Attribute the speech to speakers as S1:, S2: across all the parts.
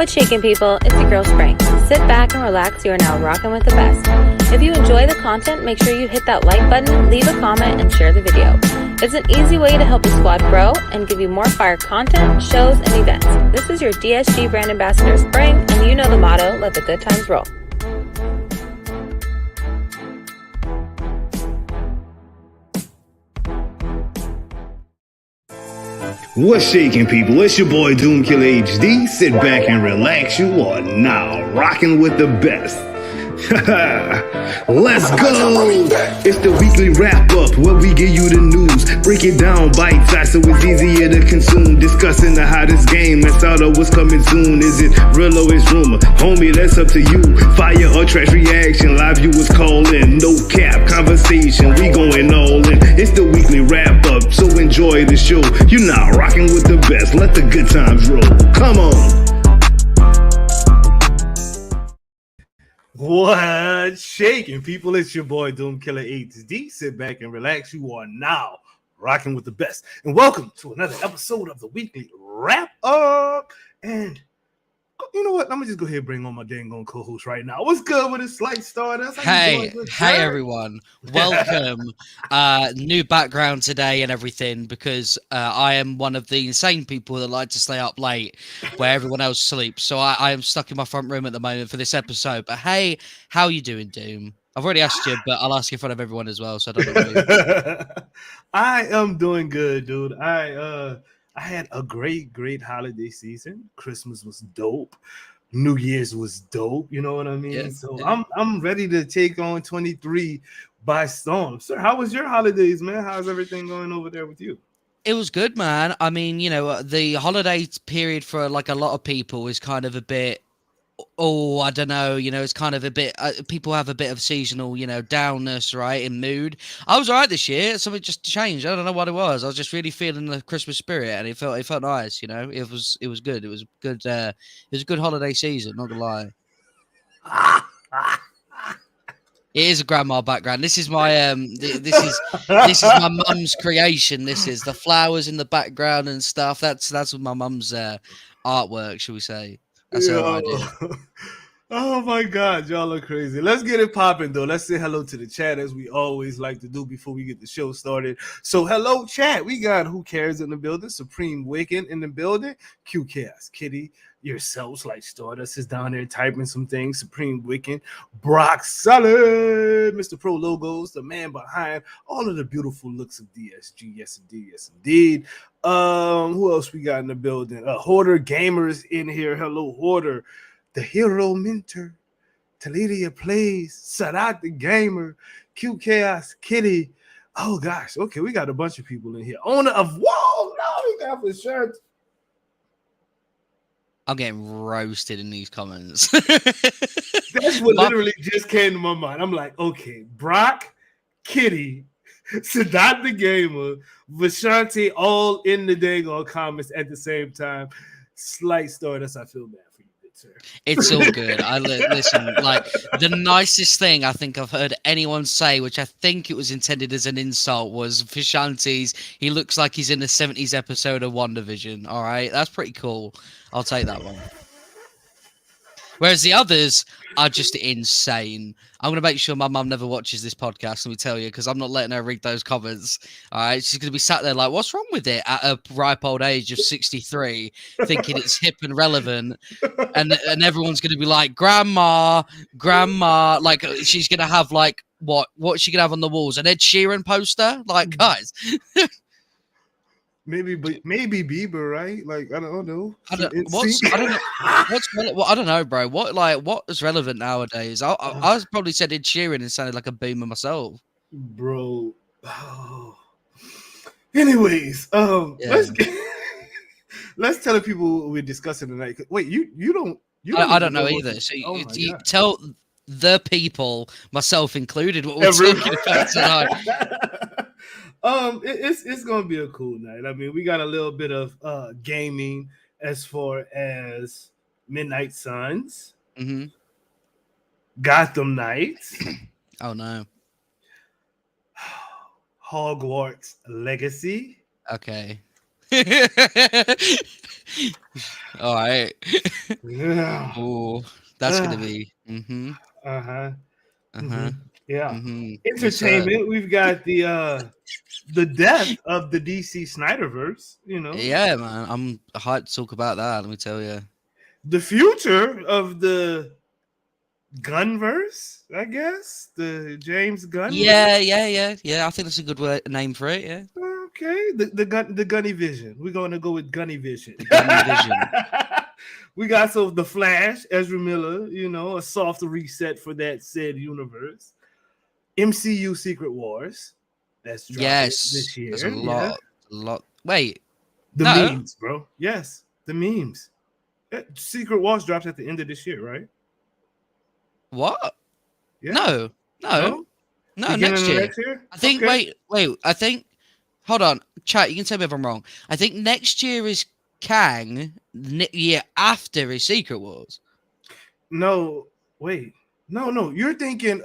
S1: What's shaking, people? It's your girl Spring. Sit back and relax. You are now rocking with the best. If you enjoy the content, make sure you hit that like button, leave a comment, and share the video. It's an easy way to help the squad grow and give you more fire content, shows, and events. This is your DSG brand ambassador Spring, and you know the motto, let the good times roll.
S2: What's shaking, people? It's your boy Doomkiller HD. Sit back and relax. You are now rocking with the best. Let's go! It's the weekly wrap-up where we give you the news. Break it down bite-sized so it's easier to consume. Discussing the hottest game that's out of what's coming soon. Is it real or is rumor? Homie, that's up to you. Fire or trash reaction, live viewers call in. No cap, conversation, we going all in. It's the weekly wrap-up, so enjoy the show. You're now rocking with the best. Let the good times roll. Come on!
S3: What's shaking, people? It's your boy Doomkiller HD. Sit back and relax. You are now rocking with the best. And welcome to another episode of the weekly wrap up. And you know what? I'm gonna just go ahead and bring on my dang on co-host right now. What's good with a slight stardust?
S4: Hey everyone. Welcome. New background today and everything because I am one of the insane people that like to stay up late where everyone else sleeps. So I am stuck in my front room at the moment for this episode. But hey, how you doing, Doom? I've already asked you, but I'll ask you in front of everyone as well. So I don't know.
S3: I am doing good, dude. I had a great holiday season. Christmas was dope. New Year's was dope. You know what I mean?
S4: Yeah,
S3: so
S4: yeah.
S3: I'm ready to take on 23 by storm. Sir, how was your holidays, man? How's everything going over there with you?
S4: It was good, man. I mean, you know, the holiday period for like a lot of people is kind of a bit. Oh, I don't know. You know, it's kind of a bit. People have a bit of seasonal, you know, downness, right, in mood. I was alright this year. Something just changed. I don't know what it was. I was just really feeling the Christmas spirit, and it felt nice. You know, it was good. It was good. It was a good holiday season. Not gonna lie. It is a grandma background. This is my this is my mum's creation. This is the flowers in the background and stuff. That's my mum's artwork, shall we say? That's her idea.
S3: Oh my God, y'all are crazy. Let's get it popping though. Let's say hello to the chat as we always like to do before we get the show started. So hello chat. We got Who Cares in the building, Supreme Wicked in the building, Q Chaos Kitty, yourselves like Stardust is down there typing some things, Supreme Wicked, Brock Solid, Mr. Pro Logos, the man behind all of the beautiful looks of DSG. Yes indeed, yes indeed. Who else we got in the building? Hoarder Gamers in here. Hello, Hoarder. The Hero Mentor. Talidia Plays. Sadat the Gamer. Q Chaos Kitty. Oh gosh. Okay, we got a bunch of people in here. Owner of Whoa, no, we got for sure.
S4: I'm getting roasted in these comments.
S3: That's what literally just came to my mind. I'm like, okay, Brock, Kitty, Sadat the Gamer, Vishanti, all in the dang on comments at the same time. Slight Stardust, I feel bad for you, good sir.
S4: It's all good. Listen, like the nicest thing I think I've heard anyone say, which I think it was intended as an insult, was Vishanti's. He looks like he's in the 70s episode of WandaVision. All right, that's pretty cool. I'll take that one. Whereas the others are just insane. I'm going to make sure my mum never watches this podcast, let me tell you, because I'm not letting her read those comments. All right, she's going to be sat there like, what's wrong with it at a ripe old age of 63, thinking it's hip and relevant. And everyone's going to be like, Grandma. Like, she's going to have, like, what's she going to have on the walls? An Ed Sheeran poster? Like, guys.
S3: Maybe Bieber, right? Like I don't know.
S4: I don't know, bro. What is relevant nowadays? I probably said Ed Sheeran and sounded like a boomer myself,
S3: bro. Oh. Anyways,
S4: yeah.
S3: let's tell the people we're discussing tonight. Wait, you don't.
S4: I don't know either. So you tell the people, myself included, what we're talking about tonight.
S3: It's gonna be a cool night. I mean, we got a little bit of gaming as far as Midnight Suns, Gotham Knights.
S4: Oh no,
S3: Hogwarts Legacy.
S4: Okay. All right.
S3: Yeah.
S4: Oh, that's gonna be.
S3: Uh-huh.
S4: Uh-huh.
S3: Yeah.
S4: Yes, sir.
S3: Entertainment. We've got the death of the DC Snyderverse,
S4: Yeah, man. I'm hyped to talk about that. Let me tell you.
S3: the future of the Gunverse, I guess, the James Gunn.
S4: Yeah. I think that's a good name for it. Yeah.
S3: Okay, the Gunny Vision. We're going to go with Gunny Vision.
S4: The Gunny Vision.
S3: We got the Flash, Ezra Miller. A soft reset for that said universe. MCU Secret Wars. That's dropping this year.
S4: There's a lot. Wait,
S3: the
S4: no.
S3: memes, bro. Yes, the memes. Secret Wars drops at the end of this year, right?
S4: What?
S3: Yeah.
S4: No. Next year. I think.
S3: Okay.
S4: Wait. I think. Hold on, chat. You can tell me if I'm wrong. I think next year is Kang. Year after is Secret Wars.
S3: No. Wait. No. You're thinking.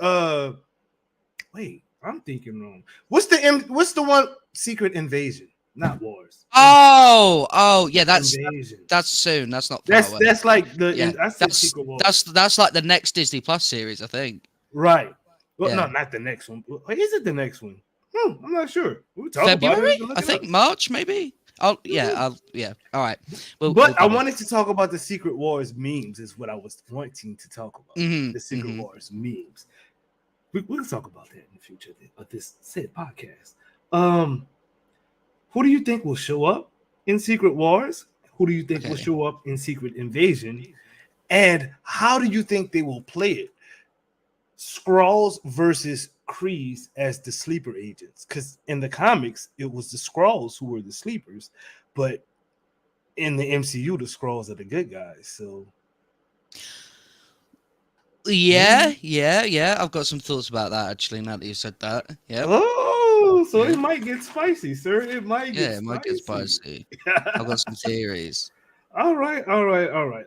S3: Wait. I'm thinking wrong. What's the one? Secret Invasion, not Wars.
S4: Oh, yeah. That's
S3: Invasion.
S4: That's soon. That's not far away.
S3: That's like the.
S4: Yeah,
S3: I said Secret Wars.
S4: That's like the next Disney Plus series, I think.
S3: Right. Well,
S4: Yeah.
S3: no, not the next one. Is it the next one? I'm not sure. We'll talk
S4: February?
S3: about it.
S4: I think March, maybe. All right.
S3: But I wanted to talk about the Secret Wars memes. Is what I was wanting to talk about.
S4: Mhm,
S3: The Secret Wars memes. We'll talk about that in the future of this said podcast. Who do you think will show up in Secret Wars? Who do you think will show up in Secret Invasion? And how do you think they will play it? Skrulls versus Krees as the sleeper agents. Because in the comics, it was the Skrulls who were the sleepers. But in the MCU, the Skrulls are the good guys. So
S4: yeah. I've got some thoughts about that actually. Now that you said that, yeah.
S3: Oh, so it might get spicy, sir. It might get
S4: spicy. I've got some theories.
S3: All right.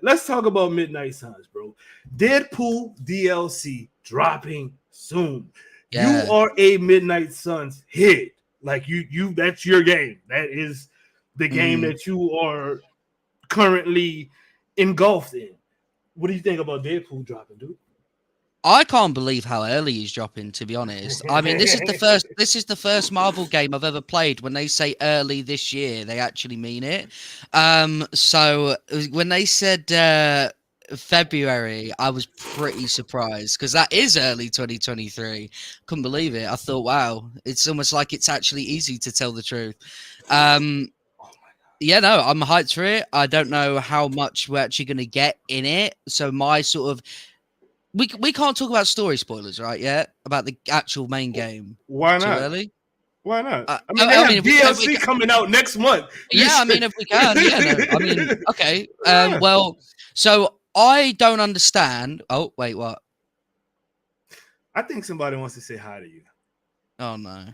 S3: Let's talk about Midnight Suns, bro. Deadpool DLC dropping soon.
S4: Yeah.
S3: You are a Midnight Suns hit. Like you that's your game. That is the game that you are currently engulfed in. What do you think about Deadpool dropping, dude?
S4: I can't believe how early he's dropping, to be honest. I mean, this is the first Marvel game I've ever played. When they say early this year, they actually mean it. So when they said February, I was pretty surprised because that is early 2023. Couldn't believe it. I thought, wow, it's almost like it's actually easy to tell the truth. Yeah, no, I'm hyped for it. I don't know how much we're actually going to get in it. So my sort of we can't talk about story spoilers, right? Yeah, about the actual main game.
S3: Why not?
S4: Too early?
S3: Why not?
S4: I
S3: mean, they have DLC coming out next month.
S4: Yeah, I mean, if we can, yeah. No, I mean, okay. Well, so I don't understand. Oh, wait, what?
S3: I think somebody wants to say hi to you.
S4: Oh no.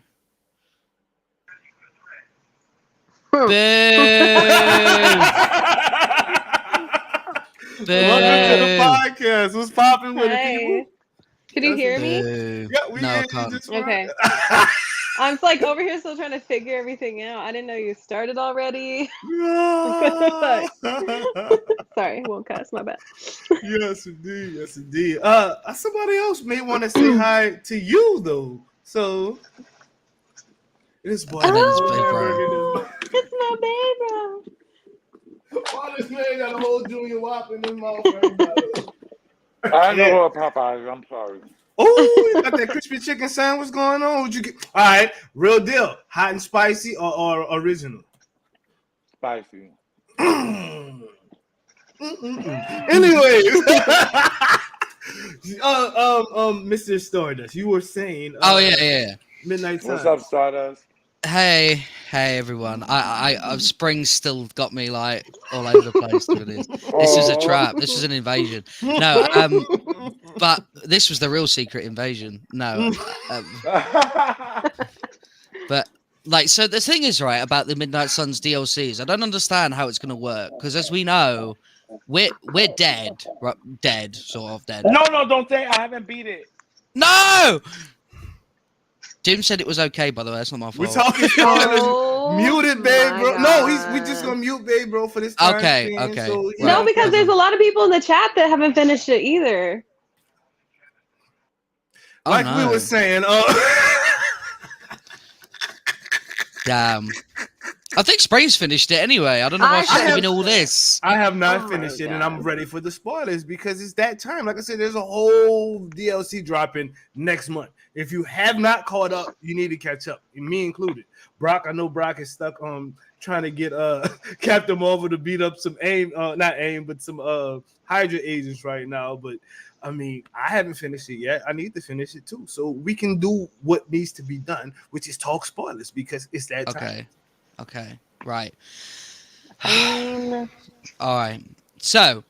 S3: Welcome to the podcast. What's popping with the people?
S5: Could you hear me?
S3: Yeah, we hear you just fine.
S5: Okay. I'm like over here still trying to figure everything out. I didn't know you started already. Sorry, won't cuss. My bad.
S3: Yes, indeed. Somebody else may want to say hi to you though. So this boy.
S5: Oh, it's my baby.
S3: Why this man got a whole Junior Whop in his mouth right now?
S6: I know what Popeyes. I'm sorry.
S3: Oh, you got that crispy chicken sandwich going on? What'd you get? All right, real deal. Hot and spicy or original?
S6: Spicy.
S3: Anyways, Mr. Stardust, you were saying.
S4: Oh yeah.
S3: Midnight Sun.
S6: What's up, Stardust?
S4: Hey everyone. I spring still got me like all over the place with this. This is a trap. This is an invasion. No, but this was the real secret invasion. No. But like, so the thing is, right, about the Midnight Suns DLCs, I don't understand how it's gonna work because as we know, we're dead, right? Sort of dead.
S6: No, don't say I haven't beat it.
S4: No. Jim said it was okay, by the way. That's not my fault.
S3: We're talking spoilers. Muted Babe
S5: my
S3: Bro. No, we just
S5: God.
S3: gonna mute Babe Bro for this time.
S4: Okay,
S3: span,
S4: okay.
S3: So,
S5: No,
S4: Right.
S5: because there's a lot of people in the chat that haven't finished it either.
S4: Oh,
S3: like
S4: no.
S3: we were saying,
S4: Damn. I think Spray's finished it anyway. I don't know why
S5: I
S4: she's
S5: have-
S4: doing all this.
S3: I have not
S5: Oh
S3: finished
S5: my
S3: it, and I'm
S5: God.
S3: ready for the spoilers because it's that time. Like I said, there's a whole DLC dropping next month. If you have not caught up, you need to catch up, me included. Brock, I know Brock is stuck trying to get Captain Marvel to beat up some some Hydra agents right now. But I mean, I haven't finished it yet. I need to finish it too, so we can do what needs to be done, which is talk spoilers because it's that time.
S4: Okay. Right.
S5: I mean,
S4: All right. So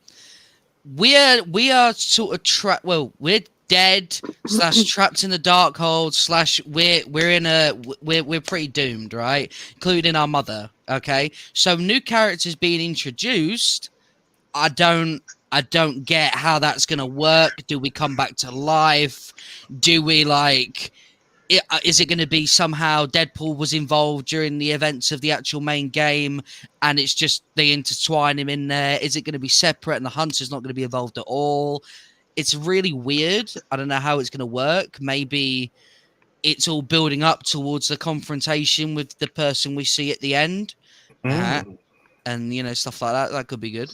S4: we are sort of trapped. Well, we're dead / trapped in the dark hole / we're pretty doomed, right? Including our mother. Okay. So new characters being introduced. I don't get how that's gonna work. Do we come back to life? Do we is it going to be somehow Deadpool was involved during the events of the actual main game and it's just they intertwine him in there? Is it going to be separate and the Hunter's not going to be involved at all? It's really weird. I don't know how it's going to work. Maybe it's all building up towards the confrontation with the person we see at the end. And, stuff like that. That could be good.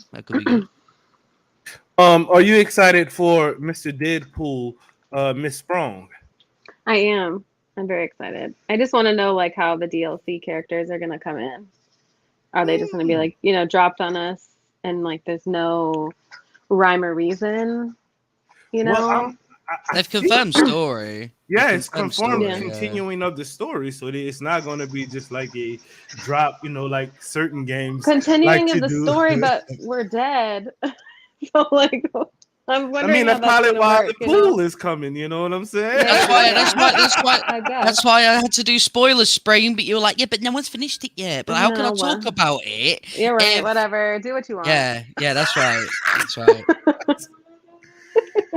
S3: Are you excited for Mr. Deadpool, Miss Sprong?
S5: I am. I'm very excited. I just want to know how the DLC characters are gonna come in. Are they just gonna be dropped on us and there's no rhyme or reason?
S3: Well,
S4: They've confirmed story.
S3: Yeah, it's confirmed
S5: story,
S3: continuing of the story, so it's not going to be just like a drop, like certain games.
S5: Continuing
S3: like
S5: of the
S3: to do.
S5: story, but we're dead. So I'm wondering.
S3: I mean, that's
S5: how
S3: probably why
S5: work,
S3: the pool is coming. You know what I'm saying?
S5: Yeah.
S4: That's why I had to do spoiler spraying. But you were like, yeah, but no one's finished it yet. But how can I talk about it?
S5: You're right. Whatever. Do what you want.
S4: Yeah, that's right. That's right.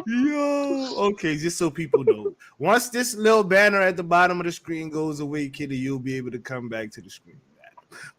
S3: Yo, okay, just so people know, once this little banner at the bottom of the screen goes away, Kitty, you'll be able to come back to the screen.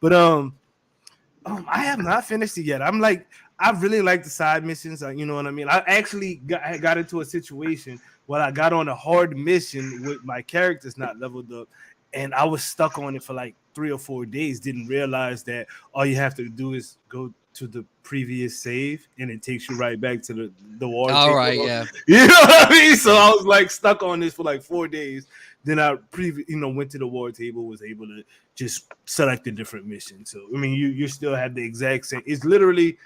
S3: But I have not finished it yet. I really like the side missions. You know what I mean? I actually got into a situation where I got on a hard mission with my characters not leveled up, and I was stuck on it for 3 or 4 days. Didn't realize that all you have to do is go to the previous save, and it takes you right back to the war.
S4: All right, yeah.
S3: You know what I mean? So I was stuck on this for 4 days. Then I went to the war table, was able to just select a different mission. So I mean, you still have the exact same. It's literally,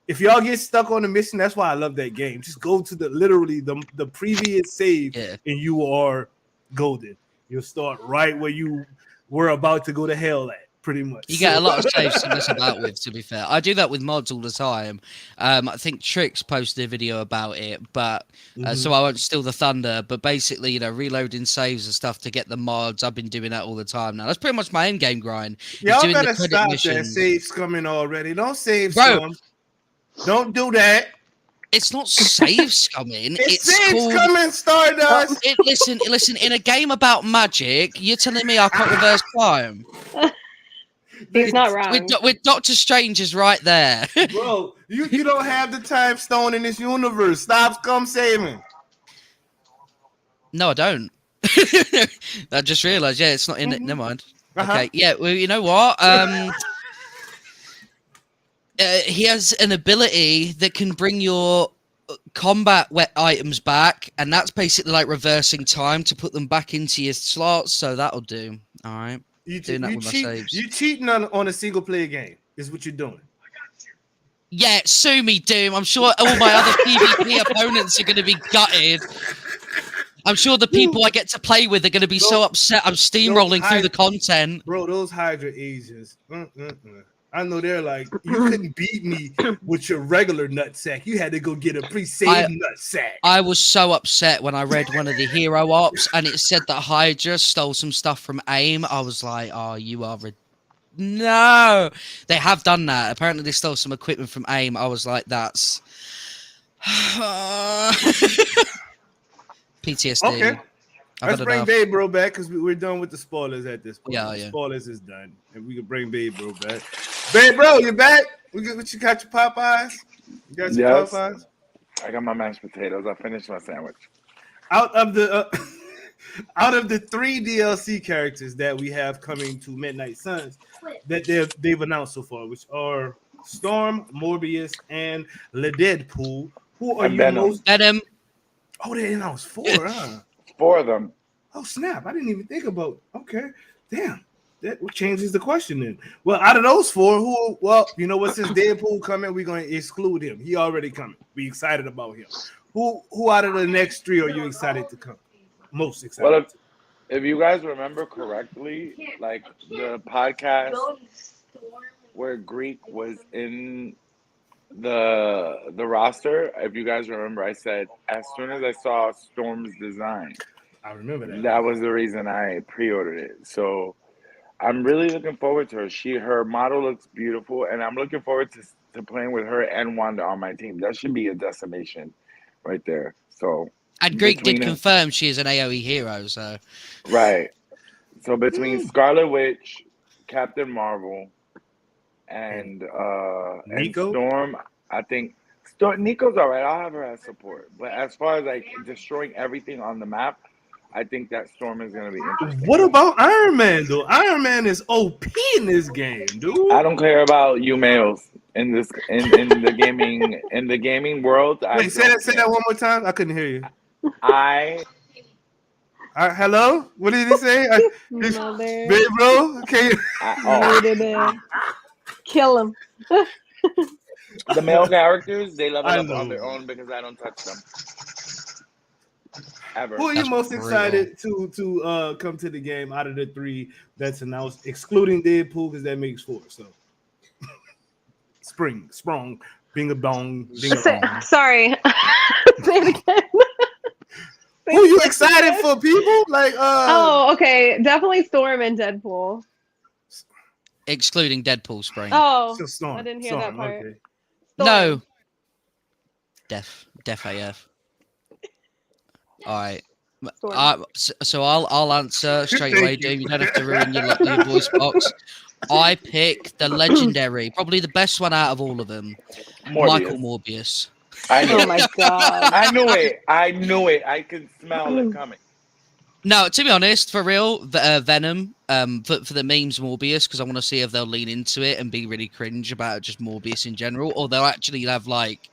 S3: if y'all get stuck on a mission, that's why I love that game. Just go to the previous save, and you are golden. You'll start right where you were about to go to hell at. Pretty much.
S4: You get a lot of saves to mess about with, to be fair. I do that with mods all the time. I think Trix posted a video about it, but so I won't steal the thunder. But basically, reloading saves and stuff to get the mods. I've been doing that all the time now. That's pretty much my end game grind.
S3: Y'all better stop that. Saves coming already. Don't save some. Don't do that.
S4: It's not save scumming.
S3: It's saves coming, Stardust.
S4: Listen. In a game about magic, you're telling me I can't reverse time?
S5: He's not wrong.
S4: With Doctor Strange is right there.
S3: Bro, you don't have the time stone in this universe. Stop scum saving.
S4: No, I don't. I just realized, it's not in it. Never mind. Okay, yeah, well, you know what? He has an ability that can bring your combat items back, and that's basically reversing time to put them back into your slots, so that'll do. All right. You
S3: cheating on a single player game is what you're doing.
S4: Yeah, sue me, Doom. I'm sure all my other PvP opponents are going to be gutted. I'm sure the people I get to play with are going to be so upset I'm steamrolling through the content.
S3: Bro, those Hydra Asians. I know they're you couldn't beat me with your regular nutsack. You had to go get a pre-saved nutsack.
S4: I was so upset when I read one of the hero ops and it said that Hydra stole some stuff from AIM. I was like, oh, you are... No! They have done that. Apparently they stole some equipment from AIM. I was like, that's... PTSD.
S3: Okay. Let's
S4: had
S3: bring
S4: enough.
S3: Babe Bro back because we're done with the spoilers at this point.
S4: Yeah,
S3: The
S4: yeah.
S3: spoilers is done, and we can bring Babe Bro back. Babe Bro, you back? What you got your Popeyes? You got your
S6: Yes.
S3: Popeyes?
S6: I got my mashed potatoes. I finished my sandwich.
S3: Out of the out of the 3 DLC characters that we have coming to Midnight Suns that they've announced so far, which are Storm, Morbius, and Le Deadpool. Who are
S6: And
S3: you
S6: Venom.
S3: most?
S4: Venom.
S3: Oh, they announced 4, huh?
S6: 4 of them.
S3: Oh snap! I didn't even think about. Okay, damn. That changes the question then. Well, out of those 4, who? Well, you know what? Since Deadpool coming, we're going to exclude him. He already coming. We excited about him. Who out of the next 3 are you excited to come? Most excited.
S6: Well, if you guys remember correctly, like the podcast where Greek was in the roster, if you guys remember, I said as soon as I saw Storm's design,
S3: I remember that.
S6: that was the reason I pre-ordered it. So I'm really looking forward to her. Her model looks beautiful, and I'm looking forward to playing with her and Wanda on my team. That should be a decimation right there. So
S4: And Greek did
S6: between-
S4: confirm she is an AoE hero, so
S6: right. So between Scarlet Witch, Captain Marvel, and
S3: Nico?
S6: Storm, I think Nico's all right. I'll have her as support. But as far as like destroying everything on the map, I think that Storm is going to be interesting.
S3: What about Iron Man though? Iron Man is OP in this game, dude.
S6: I don't care about you males in this in the gaming world.
S3: Wait, say that one more time. I couldn't hear you. Hello? What did he say?
S5: Mother.
S3: Babe Bro? Okay.
S5: Kill him.
S6: The male characters, they level
S3: I
S6: up
S3: know.
S6: on their own because I don't touch them. Ever.
S3: Who are you
S4: That's
S3: most
S4: brutal.
S3: excited to come to the game out of the 3 that's announced, excluding Deadpool because that makes 4. So Sprung, bing a bong, bing a bong.
S5: Sorry. Say it again.
S3: Who are you excited for, people? Like
S5: Oh, okay. Definitely Storm and Deadpool.
S4: excluding Deadpool Spring.
S5: Oh,
S3: so Storm,
S5: I didn't hear
S3: Storm,
S5: that part.
S3: okay.
S5: Storm.
S4: No. Def AF. All right.
S5: Storm.
S4: So I'll answer straight away, Dave. You don't have to ruin your voice box. I pick the legendary, probably the best one out of all of them, Michael Morbius.
S6: I knew
S5: Oh
S6: it.
S5: my god.
S6: I knew it. I could smell it coming.
S4: No, to be honest, for real, Venom, for the memes Morbius, because I want to see if they'll lean into it and be really cringe about just Morbius in general, or they'll actually have like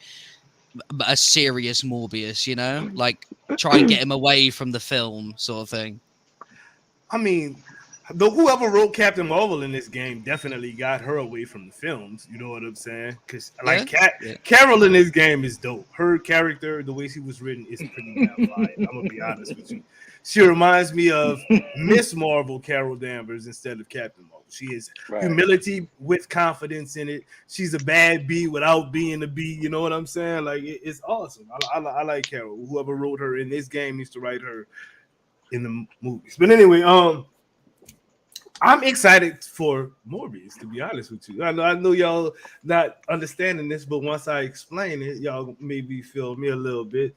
S4: a serious Morbius, you know, like try and get him away from the film sort of thing.
S3: I mean, whoever wrote Captain Marvel in this game definitely got her away from the films. You know what I'm saying? Because like Carol in this game is dope. Her character, the way she was written, is pretty damn fire. I'm gonna be honest with you. She reminds me of Miss Marvel, Carol Danvers, instead of Captain Marvel. She is humility with confidence in it. She's a bad bee without being a bee. You know what I'm saying? Like it's awesome. I like Carol. Whoever wrote her in this game needs to write her in the movies. But anyway, I'm excited for Morbius, to be honest with you. I know y'all not understanding this, but once I explain it, y'all maybe feel me a little bit.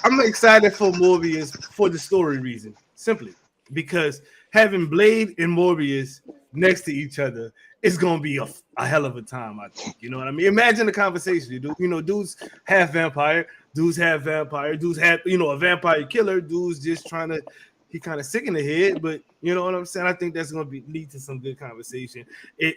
S3: I'm excited for Morbius for the story reason, simply because having Blade and Morbius next to each other is going to be a hell of a time, I think. You know what I mean? Imagine the conversation, dude. You know, dudes have vampire, dudes have a vampire killer, dudes just trying to. He kind of sick in the head, but you know what I'm saying? I think that's going to lead to some good conversation,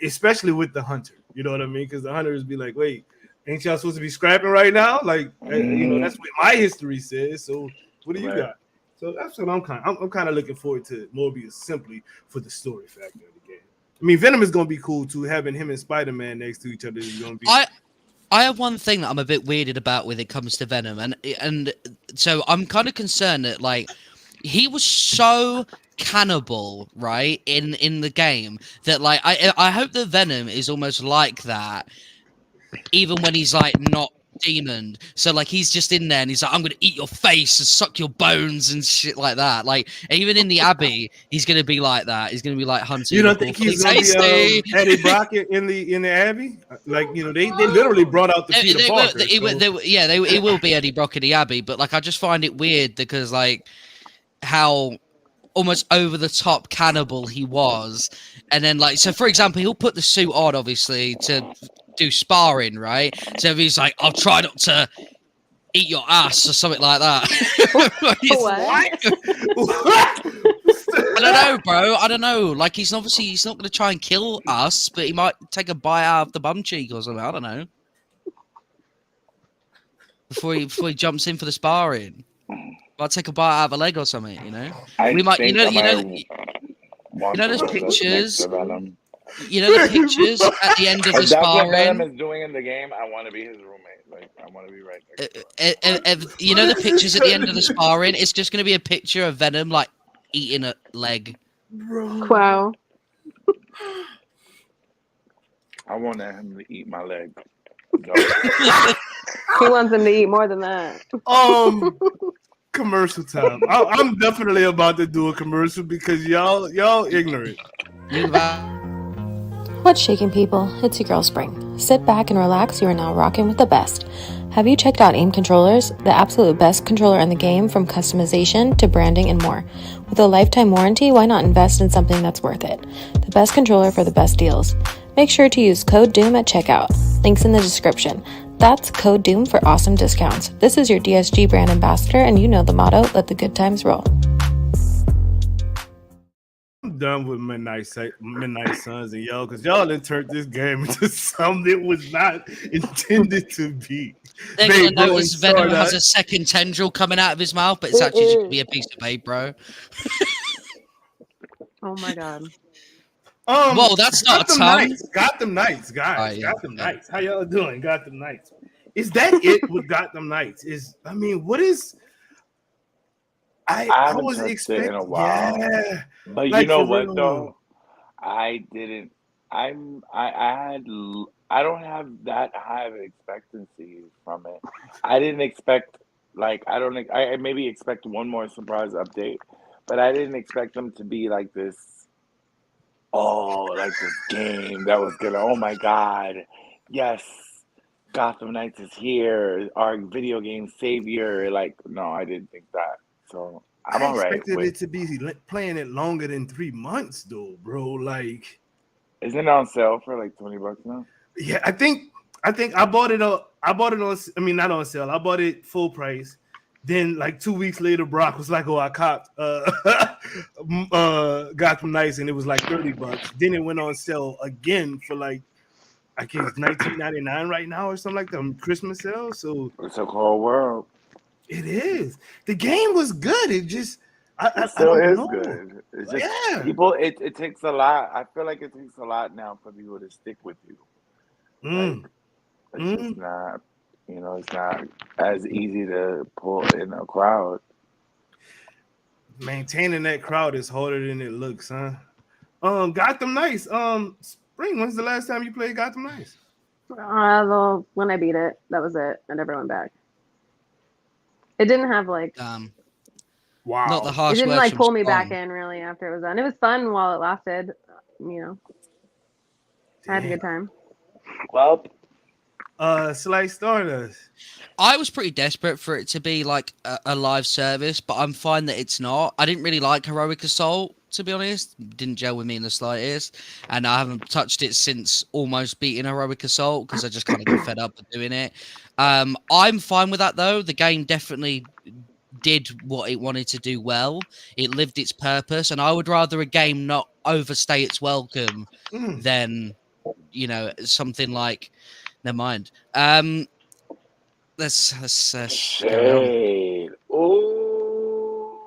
S3: especially with the hunter. You know what I mean? Because the hunters be like, wait, ain't y'all supposed to be scrapping right now? Like, you know, that's what my history says. So what do you got? So that's what I'm kind of looking forward to Morbius simply for the story factor of the game. I mean, Venom is going to be cool too. Having him and Spider-Man next to each other is going to be.
S4: I have one thing that I'm a bit weirded about when it comes to Venom, and so I'm kind of concerned that like. He was so cannibal, right, in the game that like I hope that Venom is almost like that, even when he's like not demon. So like he's just in there and he's like, I'm gonna eat your face and suck your bones and shit like that. Like even in the Abbey, he's gonna be like that. He's gonna be like hunting.
S3: You don't think he's gonna be Eddie Brock in the Abbey? Like you know, they literally brought out the Peter Parker.
S4: It will be Eddie Brock in the Abbey, but like I just find it weird because like. How almost over the top cannibal he was. And then, like, so for example, he'll put the suit on, obviously, to do sparring, right? So if he's like, I'll try not to eat your ass or something like that. I don't know, bro. I don't know. Like, he's not going to try and kill us, but he might take a bite out of the bum cheek or something. I don't know. Before he jumps in for the sparring, might take a bite out of a leg or something. You know, we might. You know, those pictures. You know the pictures at the end of the
S6: If that's what Venom
S4: sparring.
S6: is doing in the game, I want to be his roommate. Like, I want to be right there.
S4: You know the pictures at the end of the sparring. It's just going to be a picture of Venom like eating a leg.
S3: Bro.
S5: Wow.
S6: I want him to eat my leg.
S5: He wants him to eat more than that.
S3: Commercial time. I'm definitely about to do a commercial because y'all ignorant.
S1: What's shaking, people? It's your girl Spring. Sit back and relax. You are now rocking with the best. Have you checked out AIM controllers? The absolute best controller in the game, from customization to branding and more. With a lifetime warranty, why not invest in something that's worth it? The best controller for the best deals. Make sure to use code DOOM at checkout. Links in the description. That's code DOOM for awesome discounts. This is your DSG brand ambassador, and you know the motto, let the good times roll.
S3: I'm done with Midnight Suns and y'all, because y'all done turned this game into something it was not intended to be.
S4: They're going to notice Venom has a second tendril coming out of his mouth, but it's actually just going to be a piece of bait, bro.
S5: Oh my god.
S4: Whoa, that's not a tongue.
S3: Gotham Knights, guys.
S4: Right, yeah.
S3: Gotham Knights. How y'all doing? Gotham Knights. Is that it with Gotham Knights? What is... I
S6: haven't
S3: was
S6: touched
S3: expecting
S6: it in a while.
S3: Yeah.
S6: But
S3: Like,
S6: you know
S3: for
S6: what
S3: real.
S6: though? I didn't. I don't have that high of expectancy from it. I didn't expect, like, I maybe expect one more surprise update, but I didn't expect them to be like this. Oh, like this game that was gonna. Oh my god, yes, Gotham Knights is here, our video game savior. Like, no, I didn't think that. So I'm
S3: I
S6: all right.
S3: expected it to be playing it longer than 3 months, though, bro. Like,
S6: Isn't it on sale for like $20 now?
S3: yeah, I think I bought it on. I mean, not on sale. I bought it full price. Then, like 2 weeks later, Brock was like, "Oh, I copped Gotham Knights, and it was like $30." Then it went on sale again for like, I guess $19.99 right now or something like that on Christmas sale. So
S6: It's a cold world.
S3: it is. The game was good. It just, I
S6: Still
S3: don't
S6: is
S3: know.
S6: good. It's just
S3: Yeah.
S6: people. It takes a lot. I feel like it takes a lot now for people to stick with you. Like, it's just not. You know, it's not as easy to pull in a crowd.
S3: Maintaining that crowd is harder than it looks, huh? Gotham Knights. Spring, when's the last time you played Gotham Knights?
S5: Well, when I beat it, that was it. I never went back. It didn't have like
S3: Wow.
S4: Not the harsh
S5: it didn't
S4: words
S5: like
S4: from
S5: pull me
S4: Spawn.
S5: back in really after it was done. It was fun while it lasted. You know, I had a good time.
S6: Well,
S3: Slight Stardust.
S4: I was pretty desperate for it to be like a live service, but I'm fine that it's not. I didn't really like Heroic Assault, to be honest. Didn't gel with me in the slightest, and I haven't touched it since almost beating Heroic Assault because I just kind of got fed up with doing it. I'm fine with that though. The game definitely did what it wanted to do well. It lived its purpose, and I would rather a game not overstay its welcome than, you know, something like. Never mind. Let's carry on.
S6: shade. Ooh.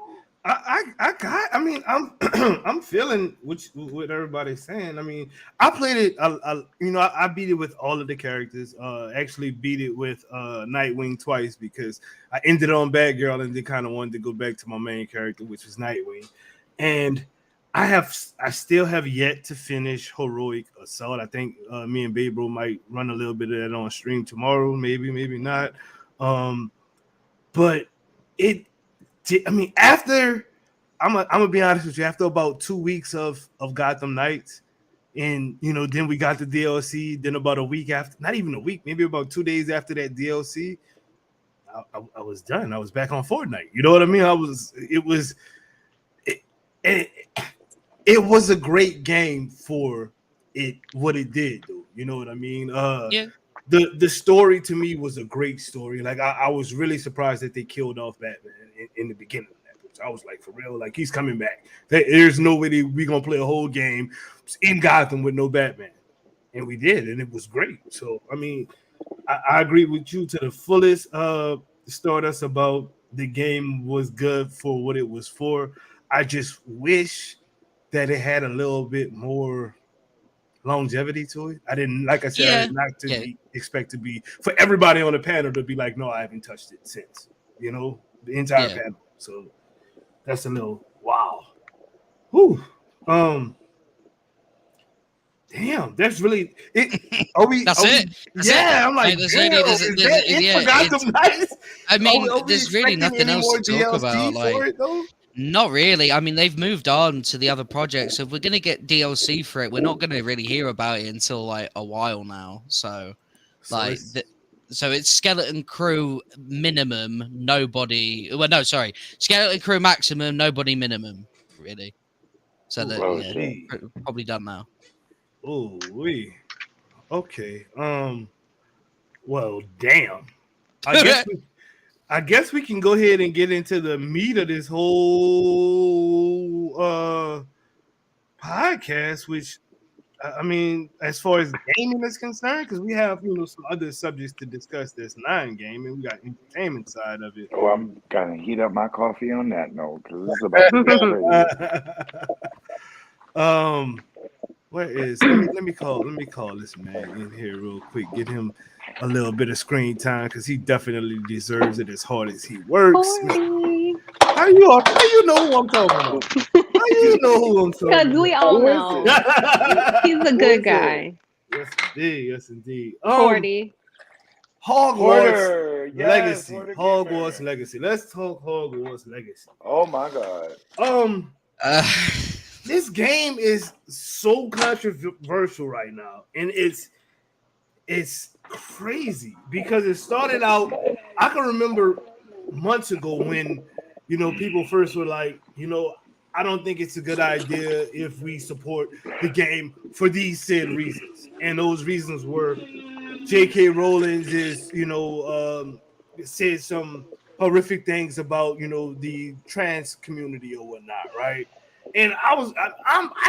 S3: I mean, I'm feeling what everybody's saying. I mean, I played it. I beat it with all of the characters. Actually beat it with Nightwing twice because I ended on Batgirl and then kind of wanted to go back to my main character, which was Nightwing. And I still have yet to finish Heroic Assault. I think me and Babe Bro might run a little bit of that on stream tomorrow, maybe not. But after I'm gonna be honest with you, after about 2 weeks of Gotham Knights, and then we got the DLC. Then about a week after, not even a week, maybe about 2 days after that DLC, I was done. I was back on Fortnite. You know what I mean? it was a great game for what it did, though. You know what I mean?
S4: Yeah.
S3: The story to me was a great story. Like I was really surprised that they killed off Batman in the beginning of that. I was like, for real, like he's coming back. There's no way we gonna play a whole game in Gotham with no Batman, and we did, and it was great. So I mean, I agree with you to the fullest. Stardust about the game was good for what it was for. I just wish that it had a little bit more longevity to it. I didn't, like I said, I
S4: Yeah.
S3: did not to
S4: Yeah.
S3: be expect to be for everybody on the panel to be like, no, I haven't touched it since. You know, the entire
S4: Yeah.
S3: panel. So that's a little wow. Whew. Damn, that's really it. Are we?
S4: That's
S3: are we-
S4: it. That's
S3: yeah,
S4: it.
S3: I'm like,
S4: Like, there's
S3: damn,
S4: really,
S3: is that it
S4: yeah,
S3: for Gotham Knights?
S4: I mean,
S3: Are we
S4: there's really
S3: expecting
S4: nothing
S3: any
S4: else
S3: more
S4: to talk
S3: DLC
S4: about.
S3: for
S4: Like,
S3: it, though?
S4: not really. I mean, they've moved on to the other projects. So if we're gonna get DLC for it, we're not gonna really hear about it until like a while now. So, like, so it's Skeleton Crew minimum, nobody. Well, no, sorry, Skeleton Crew maximum, nobody minimum. Really. So that
S6: Oh,
S4: yeah,
S6: shit.
S4: probably done now.
S3: Oh, we okay. Well, damn. I guess we can go ahead and get into the meat of this whole podcast, which I mean, as far as gaming is concerned, because we have some other subjects to discuss. There's non-gaming, we got entertainment side of it.
S6: Oh, I'm gonna heat up my coffee on that note because this is about to get crazy.
S3: Where is let me call this man in here real quick, get him a little bit of screen time because he definitely deserves it as hard as he works. How you know who I'm talking about? How you know who I'm talking about?
S5: Because we all
S6: Who is
S5: know
S6: it?
S5: he's a good guy.
S3: Yes indeed.
S5: 40.
S3: Hogwarts
S6: Porter, yes,
S3: Legacy.
S6: Porter
S3: Hogwarts
S6: Gamer.
S3: Legacy. Let's talk Hogwarts Legacy.
S6: Oh my god.
S3: This game is so controversial right now, and it's crazy because it started out. I can remember months ago when people first were like, I don't think it's a good idea if we support the game for these said reasons, and those reasons were J.K. Rowling is said some horrific things about the trans community or whatnot, right? And I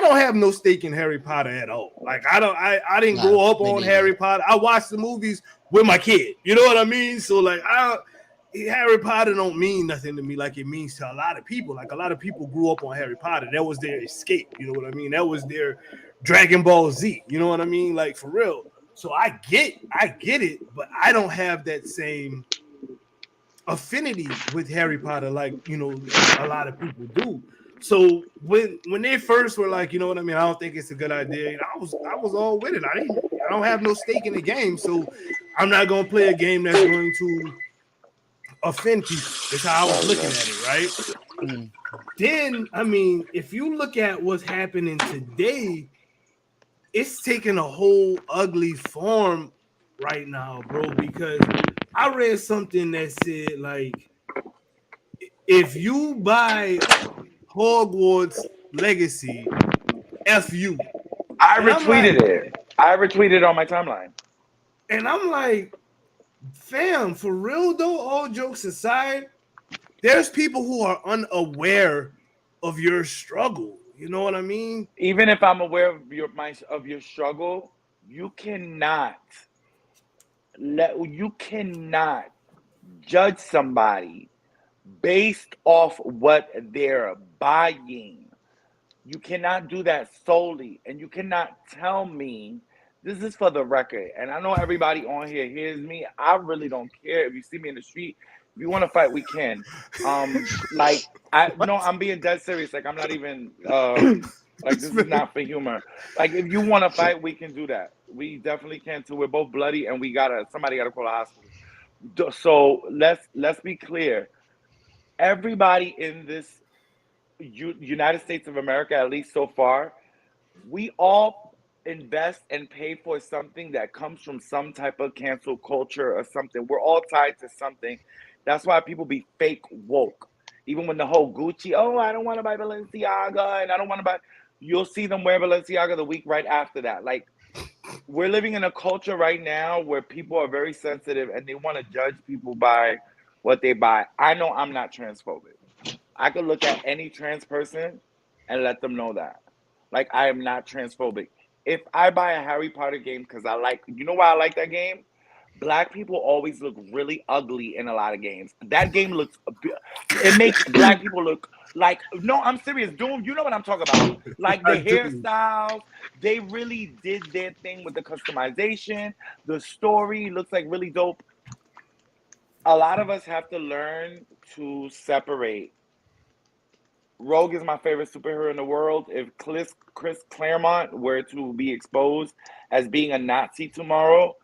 S3: don't have no stake in Harry Potter at all. Like I didn't grow up on Harry Potter. I watched the movies with my kid. You know what I mean? So like Harry Potter don't mean nothing to me like it means to a lot of people. Like a lot of people grew up on Harry Potter. That was their escape. You know what I mean? That was their Dragon Ball Z. You know what I mean? Like for real. So I get it, but I don't have that same affinity with Harry Potter like a lot of people do. So when they first were like, you know what I mean, I don't think it's a good idea. I was all with it. I don't have no stake in the game, so I'm not gonna play a game that's going to offend people. That's how I was looking at it, right? Then I mean, if you look at what's happening today, it's taking a whole ugly form right now, bro. Because I read something that said like, if you buy Hogwarts Legacy, F you.
S6: I retweeted it. I retweeted on my timeline.
S3: And I'm like, fam, for real though, all jokes aside, there's people who are unaware of your struggle. You know what I mean?
S6: Even if I'm aware of your struggle, you cannot judge somebody based off what they're buying. You cannot do that solely, and you cannot tell me, this is for the record, and I know everybody on here hears me. I really don't care if you see me in the street. If you want to fight, we can. I'm being dead serious. Like I'm not even like this is not for humor. Like if you want to fight, we can do that. We definitely can too. We're both bloody, and somebody gotta call a hospital. So let's be clear. Everybody in this United States of America, at least so far, we all invest and pay for something that comes from some type of cancel culture or something. We're all tied to something. That's why people be fake woke. Even when the whole Gucci, oh, I don't want to buy Balenciaga, and I don't want to buy. You'll see them wear Balenciaga the week right after that. Like, we're living in a culture right now where people are very sensitive and they want to judge people by what they buy. I know I'm not transphobic. I could look at any trans person and let them know that. Like, I am not transphobic. If I buy a Harry Potter game because I like, you know why I like that game? Black people always look really ugly in a lot of games. That game looks, it makes black people look like, no, I'm serious. Doom, you know what I'm talking about. Like the hairstyles, they really did their thing with the customization. The story looks like really dope. A lot of us have to learn to separate. Rogue is my favorite superhero in the world. If Chris Claremont were to be exposed as being a Nazi tomorrow,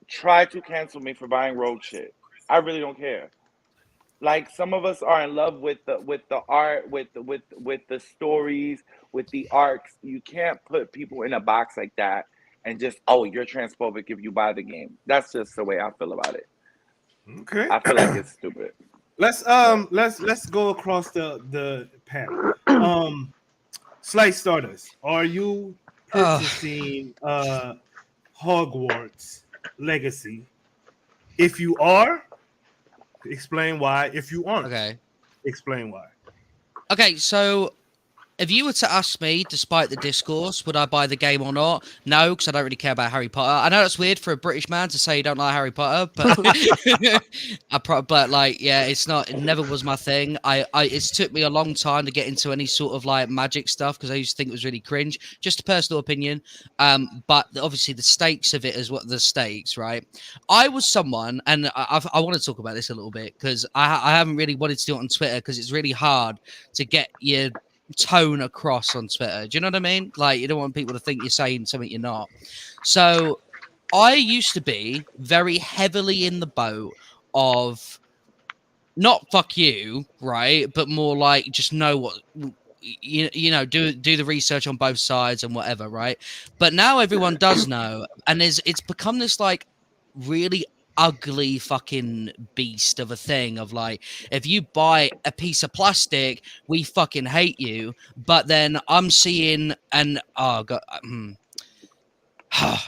S6: try to cancel me for buying Rogue shit. I really don't care. Like, some of us are in love with the art, with the stories, with the arcs. You can't put people in a box like that and just, oh, you're transphobic if you buy the game. That's just the way I feel about it.
S3: Okay.
S6: I feel like it's stupid.
S3: Let's go across the panel. Slight Stardust, are you purchasing Hogwarts Legacy? If you are, explain why. If you aren't, explain why.
S4: Okay, so if you were to ask me, despite the discourse, would I buy the game or not? No, because I don't really care about Harry Potter. I know that's weird for a British man to say you don't like Harry Potter, but but like, yeah, it's not. It never was my thing. It's took me a long time to get into any sort of like magic stuff because I used to think it was really cringe. Just a personal opinion. But obviously the stakes of it is what the stakes, right? I was someone, and I want to talk about this a little bit because I haven't really wanted to do it on Twitter because it's really hard to get your tone across on Twitter. Do you know what I mean? Like, you don't want people to think you're saying something you're not. So I used to be very heavily in the boat of not fuck you, right? But more like just know what you know, do the research on both sides and whatever, right? But now everyone does know, and it's become this like really ugly fucking beast of a thing of like, if you buy a piece of plastic, we fucking hate you. But then I'm seeing, and oh god,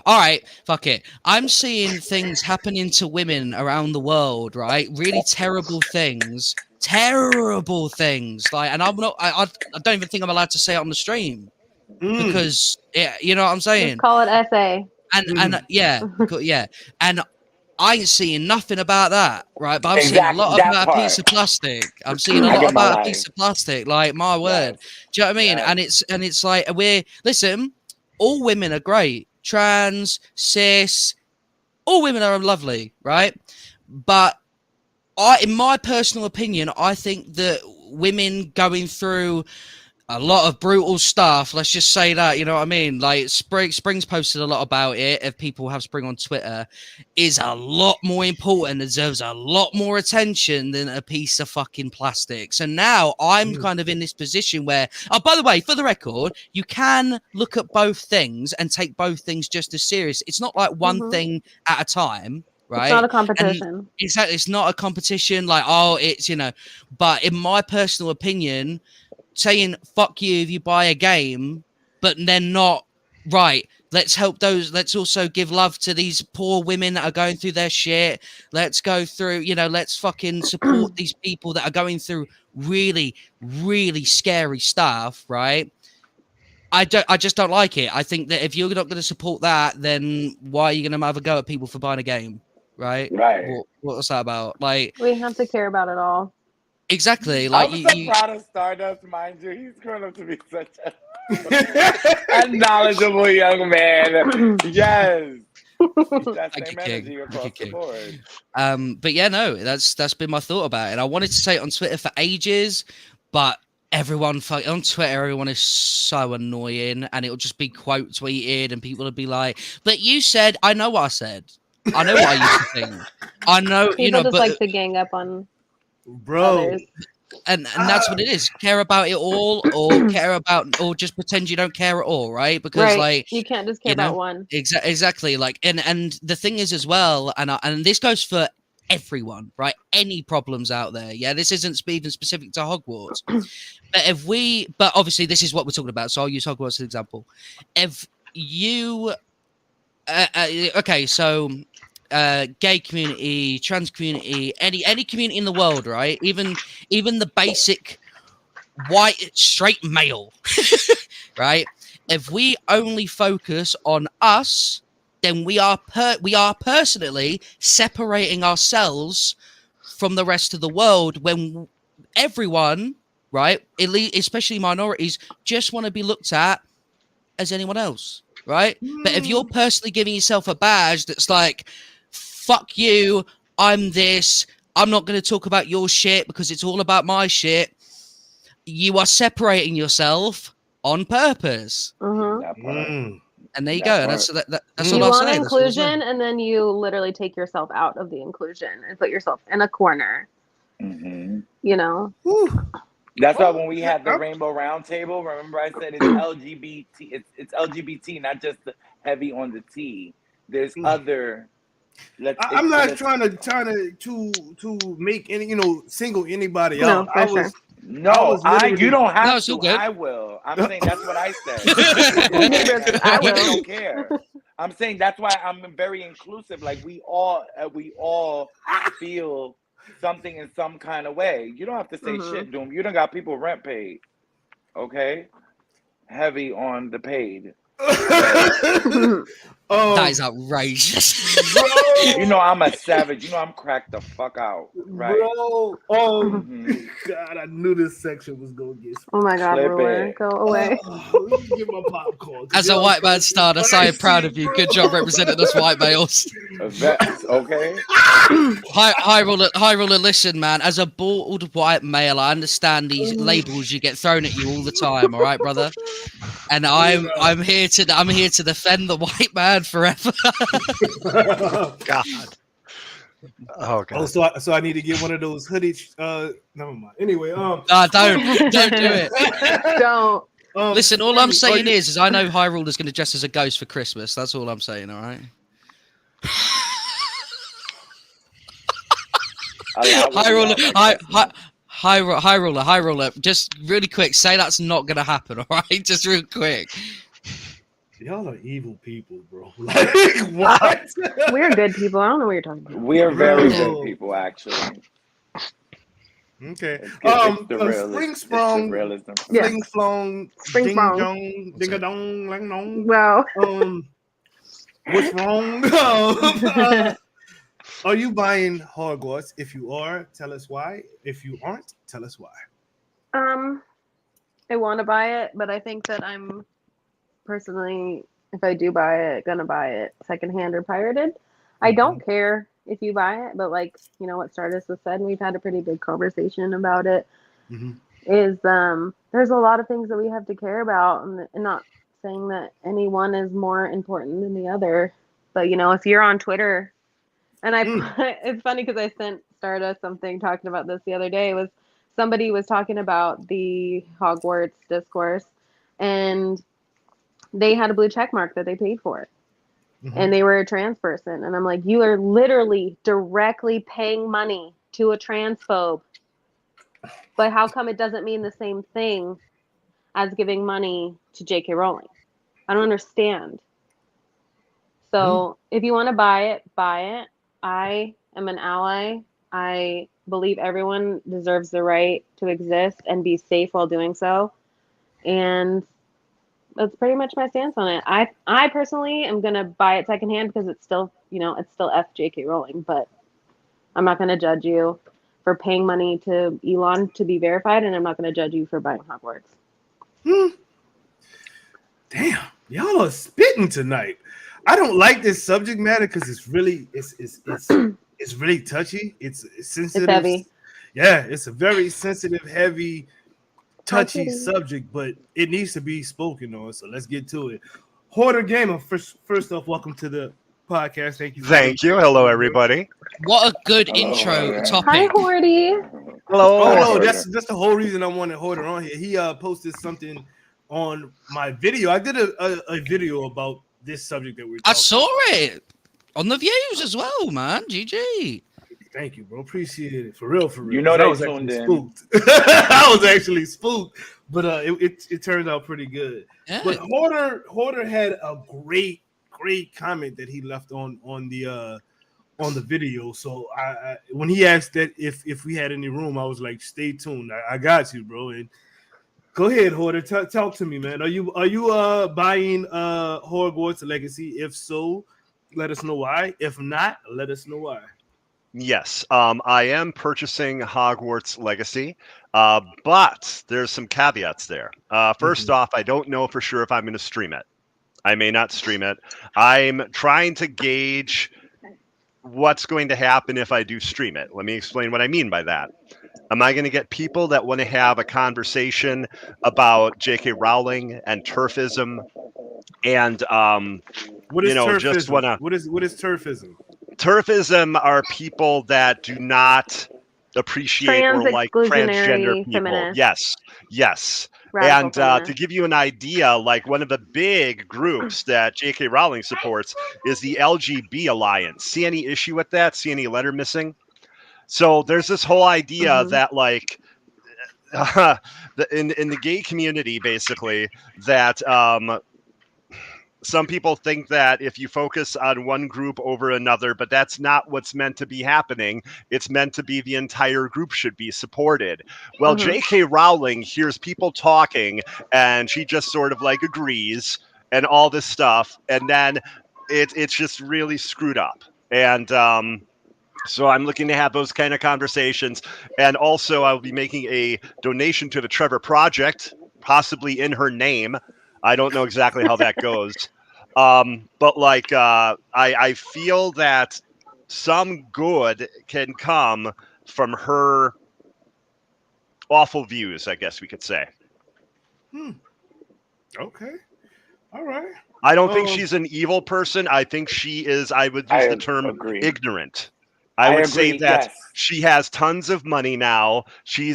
S4: all right, fuck it, I'm seeing things happening to women around the world, right? Really terrible things, like, and I'm not, I don't even think I'm allowed to say it on the stream because yeah, you know what I'm saying.
S5: Just call it essay.
S4: And yeah, and I ain't seeing nothing about that, right? But I'm seeing a lot about a piece of plastic. I'm seeing a lot about a piece of plastic. Like, my word, do you know what I mean? And it's like, listen, all women are great, trans, cis, all women are lovely, right? But in my personal opinion, I think that women going through a lot of brutal stuff, let's just say that, you know what I mean? Like, Spring's posted a lot about it. If people have Spring on Twitter, is a lot more important, deserves a lot more attention than a piece of fucking plastic. So now I'm kind of in this position where, oh, by the way, for the record, you can look at both things and take both things just as serious. It's not like one thing at a time. Right?
S5: It's not a competition.
S4: And exactly. It's not a competition like, oh, it's, you know, but in my personal opinion, saying fuck you if you buy a game, but then not right. Let's help those. Let's also give love to these poor women that are going through their shit. Let's go through, you know, let's fucking support these people that are going through really, really scary stuff, right? I just don't like it. I think that if you're not going to support that, then why are you going to have a go at people for buying a game, right? What's that about? Like,
S5: we have to care about it all.
S4: Exactly. Like,
S6: I'm so proud of Stardust, mind you. He's grown up to be such a knowledgeable young man. Yes. That same energy across the board.
S4: But yeah, no, that's been my thought about it. I wanted to say it on Twitter for ages, but everyone on Twitter, everyone is so annoying, and it'll just be quote tweeted, and people will be like, "But you said," I know what I said. I know what I used to think. I know,
S5: people,
S4: you know,
S5: just
S4: but
S5: like to gang up on.
S3: Bro,
S5: others.
S4: and that's what it is. Care about it all, or care about, or just pretend you don't care at all, right? Because like,
S5: you can't just care about one.
S4: Exactly. Like, and the thing is as well, and this goes for everyone, right? Any problems out there. Yeah, this isn't even specific to Hogwarts. But obviously this is what we're talking about, so I'll use Hogwarts as an example. If you okay, so gay community, trans community, any community in the world, right? Even the basic white straight male, right? If we only focus on us, then we are personally separating ourselves from the rest of the world, when everyone, right, especially minorities, just want to be looked at as anyone else, right? But if you're personally giving yourself a badge that's like, fuck you, I'm this, I'm not going to talk about your shit because it's all about my shit, you are separating yourself on purpose. And there you go. That's all I'm saying.
S5: You want inclusion, and then you literally take yourself out of the inclusion and put yourself in a corner. You know?
S6: That's why when we had the Rainbow Roundtable, remember I said it's LGBT, it's LGBT, not just the heavy on the T. There's other.
S3: I'm not trying to make any, single anybody out.
S6: You don't have to. I will. I'm saying that's what I said. I don't care. I'm saying that's why I'm very inclusive. Like we all feel something in some kind of way. You don't have to say shit, Doom. You done got people rent paid. Okay? Heavy on the paid.
S4: That is outrageous.
S3: Bro.
S6: You know I'm a savage. You know I'm cracked the fuck out. Right?
S3: Bro. God, I knew this section was gonna get.
S5: Oh my God, Ruler, go away.
S3: Let me get my popcorn.
S4: As a white man star, I am proud of you. Good job representing us white males.
S6: Okay.
S4: Hi, Ruler. Listen, man. As a bald white male, I understand these labels you get thrown at you all the time. All right, brother. And I'm here to defend the white man forever.
S7: God. Oh God.
S3: So I need to get one of those hoodie. Never mind. Anyway,
S4: don't do it.
S5: Don't.
S4: Listen, all I'm saying is I know Hyrule's going to dress as a ghost for Christmas. That's all I'm saying. All right. High roller. Just really quick, say that's not gonna happen, all right? Just real quick.
S3: Y'all are evil people, bro. Like what?
S5: We're good people. I don't know what you're talking about.
S6: We are very good people, actually.
S3: Okay.
S6: Spring
S3: sprung, fling flong, ding dong, ding a dong, lang dong.
S5: Wow.
S3: What's wrong? Are you buying Hogwarts? If you are, tell us why. If you aren't, tell us why.
S5: I want to buy it, but I think that I'm personally, if I do buy it, gonna buy it secondhand or pirated. I don't care if you buy it, but like, you know what Stardust has said, and we've had a pretty big conversation about it, is there's a lot of things that we have to care about, and not saying that any one is more important than the other, but you know, if you're on Twitter, and it's funny because I sent Stardust something talking about this the other day. Was somebody was talking about the Hogwarts discourse, and they had a blue check mark that they paid for, and they were a trans person, and I'm like, you are literally directly paying money to a transphobe, but how come it doesn't mean the same thing as giving money to J.K. Rowling? I don't understand. So if you want to buy it, buy it. I am an ally. I believe everyone deserves the right to exist and be safe while doing so. And that's pretty much my stance on it. I personally am going to buy it secondhand because it's still, it's still J.K. Rowling, but I'm not going to judge you for paying money to Elon to be verified, and I'm not going to judge you for buying Hogwarts.
S3: Damn, y'all are spitting tonight. I don't like this subject matter because it's really it's really touchy. It's sensitive.
S5: It's heavy.
S3: Yeah, it's a very sensitive, heavy, touchy subject, but it needs to be spoken on. So let's get to it. Hoarder Gamer, first off, welcome to the podcast. Thank you.
S7: Thank you. Hello, everybody.
S4: What a good intro topic.
S5: Hi, Horty.
S7: Hello.
S3: Oh no, that's the whole reason I wanted Hoarder on here. He posted something on my video. I did a video about this subject that we're talking
S4: I saw it on the views as well, man. GG.
S3: Thank you, bro. Appreciate it. For real, for real.
S6: You know
S3: 'Cause I
S6: they
S3: was actually
S6: tuned in.
S3: spooked. I was actually spooked, but it turned out pretty good.
S4: Yeah.
S3: But Hoarder had a great comment that he left on the video. So I when he asked that if we had any room, I was like, stay tuned. I got you, bro. And go ahead, Hoarder. Talk to me, man. Are you buying Hogwarts Legacy? If so, let us know why. If not, let us know why.
S7: Yes, I am purchasing Hogwarts Legacy, but there's some caveats there. First off, I don't know for sure if I'm going to stream it. I may not stream it. I'm trying to gauge what's going to happen if I do stream it. Let me explain what I mean by that. Am I going to get people that want to have a conversation about J.K. Rowling and turfism, and
S3: What is turfism?
S7: just want to?
S3: What is turfism?
S7: Turfism are people that do not appreciate or like transgender people.
S5: Feminist.
S7: Yes.
S5: Radical
S7: And
S5: feminist.
S7: to give you an idea, like one of the big groups that J.K. Rowling supports is the LGB Alliance. See any issue with that? See any letter missing? So there's this whole idea that like in the gay community, basically, that some people think that if you focus on one group over another, but that's not what's meant to be happening. It's meant to be the entire group should be supported. Well, J.K. Rowling hears people talking and she just sort of like agrees and all this stuff. And then it's just really screwed up. And so I'm looking to have those kind of conversations. And also I'll be making a donation to the Trevor Project, possibly in her name. I don't know exactly how that goes. But like, I feel that some good can come from her awful views, I guess we could say.
S3: Okay. All right.
S7: I don't think she's an evil person. I think she is, I would use the term ignorant. I would say that she has tons of money now. She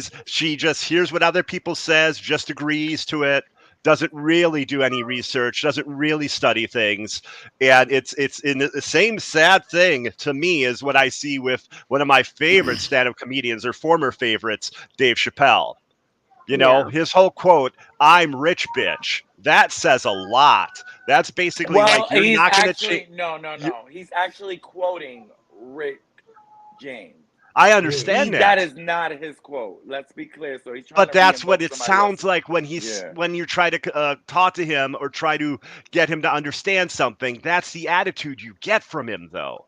S7: just hears what other people says, just agrees to it. Doesn't really do any research, doesn't really study things. And it's in the same sad thing to me as what I see with one of my favorite stand-up comedians or former favorites, Dave Chappelle. You know, his whole quote, "I'm rich, bitch." That says a lot. That's basically like you're not going to change.
S6: No. He's actually quoting Rick James.
S7: I understand that.
S6: That is not his quote. Let's be clear. So he's trying
S7: but
S6: to
S7: that's what it sounds
S6: else.
S7: like when when you try to talk to him or try to get him to understand something. That's the attitude you get from him, though.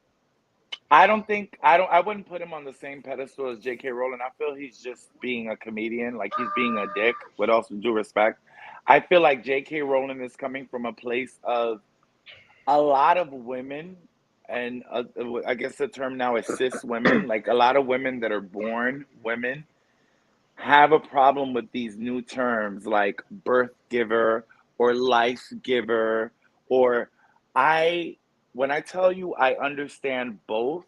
S6: I wouldn't put him on the same pedestal as J.K. Rowling. I feel he's just being a comedian, like he's being a dick, with all due respect. I feel like J.K. Rowling is coming from a place of a lot of women, and I guess the term now is cis women, like a lot of women that are born women have a problem with these new terms like birth giver or life giver, or when I tell you I understand both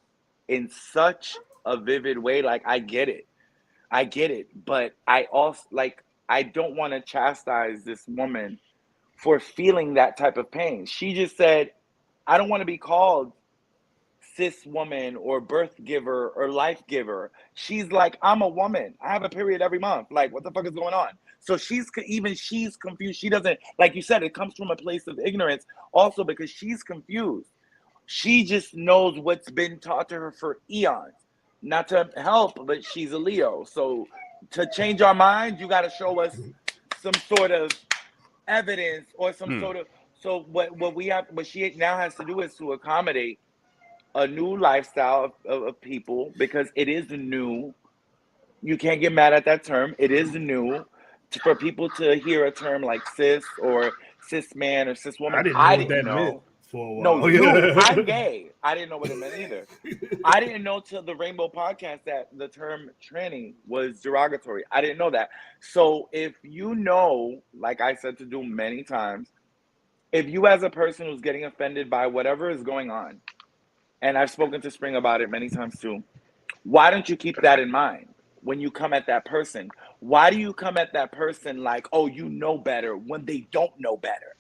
S6: in such a vivid way, like I get it, but I also I don't want to chastise this woman for feeling that type of pain. She just said, I don't want to be called cis woman or birth giver or life giver. She's like, I'm a woman. I have a period every month. Like, what the fuck is going on? So she's confused. She doesn't, like you said, it comes from a place of ignorance also because she's confused. She just knows what's been taught to her for eons. Not to help, but she's a Leo. So to change our minds, you got to show us some sort of evidence or some sort of. So what she now has to do is to accommodate a new lifestyle of people, because it is new. You can't get mad at that term. It is new. For people to hear a term like cis or cis man or cis woman, I didn't know.
S3: For a while.
S6: No, I'm gay. I didn't know what it meant either. I didn't know till the Rainbow podcast that the term tranny was derogatory. I didn't know that. So if you know, like I said to do many times, if you as a person who's getting offended by whatever is going on, and I've spoken to Spring about it many times too, why don't you keep that in mind when you come at that person? Why do you come at that person like, oh, you know better, when they don't know better?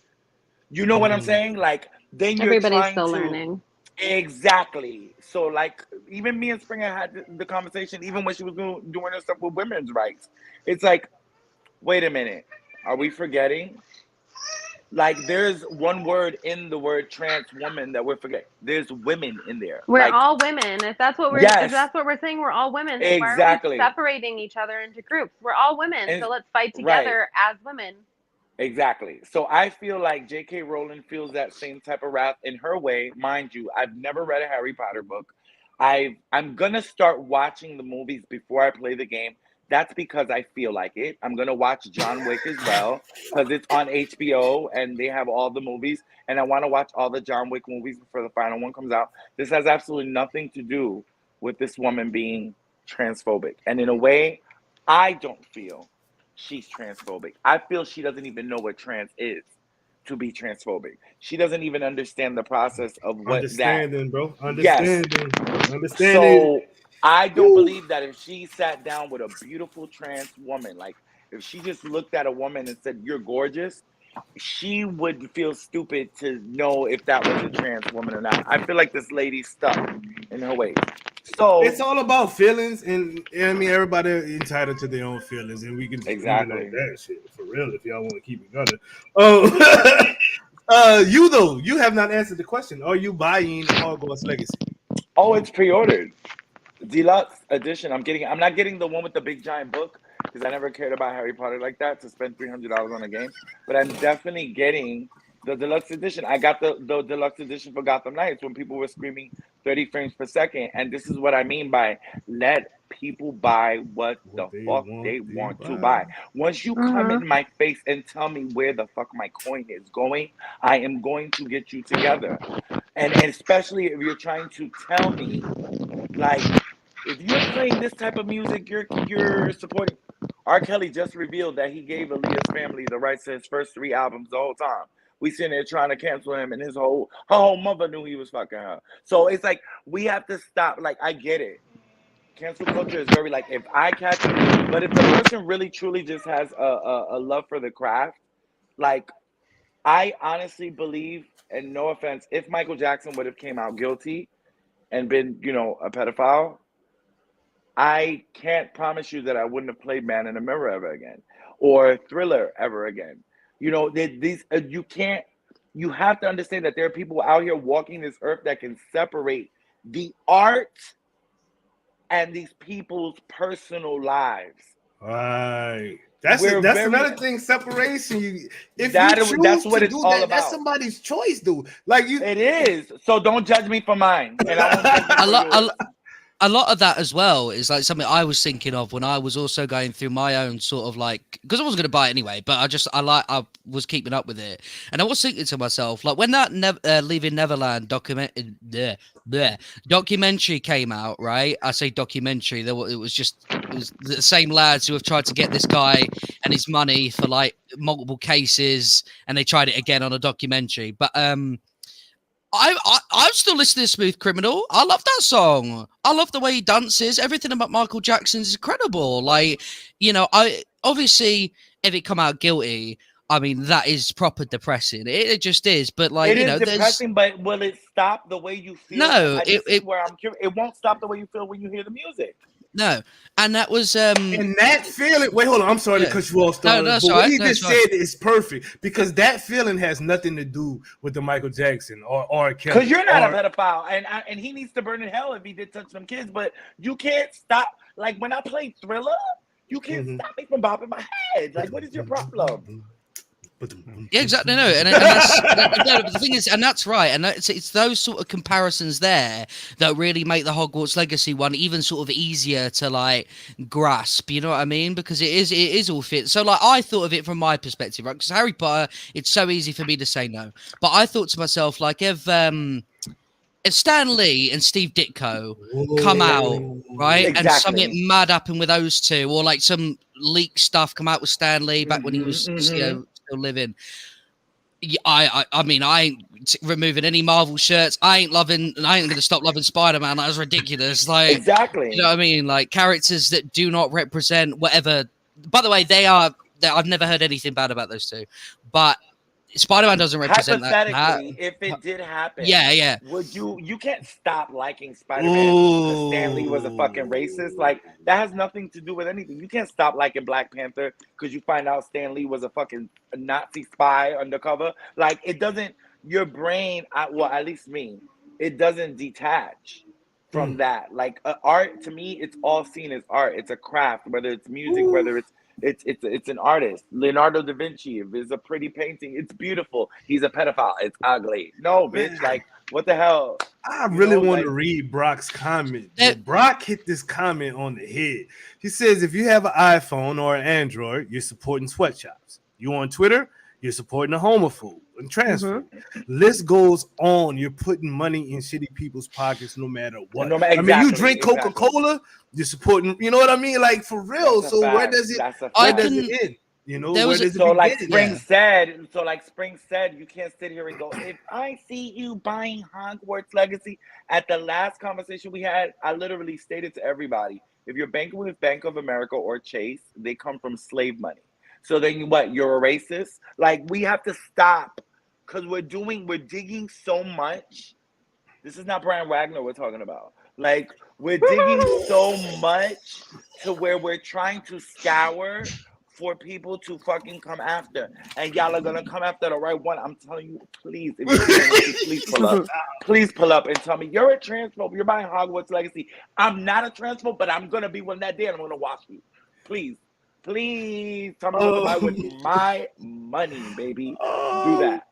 S6: You know what I'm saying? Like, then you're
S5: everybody's
S6: trying
S5: still
S6: to
S5: learning.
S6: Exactly. So, like, even me and Springer had the conversation, even when she was doing her stuff with women's rights. It's like, wait a minute, are we forgetting? Like, there's one word in the word trans woman that we're forgetting. There's women in there.
S5: We're
S6: Like,
S5: all women. If
S6: yes,
S5: that's what we're saying, we're all women. Then why are we
S6: exactly.
S5: separating each other into groups? We're all women,
S6: And
S5: so let's fight
S6: right.
S5: together as women.
S6: Exactly. So I feel like J.K. Rowling feels that same type of wrath in her way. Mind you, I've never read a Harry Potter book. I'm gonna start watching the movies before I play the game. That's because I feel like it. I'm gonna watch John Wick as well because it's on HBO and they have all the movies, and I want to watch all the John Wick movies before the final one comes out. This has absolutely nothing to do with this woman being transphobic, and in a way, I don't feel she's transphobic. I feel she doesn't even know what trans is to be transphobic. She doesn't even understand the process of what
S3: Understanding, bro.
S6: Yes.
S3: Understanding.
S6: So I don't believe that if she sat down with a beautiful trans woman, like if she just looked at a woman and said, "You're gorgeous," she would feel stupid to know if that was a trans woman or not. I feel like this lady's stuck in her ways. So
S3: it's all about feelings, and I mean everybody entitled to their own feelings, and we can
S6: exactly
S3: like that shit for real if y'all want to keep it going. You though, you have not answered the question. Are you buying Hogwarts Legacy?
S6: Oh, it's pre-ordered. Deluxe edition. I'm not getting the one with the big giant book because I never cared about Harry Potter like that to spend $300 on a game. But I'm definitely getting the deluxe edition. I got the deluxe edition for Gotham Knights when people were screaming 30 frames per second. And this is what I mean by let people buy what the fuck they want to buy. Once you come in my face and tell me where the fuck my coin is going, I am going to get you together. And especially if you're trying to tell me, like, if you're playing this type of music, you're supporting. R. Kelly just revealed that he gave Aaliyah's family the rights to his first 3 albums the whole time. We sitting there trying to cancel him, and her whole mother knew he was fucking her. So it's like we have to stop. Like, I get it. Cancel culture is very like, if I catch it, but if the person really truly just has a love for the craft, like, I honestly believe, and no offense, if Michael Jackson would have came out guilty and been, a pedophile, I can't promise you that I wouldn't have played Man in the Mirror ever again or Thriller ever again. You have to understand that there are people out here walking this earth that can separate the art and these people's personal lives.
S3: Right. That's another thing. Separation. That's what it's all about. That's somebody's choice, dude. Like
S6: it is. So don't judge me for mine. And I won't judge you for yours.
S4: A lot of that as well is like something I was thinking of when I was also going through my own sort of like, because I wasn't going to buy it anyway, but I was keeping up with it, and I was thinking to myself, like, when that Leaving Neverland documentary came out, right? I say documentary. It was the same lads who have tried to get this guy and his money for like multiple cases, and they tried it again on a documentary, but I'm still listening to Smooth Criminal. I love that song. I love the way he dances. Everything about Michael Jackson is incredible. Like, I obviously, if it come out guilty, I mean, that is proper depressing. It just is. But like,
S6: it is depressing. But will it stop the way you feel?
S4: No,
S6: where I'm curious. It won't stop the way you feel when you hear the music.
S4: No, and that was
S3: and that feeling. Wait, hold on. I'm sorry to cut you off. No, but what he just said is perfect because that feeling has nothing to do with the Michael Jackson or Kelly.
S6: Because you're not a pedophile, and he needs to burn in hell if he did touch some kids. But you can't stop. Like when I play Thriller, you can't stop me from bopping my head. Like, what is your problem?
S4: Yeah, exactly. No, and that's the thing is, and that's right, and it's those sort of comparisons there that really make the Hogwarts Legacy one even sort of easier to like grasp. You know what I mean? Because it is all fit. So like I thought of it from my perspective, right? Because Harry Potter, it's so easy for me to say no, but I thought to myself like if Stan Lee and Steve Ditko come out, right, and something mad happened with those two, or like some leak stuff come out with Stan Lee back when he was still living. I mean, I ain't removing any Marvel shirts. I ain't going to stop loving Spider-Man. That was ridiculous. Like,
S6: exactly.
S4: You know what I mean? Like characters that do not represent whatever. By the way, I've never heard anything bad about those two, but Spider-Man doesn't represent that.
S6: Hypothetically, if it did happen,
S4: Yeah.
S6: would you can't stop liking Spider-Man because Stan Lee was a fucking racist? Like, that has nothing to do with anything. You can't stop liking Black Panther because you find out Stan Lee was a fucking Nazi spy undercover. Like, it doesn't, your brain, well, at least me, it doesn't detach from that. Like, art, to me, it's all seen as art. It's a craft, whether it's music, whether it's an artist. Leonardo da Vinci is a pretty painting. It's beautiful. He's a pedophile. It's ugly. No, bitch. Like, what the hell?
S3: I really want to read Brock's comment. Brock hit this comment on the head. He says, if you have an iPhone or an Android, you're supporting sweatshops. You on Twitter, you're supporting a homophobe and transphobe. List goes on. You're putting money in shitty people's pockets no matter what. I mean, you drink Coca-Cola, you're supporting, you know what I mean? Like, for real. So where does it end? You know, where does it begin?
S6: Like Spring said, you can't sit here and go, if I see you buying Hogwarts Legacy. At the last conversation we had, I literally stated to everybody, if you're banking with Bank of America or Chase, they come from slave money. So then you're a racist? Like, we have to stop because we're digging so much. This is not Brian Wagner we're talking about. Like, we're digging so much to where we're trying to scour for people to fucking come after. And y'all are going to come after the right one. I'm telling you, please, if you can, please pull up. Please pull up and tell me, you're a transphobe. You're buying Hogwarts Legacy. I'm not a transphobe, but I'm going to be one that day and I'm going to watch you. Please. Please tell me what to buy with my money, baby. Do that.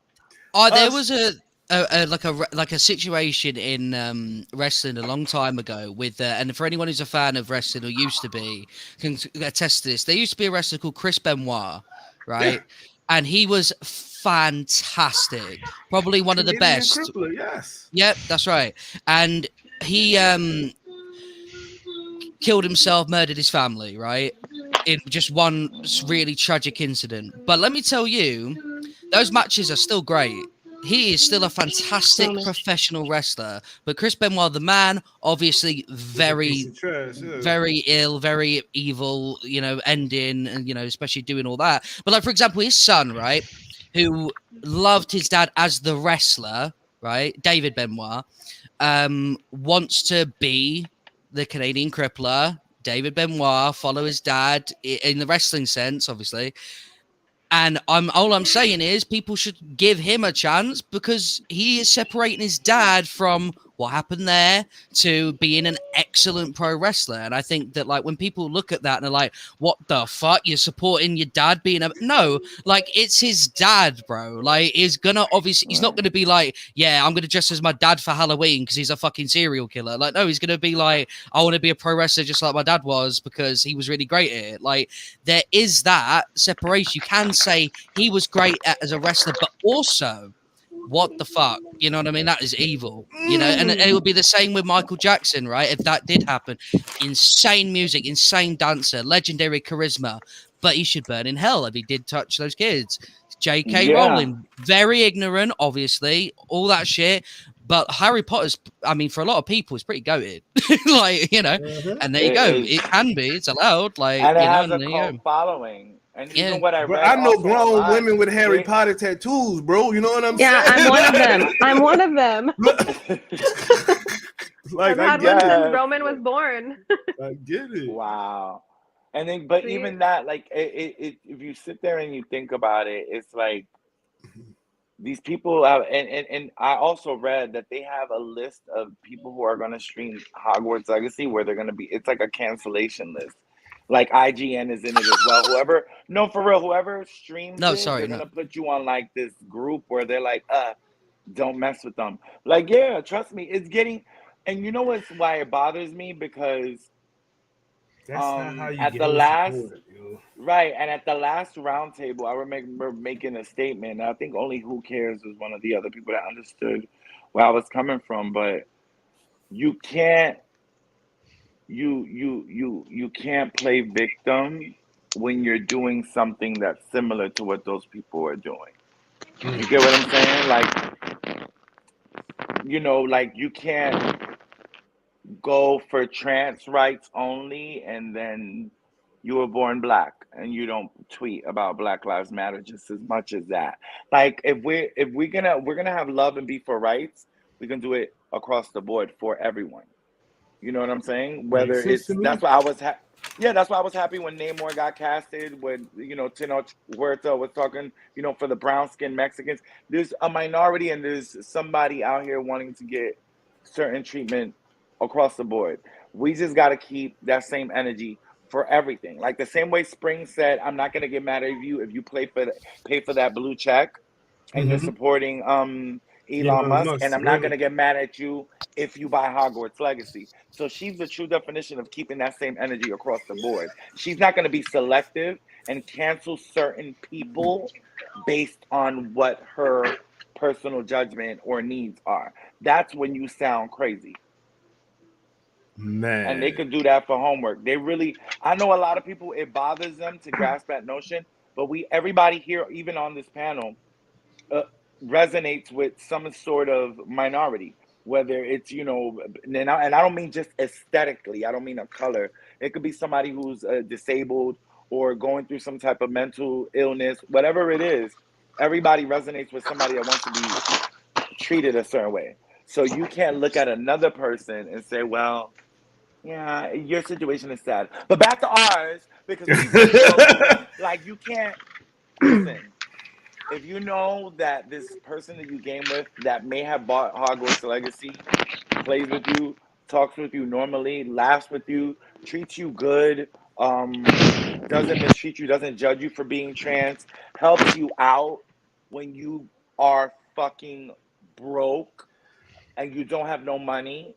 S4: There was a situation in wrestling a long time ago with and for anyone who's a fan of wrestling or used to be can attest to this. There used to be a wrestler called Chris Benoit, right? And he was fantastic, probably one of the best.
S3: Crippler, yes.
S4: Yep, that's right. And he killed himself, murdered his family, right? In just one really tragic incident. But let me tell you, those matches are still great. He is still a fantastic professional wrestler. But Chris Benoit, the man, obviously very ill, very evil, you know, ending, and, you know, especially doing all that. But, like, for example, his son, right, who loved his dad as the wrestler, right, David Benoit, wants to be the Canadian Crippler, David Benoit, follow his dad in the wrestling sense, obviously. And all I'm saying is people should give him a chance because he is separating his dad from what happened there to being an excellent pro wrestler. And I think that, like, when people look at that and they're like, what the fuck? You're supporting your dad being no, like, it's his dad, bro. Like, he's gonna obviously, he's not gonna be like, yeah, I'm gonna dress as my dad for Halloween because he's a fucking serial killer. Like, no, he's gonna be like, I want to be a pro wrestler just like my dad was because he was really great at it. Like, there is that separation. You can say he was great as a wrestler, but also, what the fuck? You know what I mean? That is evil, you know? And it would be the same with Michael Jackson, right? If that did happen. Insane music, insane dancer, legendary charisma, but he should burn in hell if he did touch those kids. J.K. Rowling, very ignorant, obviously, all that shit. But Harry Potter's, I mean, for a lot of people, it's pretty goated. Like, you know, and there you go. It can be, it's allowed. Like,
S6: and it
S4: you know,
S6: has
S4: and
S6: a cult following. And even what I read,
S3: I know grown women with Harry Potter tattoos, bro. You know what I'm saying?
S5: Yeah, I'm one of them. I'm one of them.
S3: Like,
S5: I've had one since Roman was born.
S3: I get it.
S6: Wow. And then, but even that, like, it if you sit there and you think about it, it's like these people have, and I also read that they have a list of people who are going to stream Hogwarts Legacy where they're going to be, it's like a cancellation list. Like IGN is in it as well. Whoever streams they're gonna put you on like this group where they're like, don't mess with them. Like, yeah, trust me, it's getting. And you know why it bothers me? Because
S3: that's not how you
S6: at the last right, and at the last round table, I remember making a statement. And I think only Who Cares was one of the other people that understood where I was coming from. But you can't. You can't play victim when you're doing something that's similar to what those people are doing. You get what I'm saying? Like, you know, like you can't go for trans rights only and then you were born black and you don't tweet about Black Lives Matter just as much as that. Like if we're gonna have love and be for rights, we can do it across the board for everyone. You know what I'm saying? Whether
S3: Makes sense
S6: it's
S3: to me.
S6: that's why I was yeah, that's why I was happy when Namor got casted. When Tino Huerta was talking, for the brown skinned Mexicans. There's a minority and there's somebody out here wanting to get certain treatment across the board. We just got to keep that same energy for everything. Like the same way Spring said, I'm not gonna get mad at you if you pay for that blue check and you're supporting Elon Musk, and I'm not gonna get mad at you if you buy Hogwarts Legacy. So she's the true definition of keeping that same energy across the board. She's not gonna be selective and cancel certain people based on what her personal judgment or needs are. That's when you sound crazy.
S3: Man.
S6: And they could do that for homework. I know a lot of people, it bothers them to grasp that notion, but everybody here, even on this panel, resonates with some sort of minority, whether it's, and I don't mean just aesthetically, I don't mean a color. It could be somebody who's disabled or going through some type of mental illness, whatever it is. Everybody resonates with somebody that wants to be treated a certain way. So you can't look at another person and say, well, yeah, your situation is sad. But back to ours, because like you can't listen. If you know that this person that you game with that may have bought Hogwarts Legacy, plays with you, talks with you normally, laughs with you, treats you good, doesn't mistreat you, doesn't judge you for being trans, helps you out when you are fucking broke and you don't have no money,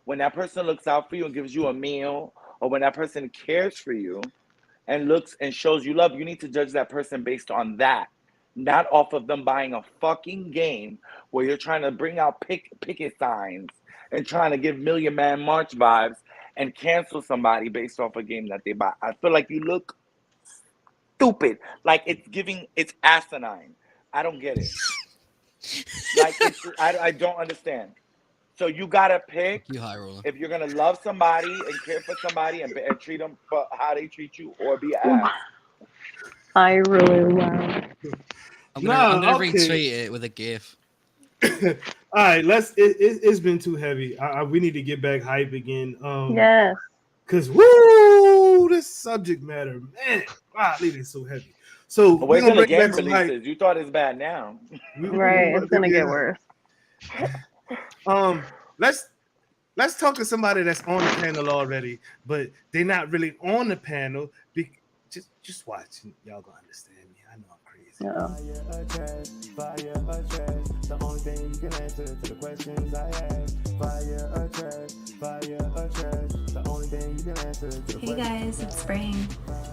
S6: when that person looks out for you and gives you a meal, or when that person cares for you and looks and shows you love, you need to judge that person based on that, not off of them buying a fucking game where you're trying to bring out picket signs and trying to give Million Man March vibes and cancel somebody based off a game that they buy. I feel like you look stupid. Like it's asinine. I don't get it. Like I don't understand. So you gotta pick if you're gonna love somebody and care for somebody and treat them for how they treat you, or be ass.
S5: I really wow.
S4: I'm gonna retweet it with a GIF.
S3: All right, it's been too heavy. We need to get back hype again.
S5: Yes.
S3: Cause this subject matter, man, wow, it is so heavy. So
S6: we're gonna bring back some hype. You thought it's bad now,
S5: right? It's gonna get worse.
S3: Let's talk to somebody that's on the panel already, but they're not really on the panel. Just watch, y'all gonna understand me. I know I'm crazy.
S8: The only thing you can answer to the questions I ask. Fire or trash. The only thing you can answer to the
S1: Hey guys, it's Spring.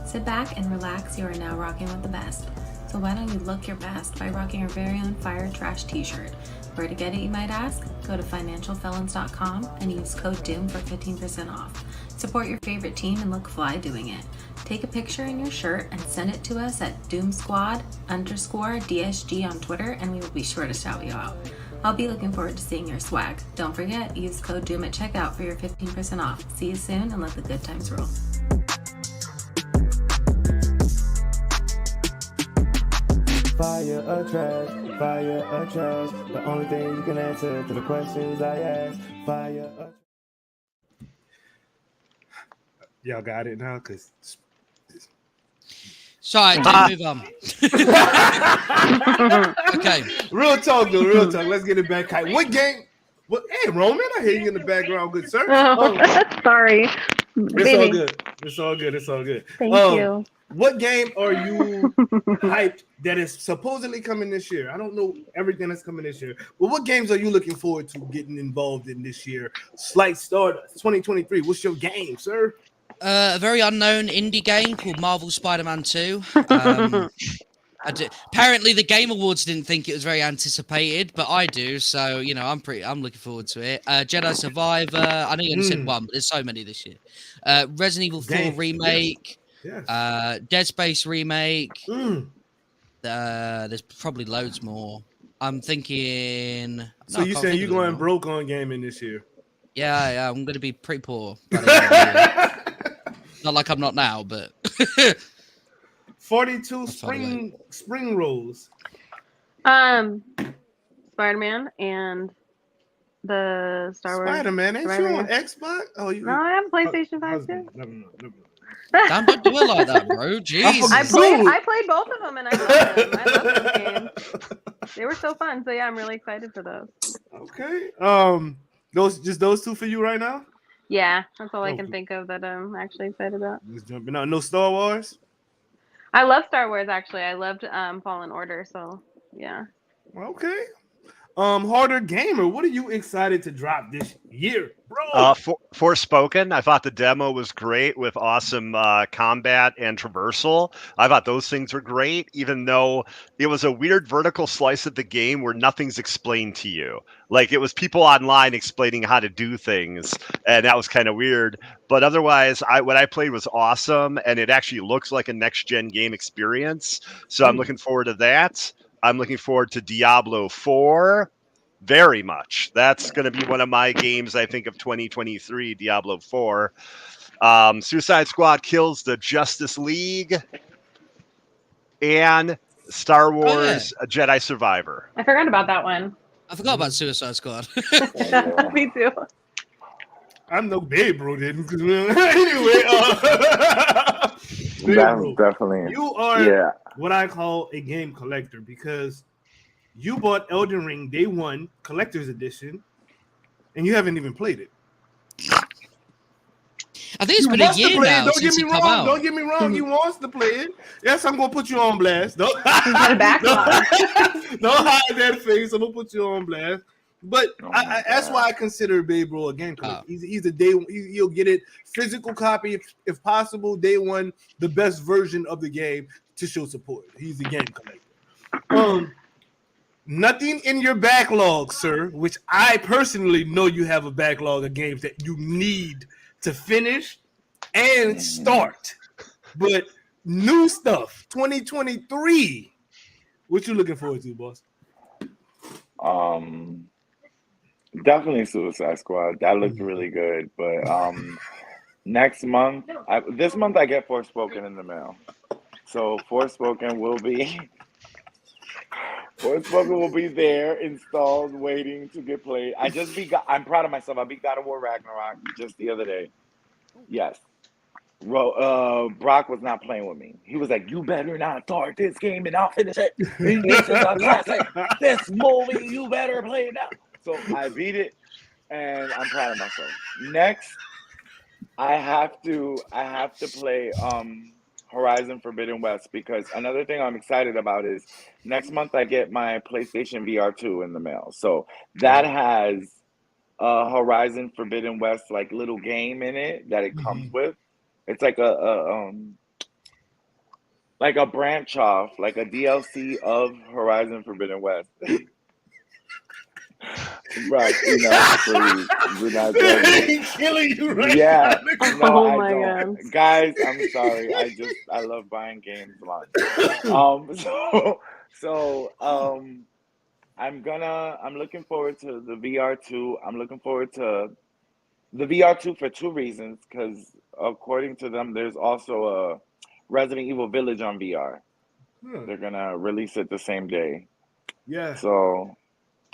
S1: Sit back and relax. You are now rocking with the best. So why don't you look your best by rocking your very own Fire Trash t-shirt? Where to get it, you might ask? Go to financialfelons.com and use code DOOM for 15% off. Support your favorite team and look fly doing it. Take a picture in your shirt and send it to us at doomsquad_DSG on Twitter, and we will be sure to shout you out. I'll be looking forward to seeing your swag. Don't forget, use code DOOM at checkout for your 15% off. See you soon and let the good times roll.
S8: Fire or trash. The only thing you can answer to the questions I ask. Fire or
S3: Y'all got it now, cause.
S4: Sorry, move on. Okay.
S3: Real talk, though. Real talk. Let's get it back. What game? Hey, Roman, I hear you in the background. Good sir.
S5: Sorry.
S3: It's all good.
S5: Thank you.
S3: What game are you hyped that is supposedly coming this year? I don't know everything that's coming this year, but what games are you looking forward to getting involved in this year? Slight start 2023. What's your game, sir?
S4: A very unknown indie game called Marvel Spider-Man 2. Apparently, the Game Awards didn't think it was very anticipated, but I do. So I'm looking forward to it. Jedi Survivor. I know you only said one, but there's so many this year. Resident Evil 4 remake. Yes. Dead Space remake. There's probably loads more. I'm thinking.
S3: So you saying you're going broke on gaming this year?
S4: Yeah, I'm going to be pretty poor. Not like I'm not now, but
S3: 42
S4: That's funny, mate.
S3: spring rolls.
S5: Spider-Man and the Star Wars.
S3: Spider-Man, ain't you
S5: Survivor
S3: on
S5: Game.
S3: Xbox? Oh, you.
S5: No, I have a PlayStation 5
S3: husband.
S5: too.
S3: Never mind.
S4: damn, don't do it like that, bro. Jesus.
S5: I
S3: Dude.
S5: played both of them and I love them. I love those games. They were so fun. So yeah, I'm really excited for those.
S3: Okay. Those two for you right now?
S5: Yeah, that's all I
S3: Oh,
S5: can
S3: cool.
S5: think of that I'm actually excited about.
S3: Just jumping out. No Star Wars?
S5: I love Star Wars actually. I loved Fallen Order, so yeah.
S3: Okay. Harder Gamer, what are you excited to drop this year, bro?
S7: Forspoken. I thought the demo was great with awesome combat and traversal. I thought those things were great, even though it was a weird vertical slice of the game where nothing's explained to you. Like, it was people online explaining how to do things, and that was kind of weird. But otherwise, what I played was awesome, and it actually looks like a next-gen game experience. So I'm looking forward to that. I'm looking forward to Diablo 4 very much. That's going to be one of my games, I think, of 2023, Diablo 4. Suicide Squad kills the Justice League and Star Wars Jedi Survivor.
S5: I forgot about that one.
S4: I forgot about Suicide Squad.
S5: Me too.
S3: I'm no babe, bro. Didn't. Anyway, Babe
S6: That's
S3: Bro,
S6: definitely.
S3: you are
S6: Yeah.
S3: what I call a game collector because you bought Elden Ring Day 1 Collector's Edition, and you haven't even played it.
S4: I think it's
S3: You
S4: been a
S3: wants to
S4: year
S3: play
S4: now
S3: it. Don't
S4: since
S3: get
S4: it
S3: me
S4: come
S3: wrong.
S4: out.
S3: Don't get me wrong. He wants to play it. Yes, I'm gonna put you on blast. Don't
S5: got a backlog.
S3: don't hide that face. I'm gonna put you on blast. But
S6: Oh my
S3: that's
S6: God.
S3: why I consider Babe Bro a game collector.
S4: Oh.
S3: He's a day. He'll get it physical copy if possible. Day 1, the best version of the game to show support. He's a game collector. Nothing in your backlog, sir. Which I personally know you have a backlog of games that you need to finish and start. But new stuff, 2023. What you looking forward to, boss?
S6: Definitely Suicide Squad. That looked really good. But next month, this month I get Forspoken in the mail. So Forspoken will be there, installed, waiting to get played. I'm proud of myself. I beat God of War Ragnarok just the other day. Yes. Brock was not playing with me. He was like, "You better not start this game and I'll finish it. This is a classic. This movie, you better play it now." So I beat it, and I'm proud of myself. Next, I have to play Horizon Forbidden West, because another thing I'm excited about is next month I get my PlayStation VR 2 in the mail. So that has Horizon Forbidden West like little game in it that it comes with. It's like a branch off, like a DLC of Horizon Forbidden West. Right, please, do not tell me.
S3: He's killing you right
S6: Yeah,
S3: now.
S6: no,
S5: Oh
S6: I
S5: my
S6: don't.
S5: God.
S6: Guys, I'm sorry. I love buying games live. I'm looking forward to the VR2. I'm looking forward to the VR2 for 2 reasons, because according to them, there's also a Resident Evil Village on VR. They're gonna release it the same day.
S3: Yeah.
S6: So,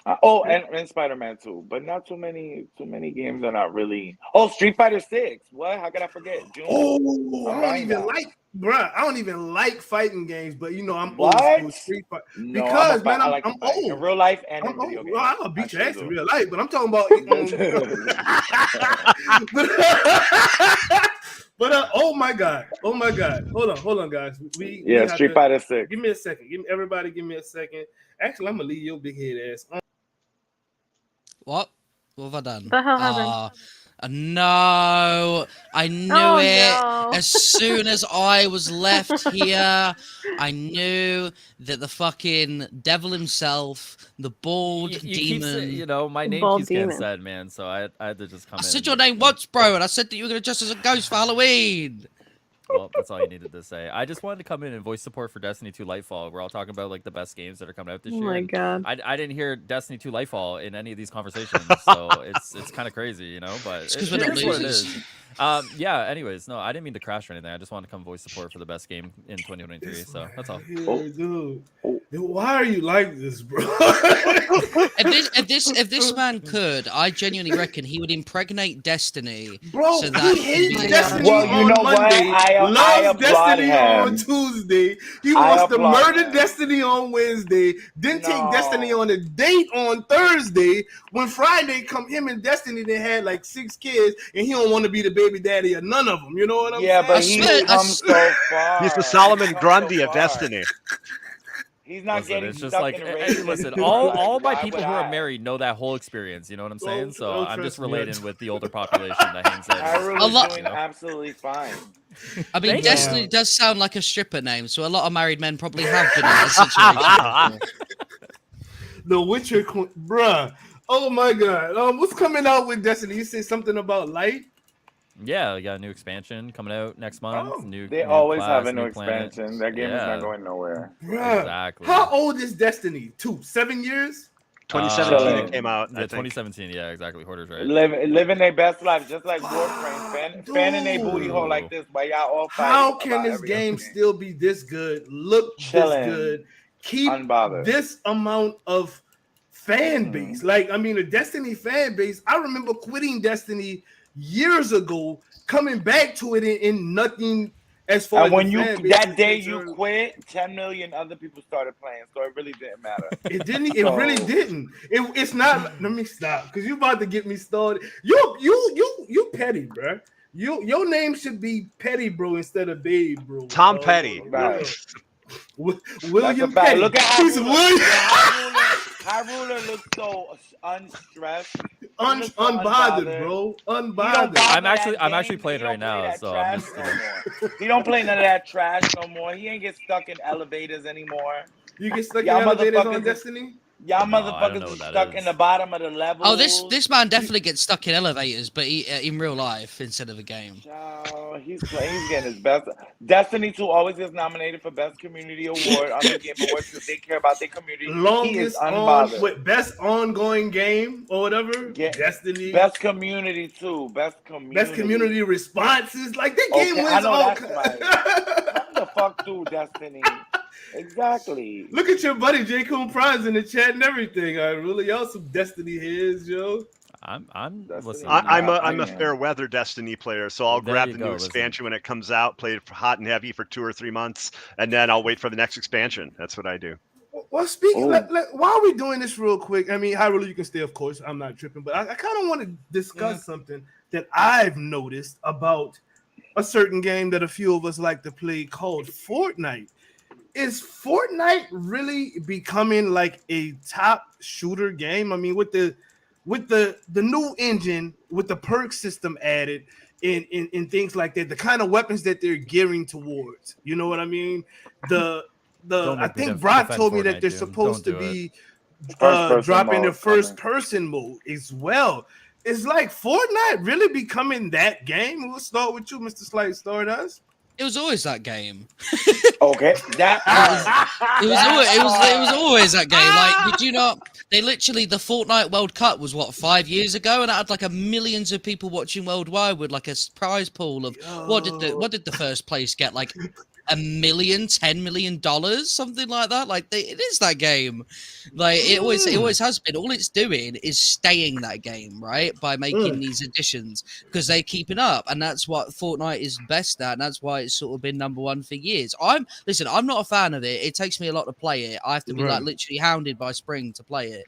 S6: and Spider-Man 2, but not too many games are not really. Oh, Street Fighter 6. What? How could I forget? June.
S3: Oh,
S6: I'm
S3: I don't
S6: buying
S3: even
S6: that.
S3: like, bruh. I don't even like fighting games, but I'm
S6: What?
S3: old school Street Fighter.
S6: No,
S3: Because man,
S6: I like to
S3: I'm
S6: fight in
S3: old.
S6: real life and
S3: I'm
S6: in video
S3: old.
S6: games.
S3: Well, I'm gonna beat
S6: I
S3: your ass
S6: sure
S3: in
S6: do.
S3: real life, but I'm talking about. But oh my god, hold on, guys. We have
S6: Street
S3: to-
S6: Fighter 6.
S3: Give me a second. Everybody, give me a second. Actually, I'm gonna leave your big head ass on.
S4: What? What have I done?
S5: The hell happened?
S4: No, I knew
S5: Oh,
S4: it.
S5: no.
S4: As soon as I was left here, I knew that the fucking devil himself, the bald
S9: You keep
S4: demon.
S9: my name
S5: Bald
S9: keeps getting
S5: demon.
S9: said, man. So I had to just come
S4: I
S9: in.
S4: said
S9: and
S4: your
S9: just-
S4: name once, bro, and I said that you were gonna dress as a ghost for Halloween.
S9: Well, that's all you needed to say. I just wanted to come in and voice support for Destiny 2 Lightfall. We're all talking about like the best games that are coming out this
S5: Oh
S9: year.
S5: my
S9: And
S5: god.
S9: I didn't hear Destiny 2 Lightfall in any of these conversations, so it's kind of crazy, you know. But
S4: It's 'cause
S9: it
S4: we're not
S9: is what it
S4: losers.
S9: is. Yeah. Anyways, no, I didn't mean to crash or anything. I just wanted to come voice support for the best game in 2023. So that's all.
S3: Here, dude. Why are you like this, bro?
S4: If this man could, I genuinely reckon he would impregnate Destiny.
S3: Bro,
S4: so that
S3: he hates
S4: could be-
S3: Destiny
S6: Well, you
S3: on
S6: know what?
S3: Monday,
S6: I
S3: loves
S6: applaud
S3: Destiny
S6: him.
S3: on Tuesday. He
S6: I
S3: wants to
S6: applaud
S3: murder
S6: him.
S3: Destiny on Wednesday, then take
S6: No.
S3: Destiny on a date on Thursday. When Friday come, him and Destiny, they had like 6 kids, and he don't want to be the baby daddy of none of them. You know what I'm
S6: Yeah,
S3: saying?
S6: but he's come so far.
S7: He's the Solomon
S6: He's come
S7: Grundy
S6: so
S7: of
S6: far.
S7: Destiny.
S6: He's not
S9: Listen,
S6: getting
S9: it's just
S6: stuck
S9: like,
S6: in a
S9: hey,
S6: relationship.
S9: listen,
S6: Like,
S9: all my
S6: why
S9: people
S6: would
S9: who are
S6: I?
S9: married know that whole experience. You know what I'm saying? So
S3: Oh,
S9: I'm just
S3: trust me, I
S9: relating with the older population that hangs out.
S6: Hyrule
S4: A
S6: is
S4: lot-
S6: doing absolutely fine.
S4: I mean,
S9: Thank
S4: Destiny
S3: you.
S4: does sound like a stripper name, so a lot of married men probably have been in that situation.
S3: The Witcher, bruh. Oh my god. What's coming out with Destiny? You say something about light?
S9: Yeah, we got a new expansion coming out next month.
S3: Oh,
S9: new
S6: They always
S9: class,
S6: have a new
S9: planet.
S6: expansion. That game is
S9: Yeah.
S6: not going nowhere.
S3: Bruh.
S9: Exactly.
S3: How old is Destiny? 7 years?
S7: 2017
S6: Chilling.
S7: it came out.
S9: Yeah,
S7: I think.
S9: 2017. Yeah, exactly. Hoarders, right?
S6: Living their best life, just like Warframe. Fanning their booty hole like this, but y'all all fighting.
S3: How can
S6: about
S3: this
S6: every
S3: game
S6: other
S3: still be this good, look
S6: Chilling.
S3: this good, keep
S6: Unbothered.
S3: this amount of fan base? Like, I mean, the Destiny fan base, I remember quitting Destiny years ago, coming back to it in nothing as far
S6: And
S3: as
S6: when
S3: the
S6: you
S3: fan base
S6: that
S3: is
S6: day you
S3: concerned.
S6: quit, 10 million other people started playing, so it really didn't matter.
S3: It didn't. It
S6: So-
S3: really didn't. It's not. Let me stop, because you about to get me started. You petty, bro. Your name should be Petty Bro instead of Babe Bro.
S7: Tom Petty.
S6: Right.
S3: William
S6: That's a fact.
S3: Petty.
S6: Look at
S3: He's
S6: Hyrule.
S3: William.
S6: High Ruler looks so unstressed.
S3: Unbothered, bro. Unbothered.
S9: I'm actually playing right now, so I'm just
S6: He don't play none of that trash no more. He ain't get stuck in elevators anymore.
S3: You get stuck in
S6: Y'all
S3: elevators
S6: motherfuckers
S3: on
S6: is-
S3: Destiny?
S6: Y'all
S9: No, I don't
S6: motherfuckers
S9: know
S6: is
S9: what that
S6: stuck
S9: is.
S6: in the bottom of the level.
S4: Oh, this man definitely gets stuck in elevators, but in real life instead of a game.
S6: Oh, he's getting his best. Destiny 2 always gets nominated for Best Community Award on the Game Awards because they care about their community. He is
S3: Longest
S6: unbothered.
S3: best ongoing game or whatever.
S6: Yeah.
S3: Destiny.
S6: Best Community too. Best Community
S3: responses. Like that
S6: Okay,
S3: game
S6: I
S3: wins
S6: know
S3: all.
S6: that's right. What the fuck do Destiny? Exactly.
S3: Look at your buddy J. Coon Prize in the chat and everything. I really y'all some Destiny heads, yo.
S9: I'm
S6: That's
S9: listen.
S6: the-
S7: I'm a
S6: I am.
S7: fair weather Destiny player, so I'll
S9: There
S7: grab
S9: you
S7: the
S9: go,
S7: new
S9: listen.
S7: expansion when it comes out, play it hot and heavy for 2 or 3 months, and then I'll wait for the next expansion. That's what I do.
S3: Well, speaking,
S6: Oh.
S3: while are we doing this real quick? I mean, Hyrule, you can stay, of course. I'm not tripping, but I kind of want to discuss something that I've noticed about a certain game that a few of us like to play called Fortnite. Is Fortnite really becoming like a top shooter game? I mean, with the new engine, with the perk system added, in things like that, the kind of weapons that they're gearing towards. You know what I mean?
S9: Don't
S3: I
S9: make me
S3: think Brock
S9: defend
S3: told me
S9: Fortnite,
S3: that they're
S9: dude.
S3: supposed to
S9: Don't do
S3: be
S6: First-person
S3: dropping the
S6: mode
S3: first
S6: coming.
S3: person mode as well. Is like Fortnite really becoming that game? We'll start with you, Mr. Slight Stardust.
S4: It was always that game.
S6: Okay, that
S4: It was always that game. Like, did you not? They literally the Fortnite World Cup was what 5 years ago, and it had like a millions of people watching worldwide with like a prize pool of what did the first place get? Like $1 million, $10 million, something like that. Like it is that game. Like it always has been. All it's doing is staying that game, right? By making these additions because they're keeping up, and that's what Fortnite is best at, and that's why it's sort of been number one for years. I'm not a fan of it. It takes me a lot to play it. I have to be like literally hounded by Spring to play it.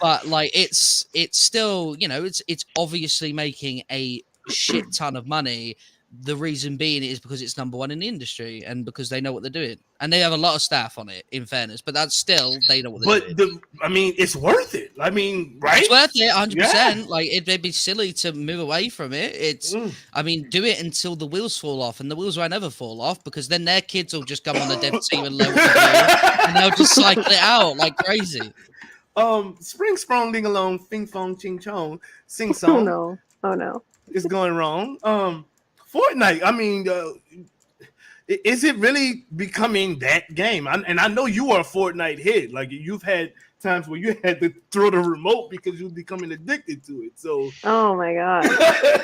S4: But like it's still, you know, it's obviously making a shit ton of money. The reason being is because it's number one in the industry and because they know what they're doing. And they have a lot of staff on it, in fairness, but that's still, they know what they're doing.
S3: I mean, it's worth it. I mean, right?
S4: It's worth it, 100%.
S3: Yeah.
S4: Like, it'd be silly to move away from it. It's, I mean, do it until the wheels fall off, and the wheels won't ever fall off because then their kids will just come on the dev team and learn and they'll just cycle it out like crazy.
S3: Spring sprung ding along, fing fong ching chong, sing
S5: Oh
S3: song.
S5: no. Oh no.
S3: Is going wrong. Fortnite. I mean, is it really becoming that game? And I know you are a Fortnite head. Like you've had times where you had to throw the remote because you're becoming addicted to it. So,
S5: Oh my god,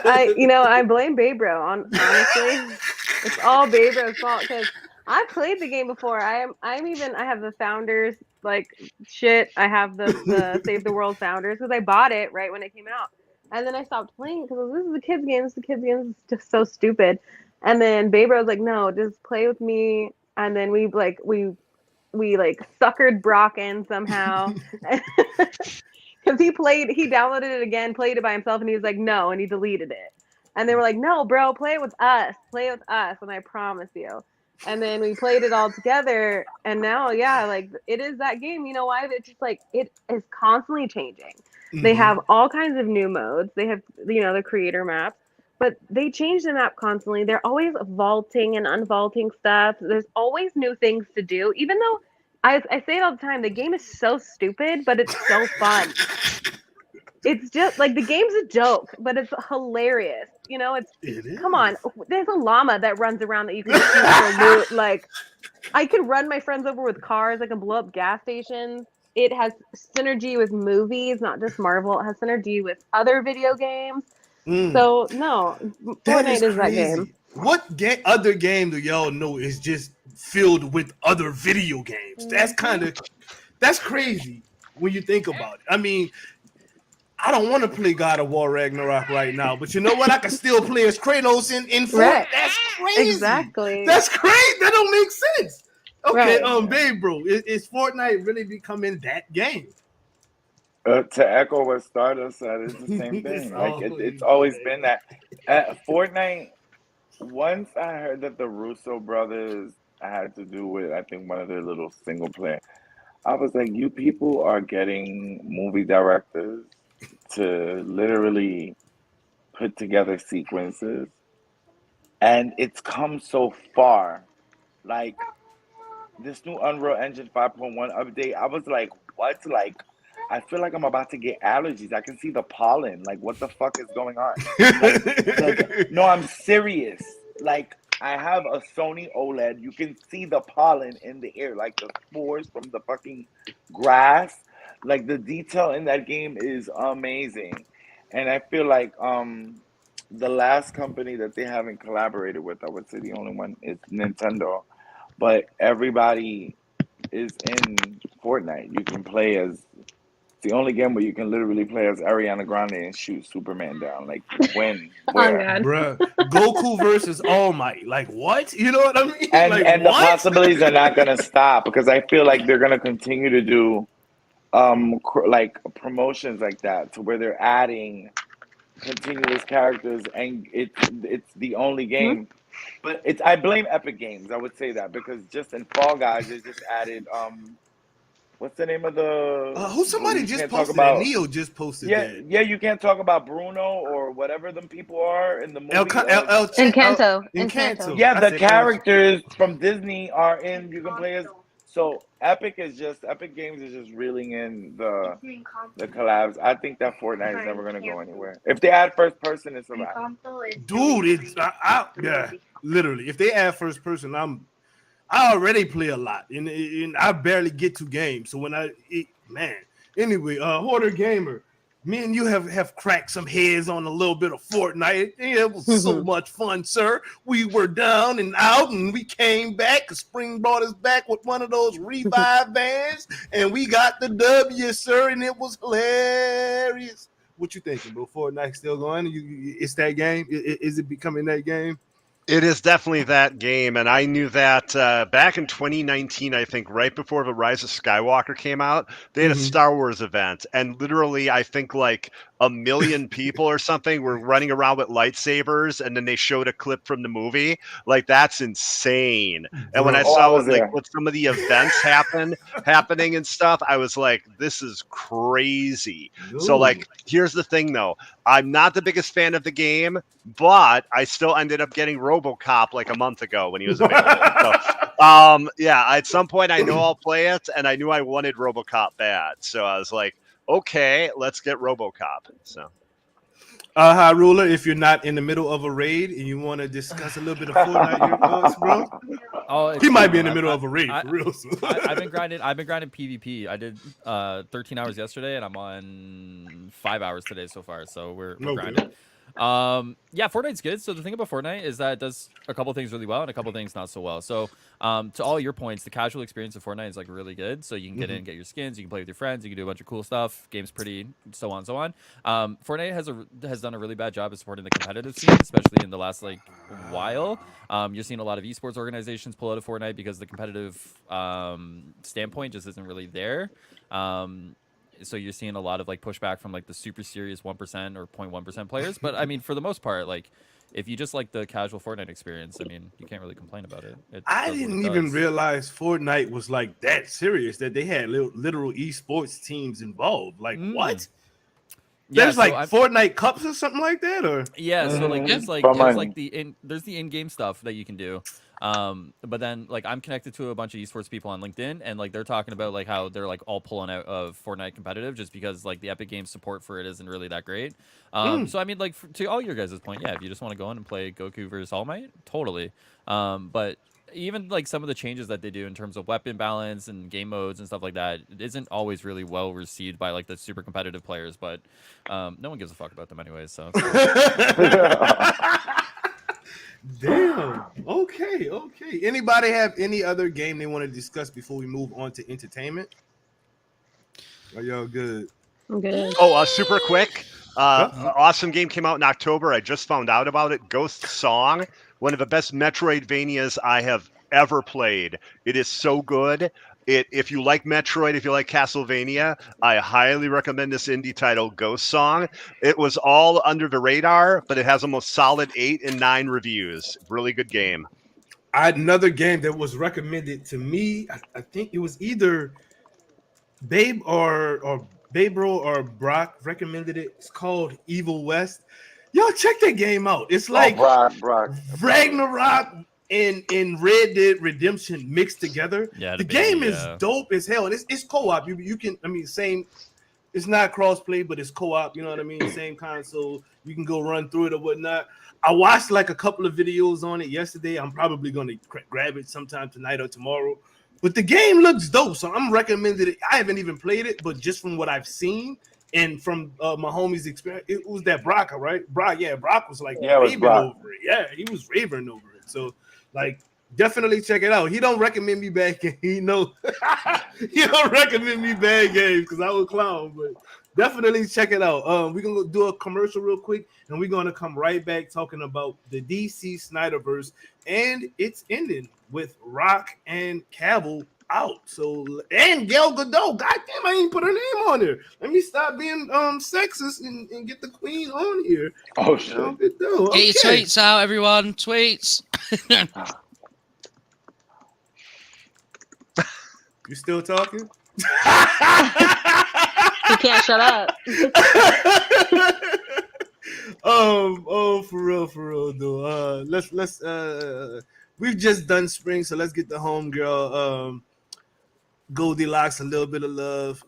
S5: I blame Baybro on honestly. It's all Baybro's fault because I played the game before. I have the founders like shit. I have the Save the World founders because I bought it right when it came out, and then I stopped playing because this is a kids game. This is a kids game. This is just so stupid. And then Baybro was like, no, just play with me. And then we suckered Brock in somehow. Because he downloaded it again, played it by himself, and he was like, no, and he deleted it. And they were like, no, bro, play it with us. Play it with us, and I promise you. And then we played it all together, and now, yeah, like, it is that game. You know why? It's just, like, it is constantly changing. Mm-hmm. They have all kinds of new modes. They have, the creator maps. But they change the map constantly. They're always vaulting and unvaulting stuff. There's always new things to do, even though I say it all the time. The game is so stupid, but it's so fun. It's just like the game's a joke, but it's hilarious. Come on. There's a llama that runs around that you can shoot for loot. Like, I can run my friends over with cars. I can blow up gas stations. It has synergy with movies, not just Marvel. It has synergy with other video games. So no, Fortnite is that game.
S3: What other game do y'all know is just filled with other video games? That's crazy when you think about it. I mean, I don't want to play God of War Ragnarok right now, but you know what? I can still play as Kratos in Fortnite. Right. That's crazy.
S5: Exactly.
S3: That's crazy. That don't make sense. Okay, right. Babe, bro, is Fortnite really becoming that game?
S6: To echo what Stardust said, it's the same thing. It's always been that. Fortnite, once I heard that the Russo brothers had to do with, I think, one of their little single player, I was like, you people are getting movie directors to literally put together sequences. And it's come so far. Like, this new Unreal Engine 5.1 update, I was like, what? Like, I feel like I'm about to get allergies. I can see the pollen. Like, what the fuck is going on? No, I'm serious. Like, I have a Sony OLED. You can see the pollen in the air, like the spores from the fucking grass. Like, the detail in that game is amazing. And I feel like the last company that they haven't collaborated with, I would say the only one is Nintendo. But everybody is in Fortnite. You can play as... It's the only game where you can literally play as Ariana Grande and shoot Superman down. Like, when? Where?
S5: Oh,
S3: bruh. Goku versus All Might. Like, what? You know what I mean?
S6: And the possibilities are not going to stop because I feel like they're going to continue to do like promotions like that to where they're adding continuous characters, and it's the only game. But I blame Epic Games. I would say that because just in Fall Guys, they just added what's the name of the?
S3: Somebody just posted that. Neo just posted that.
S6: Yeah, you can't talk about Bruno or whatever them people are in the movie.
S5: Encanto.
S6: Yeah, the characters from Disney are in. You can play as. So Epic Games is just reeling in the collabs. I think that Fortnite is never gonna go anywhere. If they add first person, it's a wrap.
S3: Dude, yeah, literally. If they add first person, I already play a lot, and I barely get to games. So when anyway, Hoarder Gamer, me and you have cracked some heads on a little bit of Fortnite. It was so much fun, sir. We were down and out, and we came back. Spring brought us back with one of those revive bands, and we got the W, sir, and it was hilarious. What you thinking, bro? Fortnite still going? It's that game? Is it becoming that game?
S7: It is definitely that game, and I knew that back in 2019, I think, right before The Rise of Skywalker came out, they had a Star Wars event, and literally, I think, like, 1 million people or something were running around with lightsabers, and then they showed a clip from the movie. Like, that's insane. And when I saw what some of the events happening and stuff, I was like, this is crazy. Ooh. So, like, here's the thing, though. I'm not the biggest fan of the game, but I still ended up getting RoboCop like a month ago when he was available. So, yeah, at some point I know I'll play it, and I knew I wanted RoboCop bad. So I was like, okay, let's get RoboCop. So
S3: High Ruler, if you're not in the middle of a raid and you want to discuss a little bit of Fortnite, your thoughts, bro?
S9: Oh,
S3: He might be in
S9: man.
S3: the middle of a raid for real. So.
S9: I've been grinding PvP. I did 13 hours yesterday, and I'm on 5 hours today so far. So we're grinding. Yeah, Fortnite's good. So the thing about Fortnite is that it does a couple things really well and a couple things not so well. So to all your points, the casual experience of Fortnite is like really good. So you can get in, get your skins, you can play with your friends, you can do a bunch of cool stuff. Game's pretty, so on, so on. Fortnite has done a really bad job of supporting the competitive scene, especially in the last like while. You're seeing a lot of esports organizations pull out of Fortnite because the competitive standpoint just isn't really there. So you're seeing a lot of like pushback from like the super serious 1% or 0.1% players. But I mean, for the most part, like if you just like the casual Fortnite experience, I mean, you can't really complain about it.
S3: I didn't even realize Fortnite was like that serious, that they had literal esports teams involved. Like what?
S9: Yeah,
S3: there's like Fortnite cups or something like that, or
S9: so like there's like there's the in-game stuff that you can do. But then like I'm connected to a bunch of esports people on LinkedIn, and like they're talking about like how they're like all pulling out of Fortnite competitive just because like the Epic Games support for it isn't really that great. So I mean, like to all your guys' point, yeah, if you just want to go in and play Goku versus All Might, totally. But even like some of the changes that they do in terms of weapon balance and game modes and stuff like that, it isn't always really well received by like the super competitive players, but no one gives a fuck about them anyways, so
S3: damn. Okay. Anybody have any other game they want to discuss before we move on to entertainment? Are y'all good?
S5: I'm good.
S7: Oh, super quick. Awesome game came out in October. I just found out about it. Ghost Song, one of the best Metroidvanias I have ever played. It is so good. If you like Metroid, if you like Castlevania, I highly recommend this indie title, Ghost Song. It was all under the radar, but it has almost solid 8 and 9 reviews. Really good game.
S3: I had another game that was recommended to me. I think it was either Babe or Babro or Brock recommended it. It's called Evil West. Y'all check that game out. It's like
S6: Brock.
S3: Ragnarok and Red Dead Redemption mixed together.
S9: Yeah,
S3: the game is dope as hell, and it's co-op. You can, I mean, same. It's not cross-play, but it's co-op. You know what I mean? Same console. You can go run through it or whatnot. I watched like a couple of videos on it yesterday. I'm probably going to grab it sometime tonight or tomorrow. But the game looks dope, so I'm recommending it. I haven't even played it, but just from what I've seen and from my homie's experience, it was that Brock, right? Brock was like raving over it. Yeah, he was raving over it. So, like, definitely check it out. He don't recommend me bad games. He don't recommend me bad games because I was clown, but definitely check it out. We're gonna do a commercial real quick, and we're gonna come right back talking about the DC Snyderverse and its ending with Rock and Cavill out. So, and Gal Gadot. Goddamn, I ain't put her name on there. Let me stop being sexist and get the queen on here.
S6: Oh shit!
S4: Get your tweets out, everyone. Tweets.
S3: You still talking?
S5: You can't shut up.
S3: For real though. Let's we've just done spring, so let's get the homegirl Goldilocks a little bit of love.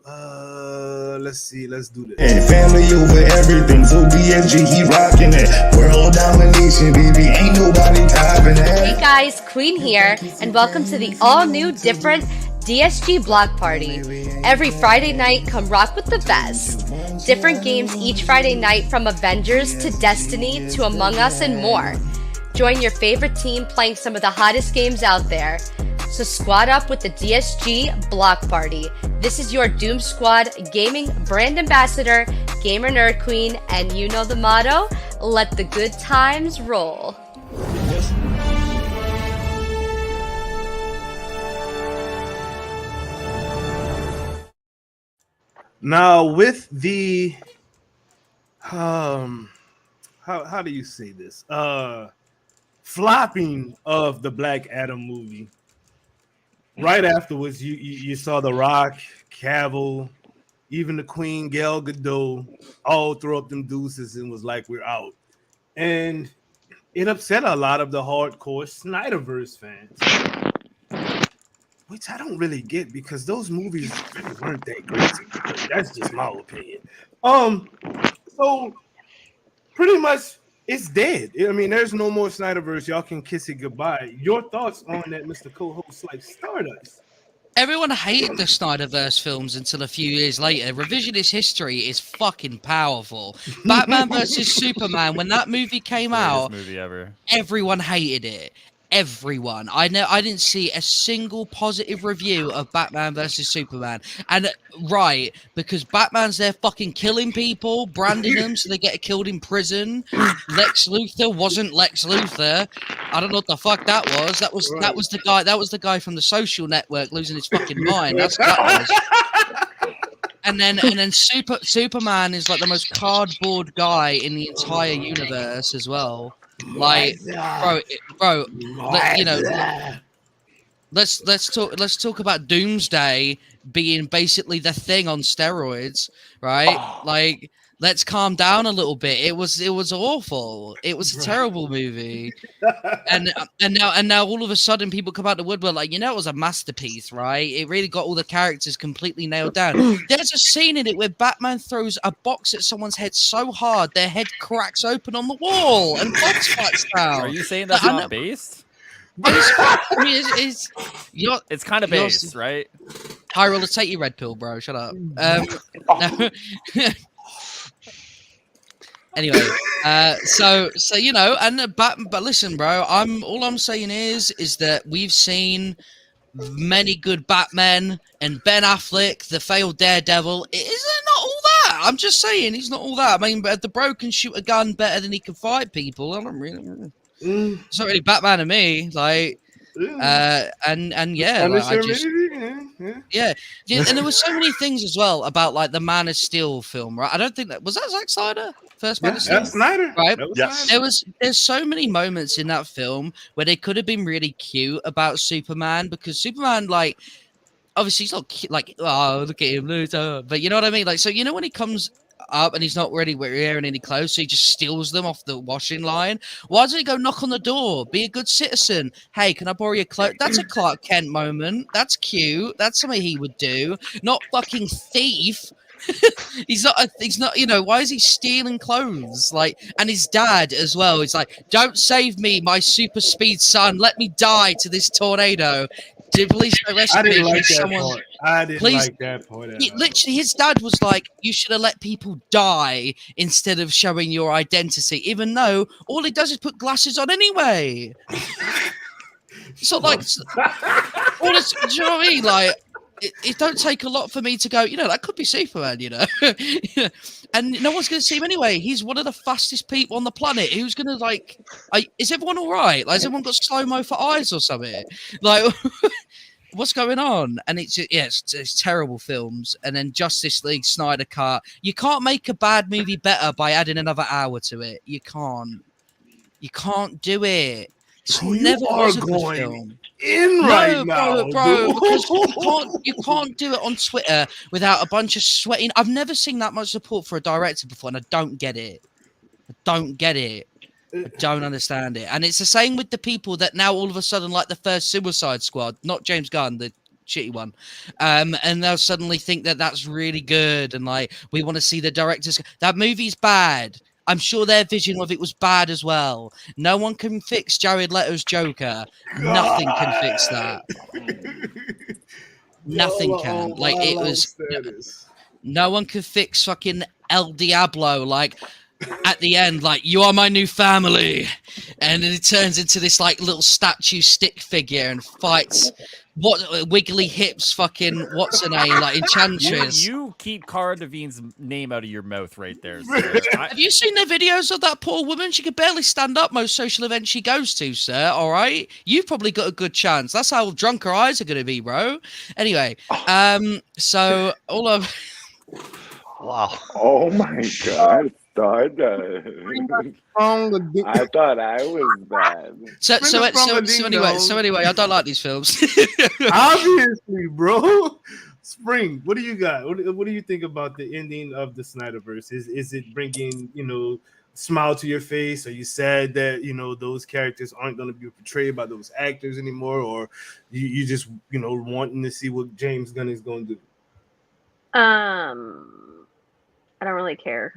S3: Let's see, let's do this.
S2: And family over everything, so BSG he rocking it. World domination, baby, ain't nobody topping that.
S10: Hey guys, Queen here, and welcome to the all-new different DSG Block Party. Every Friday night, come rock with the best. Different games each Friday night, from Avengers to Destiny to Among Us and more. Join your favorite team playing some of the hottest games out there. So squad up with the DSG Block Party. This is your Doom Squad gaming brand ambassador, Gamer Nerd Queen, and you know the motto, let the good times roll.
S3: Now with the how do you say this? Flopping of the Black Adam movie. Right afterwards, you saw The Rock, Cavill, even the Queen Gal Gadot all throw up them deuces and was like, we're out. And it upset a lot of the hardcore Snyderverse fans, which I don't really get because those movies really weren't that great. That's just my opinion. So pretty much it's dead. I mean, there's no more Snyderverse. Y'all can kiss it goodbye. Your thoughts on that, Mr. Co-host, like Stardust?
S4: Everyone hated the Snyderverse films until a few years later. Revisionist history is fucking powerful. Batman versus Superman, when that movie came out,
S9: movie ever.
S4: Everyone hated it. Everyone. I didn't see a single positive review of Batman versus Superman. And right, because Batman's there fucking killing people, branding them so they get killed in prison. Lex Luthor wasn't Lex Luthor. I don't know what the fuck that was. That was the guy from the Social Network losing his fucking mind. That's what that was. And then Superman is like the most cardboard guy in the entire universe as well. Like, bro, you know, let's talk about Doomsday being basically the Thing on steroids, right? Like, let's calm down a little bit. It was awful. It was a terrible movie. And now all of a sudden people come out the woodwork like, it was a masterpiece, right? It really got all the characters completely nailed down. There's a scene in it where Batman throws a box at someone's head so hard their head cracks open on the wall and blood spats down.
S9: Are you saying that's not based?
S4: It's
S9: kind of based, right?
S4: Hyrule, let's take your red pill, bro. Shut up. Anyway, so but listen, bro. All I'm saying is that we've seen many good Batmen and Ben Affleck, the failed Daredevil. Is not all that? I'm just saying he's not all that. I mean, but the bro can shoot a gun better than he can fight people. I don't really. It's not really Batman to me, like. And there were so many things as well about like the Man of Steel film, right? I don't think that was Zack Snyder first Man of Steel.
S3: That's Snyder,
S4: right?
S3: Yes.
S4: There's so many moments in that film where they could have been really cute about Superman, because Superman, like, obviously he's not cute, like, oh, look at him, but you know what I mean? Like, so when he comes up and he's not really wearing any clothes, so he just steals them off the washing line. Why doesn't he go knock on the door? Be a good citizen. Hey, can I borrow your clothes? That's a Clark Kent moment. That's cute. That's something he would do. Not fucking thief. He's not, why is he stealing clothes? Like, and his dad as well. He's like, don't save me, my super speed son. Let me die to this tornado. Please don't rescue me.
S3: I didn't like that part.
S4: Literally, his dad was like, you should have let people die instead of showing your identity, even though all he does is put glasses on anyway. So, like, all this, do you know what I mean? Like, it don't take a lot for me to go, that could be Superman, and no one's going to see him anyway. He's one of the fastest people on the planet. Who's going to, like, is everyone all right? Like, has everyone got slow-mo for eyes or something? Like, what's going on? And it's terrible films. And then Justice League, Snyder Cut. You can't make a bad movie better by adding another hour to it. You can't do it. It's never was a good film.
S3: Now,
S4: bro, because you can't do it on Twitter without a bunch of sweating. I've never seen that much support for a director before, and I don't get it. I don't understand it. And it's the same with the people that now all of a sudden like the first Suicide Squad, not James Gunn, the shitty one, and they'll suddenly think that that's really good, and like we want to see the directors. That movie's bad. I'm sure their vision of it was bad as well. No one can fix Jared Leto's Joker. Nothing can fix that. Nothing can. Like, it was... No one could fix fucking El Diablo. Like, at the end, like, you are my new family. And then it turns into this, like, little statue stick figure and fights... Wiggly Hips fucking what's her name, like Enchantress.
S9: You keep Cara Devne's name out of your mouth right there, sir.
S4: Have you seen the videos of that poor woman? She could barely stand up most social events she goes to, sir. All right, you've probably got a good chance. That's how drunk her eyes are going to be, bro. Anyway, so all of
S7: wow.
S6: Oh my god. I thought I was bad.
S4: So anyway, I don't like these films.
S3: Obviously, bro. Spring, what do you got? What do you think about the ending of the Snyderverse? Is it bringing, smile to your face? Are you sad that, those characters aren't going to be portrayed by those actors anymore? Or you just, wanting to see what James Gunn is going to do?
S5: I don't really care.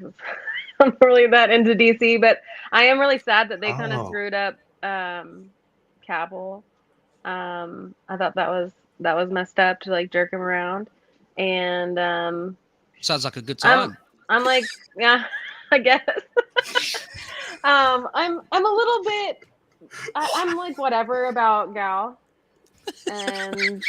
S5: I'm really that into DC, but I am really sad that they kind of
S3: Oh.
S5: screwed up Cavill. I thought that was messed up to like jerk him around, and
S4: Sounds like a good time.
S5: I'm like, yeah, I guess. I'm a little bit. I'm like whatever about Gal, and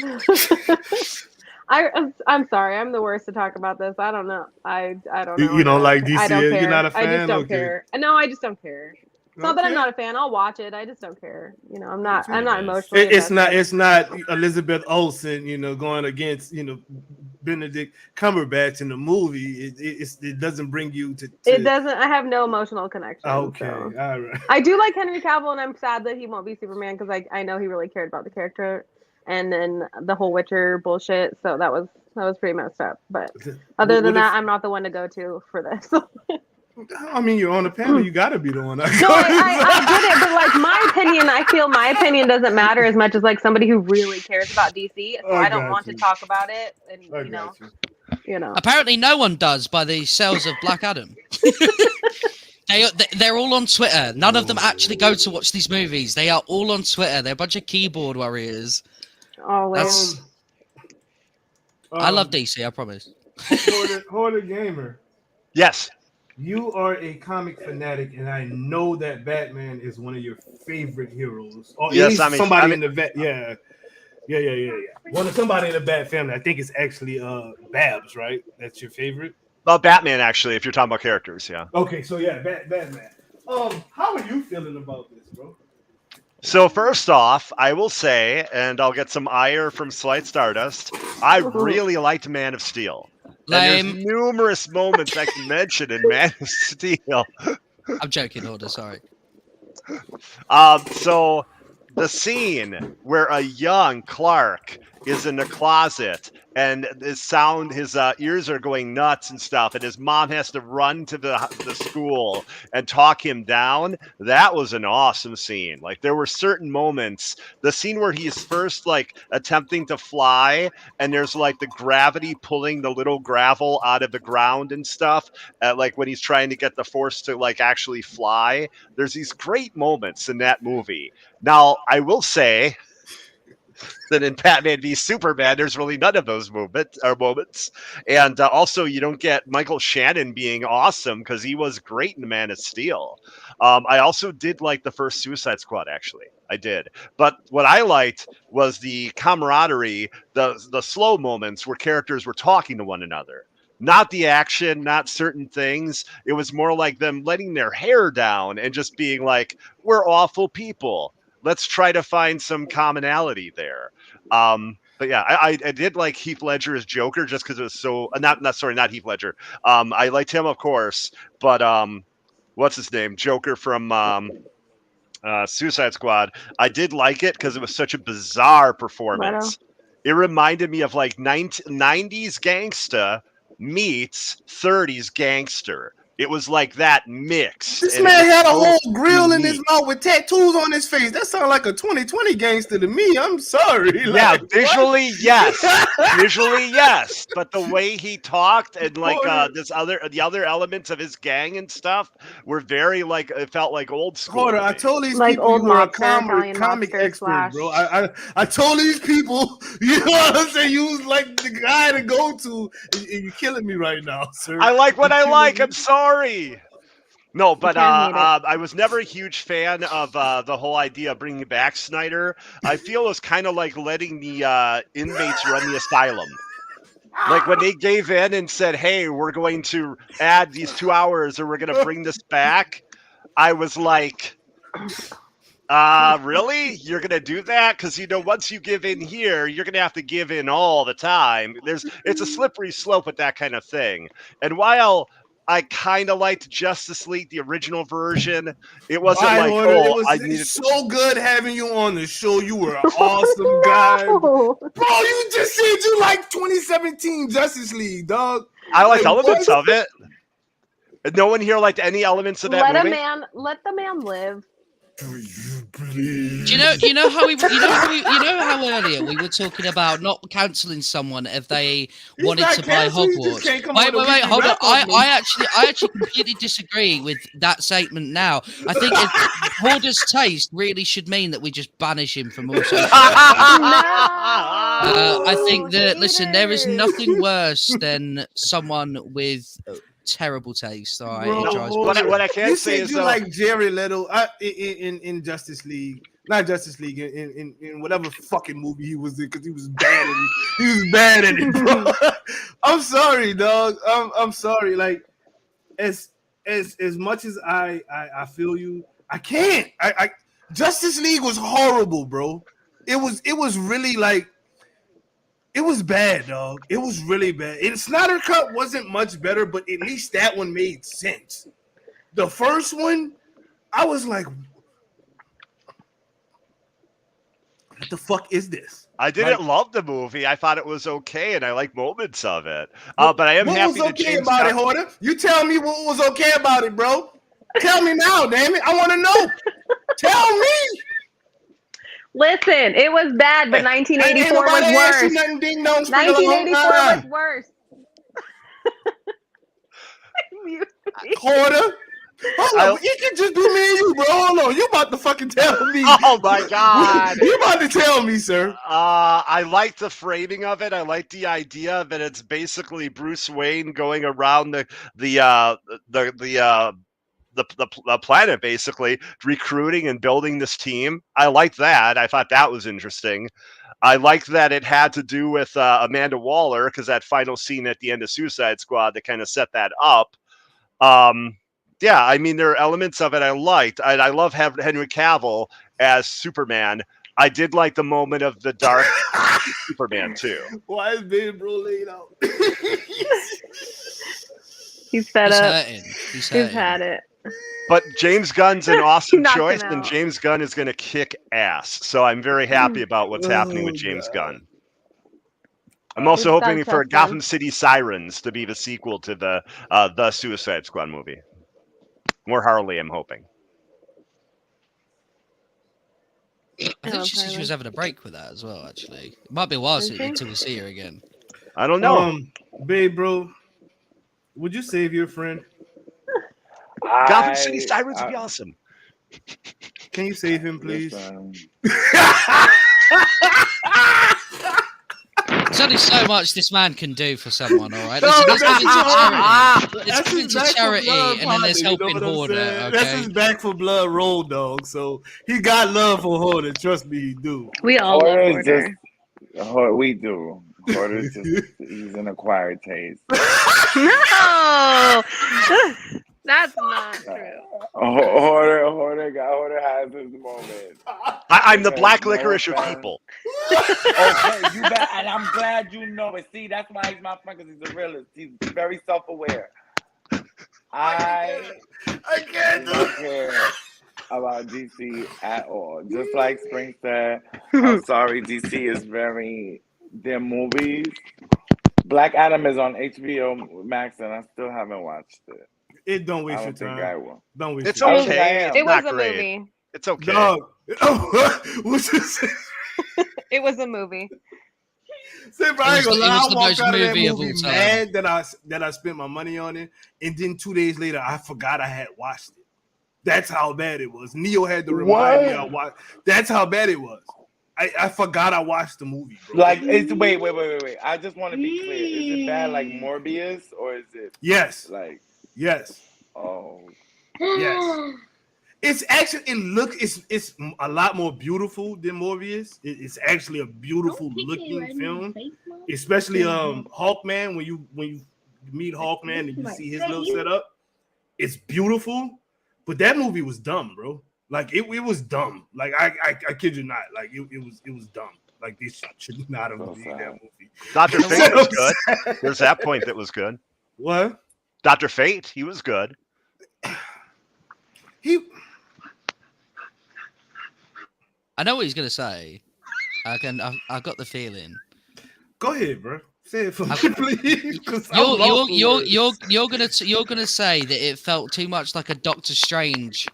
S5: I'm sorry. I'm the worst to talk about this. I don't know. I don't know.
S3: You don't like DC?
S5: I don't care.
S3: You're not a
S5: I just
S3: fan?
S5: don't
S3: Okay.
S5: care. No, I just don't care. It's not that I'm
S3: Okay.
S5: not a fan. I'll watch it. I just don't care. You know, I'm not emotionally.
S3: It's not.
S5: invested.
S3: It's not Elizabeth Olsen. Going against Benedict Cumberbatch in the movie. It doesn't bring you to.
S5: It doesn't. I have no emotional connection.
S3: Okay.
S5: So.
S3: All right.
S5: I do like Henry Cavill, and I'm sad that he won't be Superman because I know he really cared about the character, and then the whole Witcher bullshit. So that was pretty messed up. But other than that, I'm not the one to go to for this.
S3: I mean, you're on the panel. You got to be the one.
S5: No, I get it, but like my opinion, I feel my opinion doesn't matter as much as like somebody who really cares about DC. So I don't want to talk about it, and you know.
S4: Apparently, no one does by the sales of Black Adam. They're all on Twitter. None of them actually go to watch these movies. They are all on Twitter. They're a bunch of keyboard warriors.
S5: Always.
S4: I love DC. I promise.
S3: Hoarder Gamer.
S7: Yes.
S3: You are a comic fanatic, and I know that Batman is one of your favorite heroes. Or
S7: yes,
S3: at least somebody in the Bat. Yeah. Somebody in the Bat family. I think it's actually Babs, right? That's your favorite.
S7: Well, Batman, actually, if you're talking about characters, yeah.
S3: Okay, so yeah, Batman. How are you feeling about this, bro?
S7: So first off, I will say, and I'll get some ire from Slight Stardust, I really liked Man of Steel.
S4: Lame.
S7: And there's numerous moments I can mention in Man of Steel.
S4: I'm joking, Order. Sorry.
S7: So the scene where a young Clark is in the closet and his ears are going nuts and stuff, and his mom has to run to the school and talk him down. That was an awesome scene. Like, there were certain moments, the scene where he's first like attempting to fly, and there's like the gravity pulling the little gravel out of the ground and stuff, like when he's trying to get the force to like actually fly. There's these great moments in that movie. Now, I will say that in Batman v Superman, there's really none of those moments. And also, you don't get Michael Shannon being awesome because he was great in Man of Steel. I also did like the first Suicide Squad, actually. I did. But what I liked was the camaraderie, the slow moments where characters were talking to one another. Not the action, not certain things. It was more like them letting their hair down and just being like, we're awful people. Let's try to find some commonality there. But yeah, I did like Heath Ledger as Joker just because it was so not Heath Ledger. I liked him, of course, but what's his name? Joker from Suicide Squad. I did like it because it was such a bizarre performance. It reminded me of like 90s gangsta meets 30s gangster. It was like that mix.
S3: This man had a whole grill in his mouth with tattoos on his face. That sounds like a 2020 gangster to me. I'm sorry.
S7: Yeah, visually, yes. Visually, yes. But the way he talked and like the other elements of his gang and stuff were very like, it felt like old school.
S3: Hold on, I told these
S5: like
S3: people
S5: old
S3: you were a
S5: mobster,
S3: comic
S5: mobster
S3: expert, bro. I told these people, you know what I'm saying? You was like the guy to go to, and you're killing me right now, sir.
S7: I like what I like. I'm sorry. No, but I was never a huge fan of the whole idea of bringing back Snyder. I feel it was kind of like letting the inmates run the asylum. Like when they gave in and said, hey, we're going to add these 2 hours or we're going to bring this back. I was like, really? You're going to do that? Because, once you give in here, you're going to have to give in all the time. It's a slippery slope with that kind of thing. And while I kind of liked Justice League, the original version, it wasn't
S3: it's so good having you on the show. You were an awesome guy. Bro, you just said you like 2017 Justice League, dog.
S7: I liked elements of it. No one here liked any elements of that movie?
S5: Let the man live.
S3: please.
S4: You know how earlier we were talking about not cancelling someone if they wanted
S3: not
S4: to buy
S3: canceling, he just
S4: Hogwarts.
S3: can't come
S4: Wait,
S3: on a
S4: hold
S3: weekly
S4: on.
S3: wrap-up,
S4: I actually completely disagree with that statement. Now, I think if Hoarder's taste really should mean that we just banish him from all social. I think that there is nothing worse than someone with terrible taste. All right,
S3: Bro,
S4: it drives me
S7: what I can
S3: you
S7: say
S3: said
S7: is
S3: you
S7: though,
S3: like Jared Leto in Justice League, not Justice League, in whatever fucking movie he was in, because he was bad at it. He was bad at it, bro. I'm sorry, dog. I'm sorry. Like as much as I feel you, I can't. I Justice League was horrible, bro. It was really like. It was bad, dog. It was really bad. And Snyder Cut wasn't much better, but at least that one made sense. The first one, I was like, what the fuck is this?
S7: I didn't love the movie. I thought it was okay, and I like moments of it. But I am happy
S3: what was
S7: that
S3: okay
S7: James
S3: about
S7: Gunn...
S3: it, Hoarder? You tell me what was okay about it, bro. Tell me now, damn it. I want to know. Tell me.
S5: Listen, it was bad, but 1984 was worse. 1984 was worse.
S3: Hoarder. Hold on, it can just be me and you, bro. Hold on, you about to fucking tell me?
S7: Oh my god!
S3: You about to tell me, sir?
S7: I like the framing of it. I like the idea that it's basically Bruce Wayne going around the planet, basically recruiting and building this team. I like that. I thought that was interesting. I like that it had to do with Amanda Waller, because that final scene at the end of Suicide Squad that kind of set that up. Yeah, I mean, there are elements of it I liked. I love having Henry Cavill as Superman. I did like the moment of the dark Superman too.
S3: Why is Big Bro laid out?
S5: He's fed up.
S4: He's
S5: had it.
S7: But James Gunn's an awesome choice, and James Gunn is going to kick ass. So I'm very happy about what's happening with James Gunn. I'm also hoping for Gotham City Sirens to be the sequel to the Suicide Squad movie. More Harley, I'm hoping.
S4: I think she said she was having a break with that as well, actually. It might be a while until we see her again.
S7: I don't know.
S3: Babe, bro, would you save your friend?
S7: Gotham City Sirens would be awesome.
S3: Can you save him, please?
S4: There's only so much this man can do for someone, all right? Let's give it to charity. Let's give it to charity, and then there's helping Hoarder, okay?
S3: That's his back for blood roll, dog. So he got love for Hoarder. Trust me, he do.
S5: We all love Hoarder.
S6: We do. Hoarder's just, he's an acquired taste.
S5: No! That's not true.
S6: Hoarder has his moment.
S7: I'm the black licorice of people.
S6: Okay, you bet, and I'm glad you know it. See, that's why he's my friend, because he's a realist. He's very self-aware. I can't care about DC at all. Just like Spring said, I'm sorry, DC is their movies. Black Adam is on HBO Max, and I still haven't watched it.
S3: It don't waste your
S6: think
S3: time.
S6: I will.
S3: Don't waste
S7: It's
S3: your time.
S7: okay.
S5: It was
S7: not
S5: a
S7: great.
S5: movie.
S7: It's okay.
S3: Dog. What's this?
S5: It was a movie.
S3: Say, bro, I ain't gonna lie, I
S4: It was the
S3: walked
S4: most
S3: out of that
S4: movie of
S3: movie
S4: all time.
S3: mad that I spent my money on it, and then 2 days later I forgot I had watched it. That's how bad it was. Neo had to remind me I watched. That's how bad it was. I forgot I watched the movie, bro.
S6: Like, it's wait. I just want to be clear. Is it bad like Morbius, or is it
S3: Yes.
S6: like
S3: Yes.
S6: oh
S3: Yes. It's actually it's a lot more beautiful than Morbius. It's actually a beautiful looking film, especially Hawkman. When you meet Hawkman and you see his little setup, it's beautiful. But that movie was dumb, bro. Like it was dumb. Like I kid you not. Like it was dumb. Like they should not have made that movie.
S7: Dr. Fate was good. There's that point that was good.
S3: What?
S7: Dr. Fate, he was good.
S4: I know what he's gonna say. I got the feeling.
S3: Go ahead, bro. Say it for me, please.
S4: You're gonna say that it felt too much like a Doctor Strange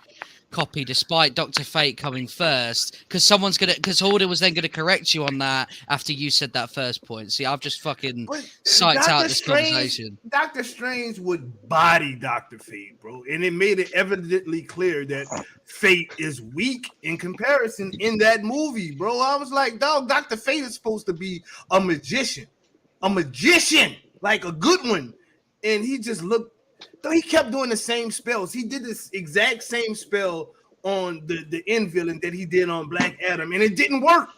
S4: copy despite Dr. Fate coming first, because Horder was then gonna correct you on that after you said that first point. See, I've just fucking psyched out this conversation.
S3: Doctor Strange would body Dr. Fate, bro, and it made it evidently clear that Fate is weak in comparison in that movie, bro. I was like, dog, Dr. Fate is supposed to be a magician, like a good one, and he just looked. So he kept doing the same spells. He did this exact same spell on the end villain that he did on Black Adam, and it didn't work.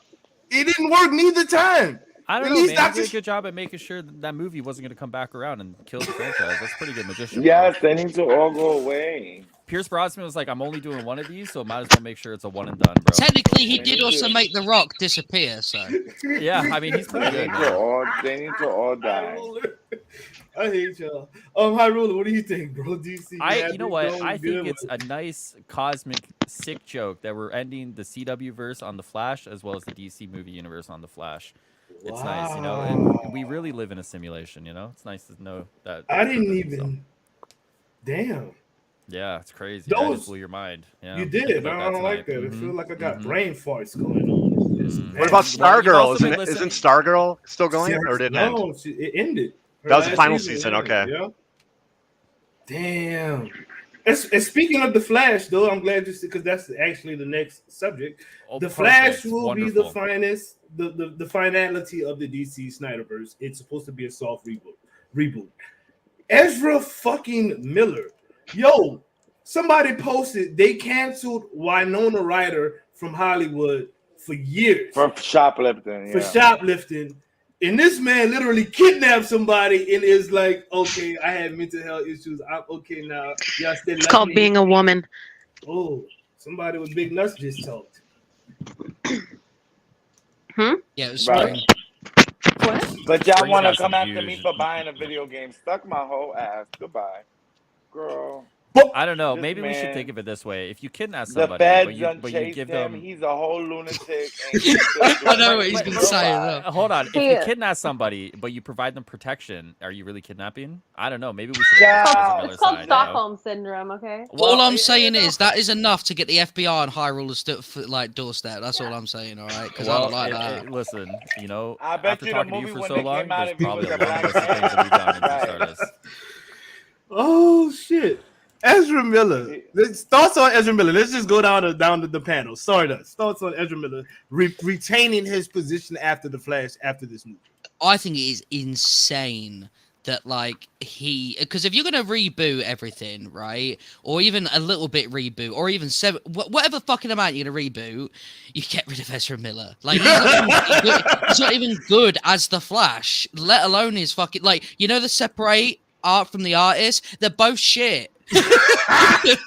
S3: It didn't work neither time.
S9: I don't know, man. He did a good job at making sure that movie wasn't going to come back around and kill the franchise. That's pretty good magician.
S6: Yes, they need to all go away.
S9: Pierce Brosnan was like, I'm only doing one of these, so might as well make sure it's a one and done, bro.
S4: Technically, he did also make The Rock disappear, so.
S9: Yeah, I mean, he's pretty good.
S6: They need to all die.
S3: I hate y'all. Hyrule, what do you think, bro? DC?
S9: You know what? I think it's a nice cosmic sick joke that we're ending the CW verse on the Flash as well as the DC movie universe on the Flash. It's nice, you know. And we really live in a simulation, you know. It's nice to know that.
S3: I didn't even. Damn.
S9: Yeah, it's crazy. That just blew your mind. Yeah,
S3: you did. I don't like that. I feel like I got brain farts going on.
S7: What about Stargirl? Isn't Stargirl still going, or did it end?
S3: No, it ended.
S7: That was the final season. Okay.
S3: Yeah. Damn. And speaking of the Flash, though, I'm glad you said, because that's actually the next subject. The Flash will be the finest, the finality of the DC Snyderverse. It's supposed to be a soft reboot. Ezra fucking Miller. Yo, somebody posted they canceled Winona Ryder from Hollywood for years.
S6: For shoplifting.
S3: For shoplifting. And this man literally kidnapped somebody and is like, okay, I had mental health issues. I'm okay now. Y'all still
S5: it's called being a woman.
S3: Oh, somebody with big nuts just talked.
S4: Yeah, it was
S6: right.
S5: What?
S6: But y'all want to come after me for buying a video game. Stuck my whole ass. Goodbye. Girl.
S9: I don't know. Maybe we should think of it this way. If you kidnap
S6: the
S9: somebody,
S6: feds
S9: but you give them,
S6: he's a whole lunatic.
S4: I know what he's gonna say.
S9: Hold on. If you kidnap somebody, but you provide them protection, are you really kidnapping? I don't know. Maybe we should.
S5: It's called Stockholm syndrome. Okay.
S4: Well, all I'm saying is that is enough to get the FBI on Hyrule's doorstep. That's all I'm saying. All right, because I don't like that.
S9: Listen, you know,
S6: I bet
S9: after
S6: you
S9: talking
S6: the
S9: to
S6: movie
S9: you for
S6: when
S9: so
S6: they
S9: long,
S6: came out
S9: there's
S6: and he
S9: probably
S6: was
S9: a
S6: a
S9: lot of
S6: black
S9: things that we've done in
S6: man.
S9: Starters.
S3: Oh shit. Ezra Miller. Thoughts on Ezra Miller. Let's just go down to the panel. Thoughts on Ezra Miller retaining his position after the Flash after this movie.
S4: I think it is insane that because if you're gonna reboot everything, right, or even a little bit reboot, or even whatever fucking amount you're gonna reboot, you get rid of Ezra Miller. Like he's not even good as the Flash, let alone his fucking the separate art from the artist. They're both shit. It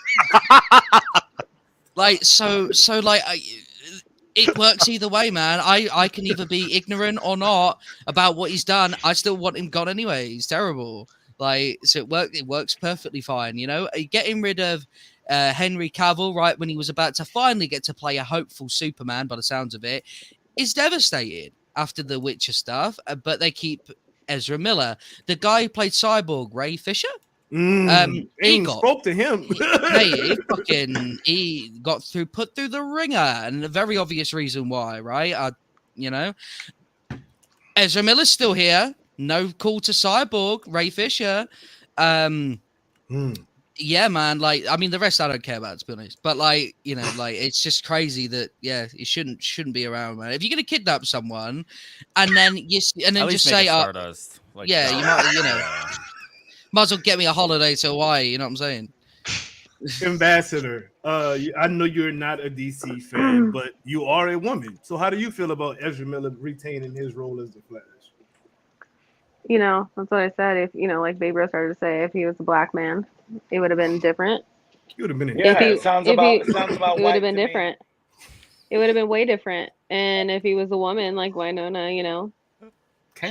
S4: works either way, man. I can either be ignorant or not about what he's done. I still want him gone anyway. He's terrible. So it works perfectly fine. You know, getting rid of Henry Cavill right when he was about to finally get to play a hopeful Superman, by the sounds of it, is devastated after the Witcher stuff. But they keep Ezra Miller, the guy who played Cyborg, Ray Fisher.
S3: He spoke to him.
S4: he got put through the ringer, and a very obvious reason why, right? Ezra Miller's still here. No call to Cyborg, Ray Fisher. Yeah, man. The rest I don't care about, to be honest. But it's just crazy that it shouldn't be around, man. If you're gonna kidnap someone, and then just say,
S9: you
S4: might, might as well get me a holiday to Hawaii. You know what I'm saying?
S3: Ambassador, I know you're not a DC fan, but you are a woman. So how do you feel about Ezra Miller retaining his role as the Flash?
S5: You know, that's what I said. If like Babe Rose started to say, if he was a black man, it would have been different.
S3: It would have been.
S6: It sounds about.
S5: It would have been different. It would have been way different. And if he was a woman like Winona,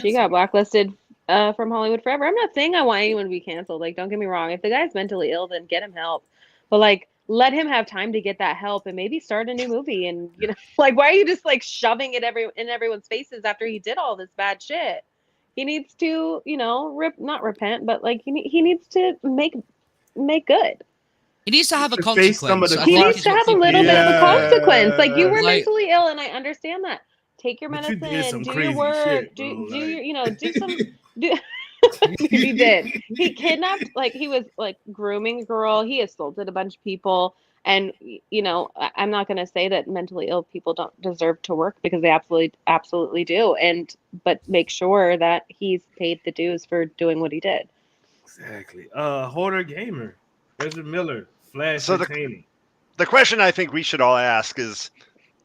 S5: she got blacklisted from Hollywood forever. I'm not saying I want anyone to be canceled. Don't get me wrong. If the guy's mentally ill, then get him help. But let him have time to get that help and maybe start a new movie. And why are you just shoving it in everyone's faces after he did all this bad shit? He needs to, not repent, but he needs to make good.
S4: He needs to have a
S3: To face some of
S4: consequence.
S3: the
S4: I
S5: He
S4: think
S5: needs
S4: is
S5: to
S4: what
S5: have a
S4: people
S5: little
S4: need.
S5: bit of a consequence. Like, you were
S4: Like-
S5: mentally ill, and I understand that. Take your
S3: But you
S5: medicine,
S3: did some
S5: do
S3: crazy
S5: your work,
S3: shit,
S5: do
S3: bro,
S5: do
S3: like-
S5: your, you know, do some do he did. He kidnapped, like, he was like grooming a girl. He assaulted a bunch of people. And you know, I'm not going to say that mentally ill people don't deserve to work, because they absolutely do. And but make sure that he's paid the dues for doing what he did.
S3: Exactly. Hoarder Gamer, Ezra Miller, Flash
S7: So
S3: Entertaining.
S7: the question I think we should all ask is,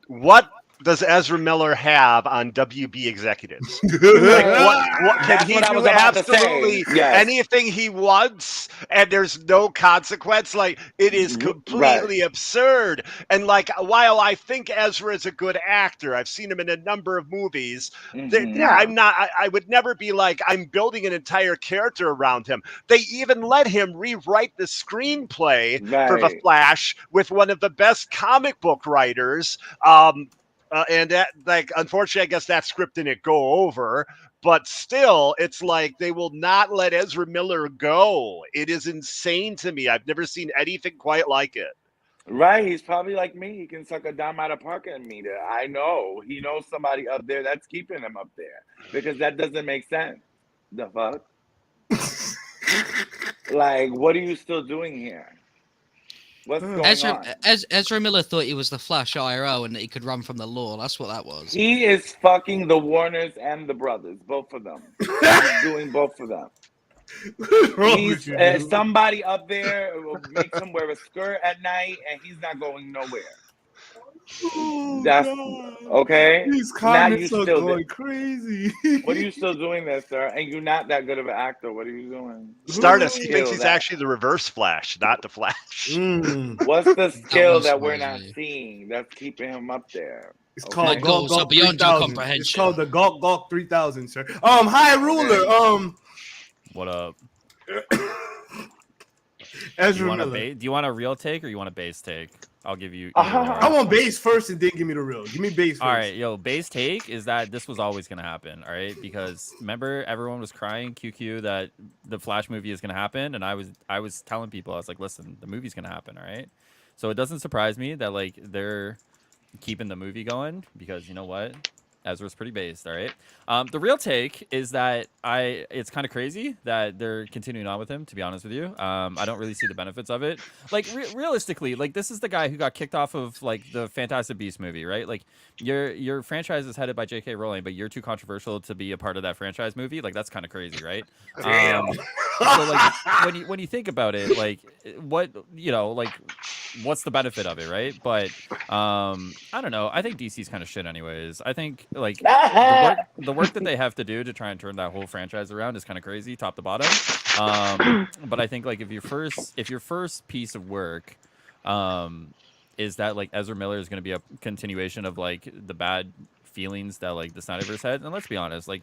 S7: what does Ezra Miller have on WB executives? Like, what can
S6: That's
S7: he
S6: what I
S7: do
S6: was about to say.
S7: absolutely
S6: Yes.
S7: anything he wants, and there's no consequence? Like, it is completely absurd. And like, while I think Ezra is a good actor, I've seen him in a number of movies. I'm not. I would never be like, I'm building an entire character around him. They even let him rewrite the screenplay for The Flash with one of the best comic book writers. And that, like, unfortunately, I guess that script didn't go over, but still, it's like they will not let Ezra Miller go. It is insane to me. I've never seen anything quite like it.
S6: Right, he's probably like me. He can suck a dime out of parking meter. I know. He knows somebody up there that's keeping him up there, because that doesn't make sense. The fuck? Like, what are you still doing here? What's going on?
S4: Ezra Miller thought he was the Flash IRL and that he could run from the law. That's what that was.
S6: He is fucking the Warners and the brothers, both of them. He's doing both of them. He's somebody up there makes him wear a skirt at night, and he's not going nowhere. That's okay.
S3: These
S6: Now you
S3: comments are
S6: still
S3: going crazy.
S6: What are you still doing there, sir? And you're not that good of an actor. What are you doing?
S7: Stardust, he thinks he's actually the reverse Flash, not the Flash.
S6: What's the skill that we're not seeing that's keeping him up there?
S3: It's called
S4: Gawk
S3: Gawk
S4: beyond your
S3: 3000.
S4: comprehension.
S3: It's called the Gawk 3000, sir. High Ruler.
S9: What up?
S3: Ezra Miller.
S9: Do you want a real take or you want a base take? I'll give you.
S3: I want base first and then give me the real. Give me base first.
S9: All right, yo, base take is that this was always going to happen, all right? Because remember, everyone was crying QQ that the Flash movie is going to happen, and I was telling people, I was like, listen, the movie's going to happen, all right? So it doesn't surprise me that like they're keeping the movie going, because you know what? Ezra's pretty based, all right? The real take is that it's kind of crazy that they're continuing on with him, to be honest with you. I don't really see the benefits of it. Like, realistically, like, this is the guy who got kicked off of, like, the Fantastic Beasts movie, right? Like, your franchise is headed by J.K. Rowling, but you're too controversial to be a part of that franchise movie. Like, that's kind of crazy, right?
S3: Damn.
S9: So, like, when you think about it, like, what, you know, like, what's the benefit of it, right? But, I don't know. I think DC's kind of shit anyways. I think, like, the work that they have to do to try and turn that whole franchise around is kind of crazy, top to bottom. But I think, like, if your first piece of work is that, like, Ezra Miller is going to be a continuation of, like, the bad feelings that, like, the Snyderverse had, and let's be honest, like,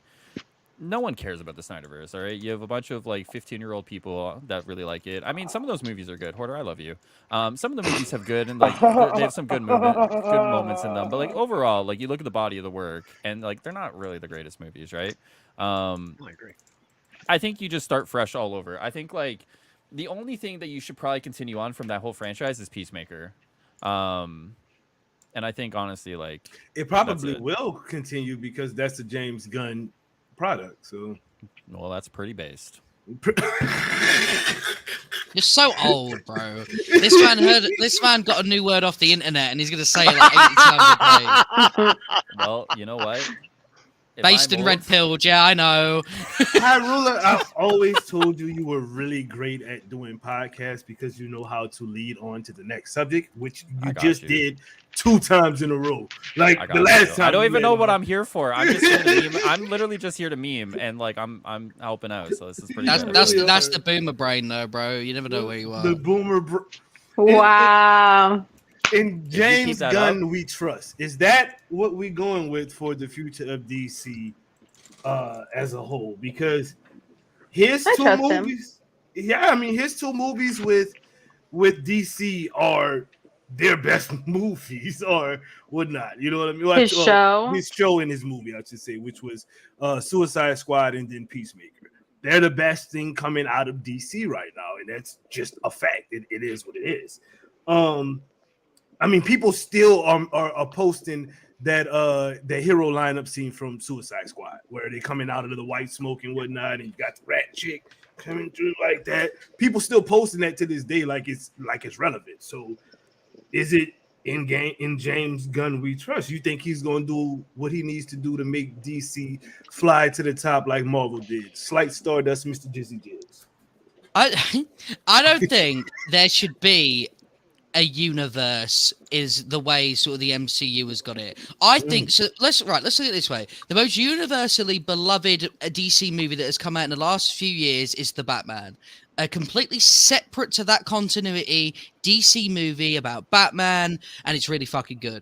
S9: no one cares about the Snyderverse, all right? You have a bunch of, like, 15-year-old people that really like it. I mean, some of those movies are good. Hoarder, I love you. Some of the movies have good, and, like, they have some good moments in them. But, like, overall, like, you look at the body of the work, and, like, they're not really the greatest movies, right? I agree. I think you just start fresh all over. I think, like, the only thing that you should probably continue on from that whole franchise is Peacemaker. And I think, honestly, like...
S3: It probably will continue because that's the James Gunn product. So,
S9: well, that's pretty based.
S4: You're so old, bro. This man got a new word off the internet, and he's gonna say it like 80 times a day.
S9: Well, you know what?
S4: Based in red pilled, yeah, I know.
S3: High Ruler, I've always told you were really great at doing podcasts because you know how to lead on to the next subject, which you just did 2 times in a row. Like the last time.
S9: I don't even know what I'm here for. I'm just here to meme. I'm literally just here to meme, and like I'm helping out. So this is pretty.
S4: That's the boomer brain, though, bro. You never know where you are.
S3: The boomer.
S5: Wow.
S3: In James Gunn, we trust. Is that what we're going with for the future of DC as a whole? Because his two movies, his 2 movies with DC are their best movies or whatnot. You know what I mean?
S5: His show
S3: and his movie, I should say, which was Suicide Squad and then Peacemaker. they're the best thing coming out of DC right now, and that's just a fact. It is what it is. I mean, people still are posting that the hero lineup scene from Suicide Squad, where they coming out of the white smoke and whatnot, and you got the rat chick coming through like that. People still posting that to this day, like it's relevant. So, is it in James Gunn we trust? You think he's gonna do what he needs to do to make DC fly to the top like Marvel did? Slight Stardust, Mr. Jizzy Jizz.
S4: I don't think there should be a universe is the way sort of the MCU has got it. I think so. Let's look at it this way. The most universally beloved DC movie that has come out in the last few years is The Batman. A completely separate to that continuity DC movie about Batman, and it's really fucking good.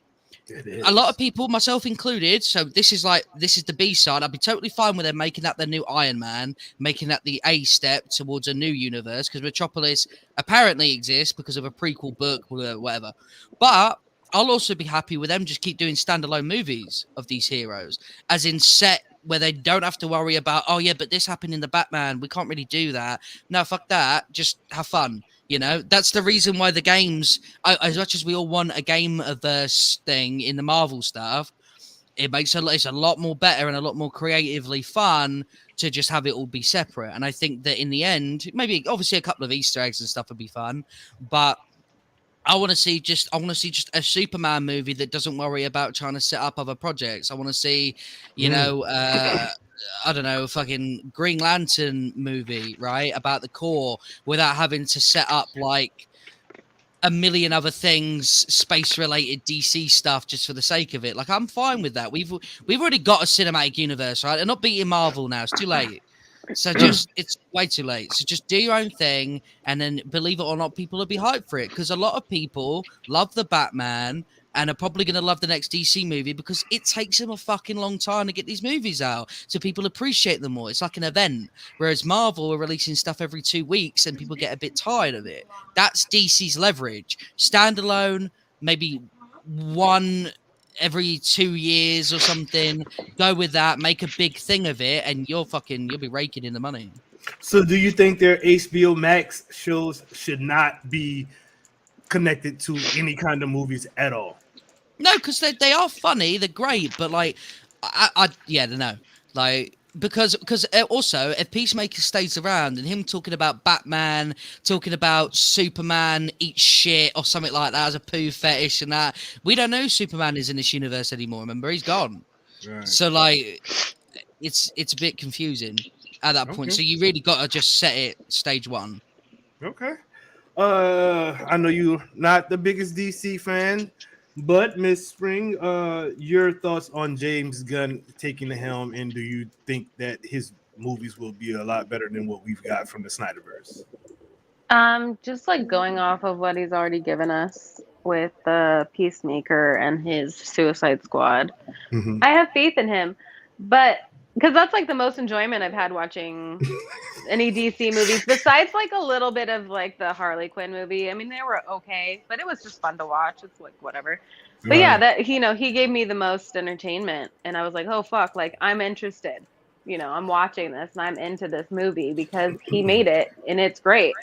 S4: A lot of people, myself included, so this is the B side. I'd be totally fine with them making that the new Iron Man, making that the A step towards a new universe, because Metropolis apparently exists because of a prequel book, whatever. But I'll also be happy with them just keep doing standalone movies of these heroes, as in set where they don't have to worry about, oh yeah, but this happened in the Batman, we can't really do that. No, fuck that. Just have fun. You know, that's the reason why the games, as much as we all want a game-averse thing in the Marvel stuff, it's a lot more better and a lot more creatively fun to just have it all be separate. And I think that in the end, maybe obviously a couple of Easter eggs and stuff would be fun, but I want to see just a Superman movie that doesn't worry about trying to set up other projects. I want to see, you know, I don't know, fucking Green Lantern movie, right? About the core without having to set up like a million other things, space related DC stuff just for the sake of it. Like, I'm fine with that. We've already got a cinematic universe, right? They're not beating Marvel now. It's too late. So it's way too late. So just do your own thing, and then believe it or not, people will be hyped for it, because a lot of people love the Batman and are probably going to love the next DC movie because it takes them a fucking long time to get these movies out. So people appreciate them more. It's like an event. Whereas Marvel are releasing stuff every 2 weeks and people get a bit tired of it. That's DC's leverage. Standalone, maybe one every 2 years or something. Go with that, make a big thing of it, and you'll be raking in the money.
S3: So do you think their HBO Max shows should not be connected to any kind of movies at all?
S4: No, because they are funny, they're great, but like, no, like, because also if Peacemaker stays around and him talking about Batman, talking about Superman eats shit or something like that as a poo fetish and that, we don't know Superman is in this universe anymore. Remember, he's gone. Right. So like, it's a bit confusing at that point. So you really got to just set it stage one.
S3: Okay. I know you're not the biggest DC fan, but Miss Spring, your thoughts on James Gunn taking the helm, and do you think that his movies will be a lot better than what we've got from the Snyderverse?
S5: Just like going off of what he's already given us with the Peacemaker and his Suicide Squad, I have faith in him, but because that's like the most enjoyment I've had watching any DC movies, besides like a little bit of like the Harley Quinn movie. I mean, they were okay, but it was just fun to watch. It's like whatever. But yeah, that he gave me the most entertainment, and I was like, oh fuck, like I'm interested. I'm watching this and I'm into this movie because he made it and it's great.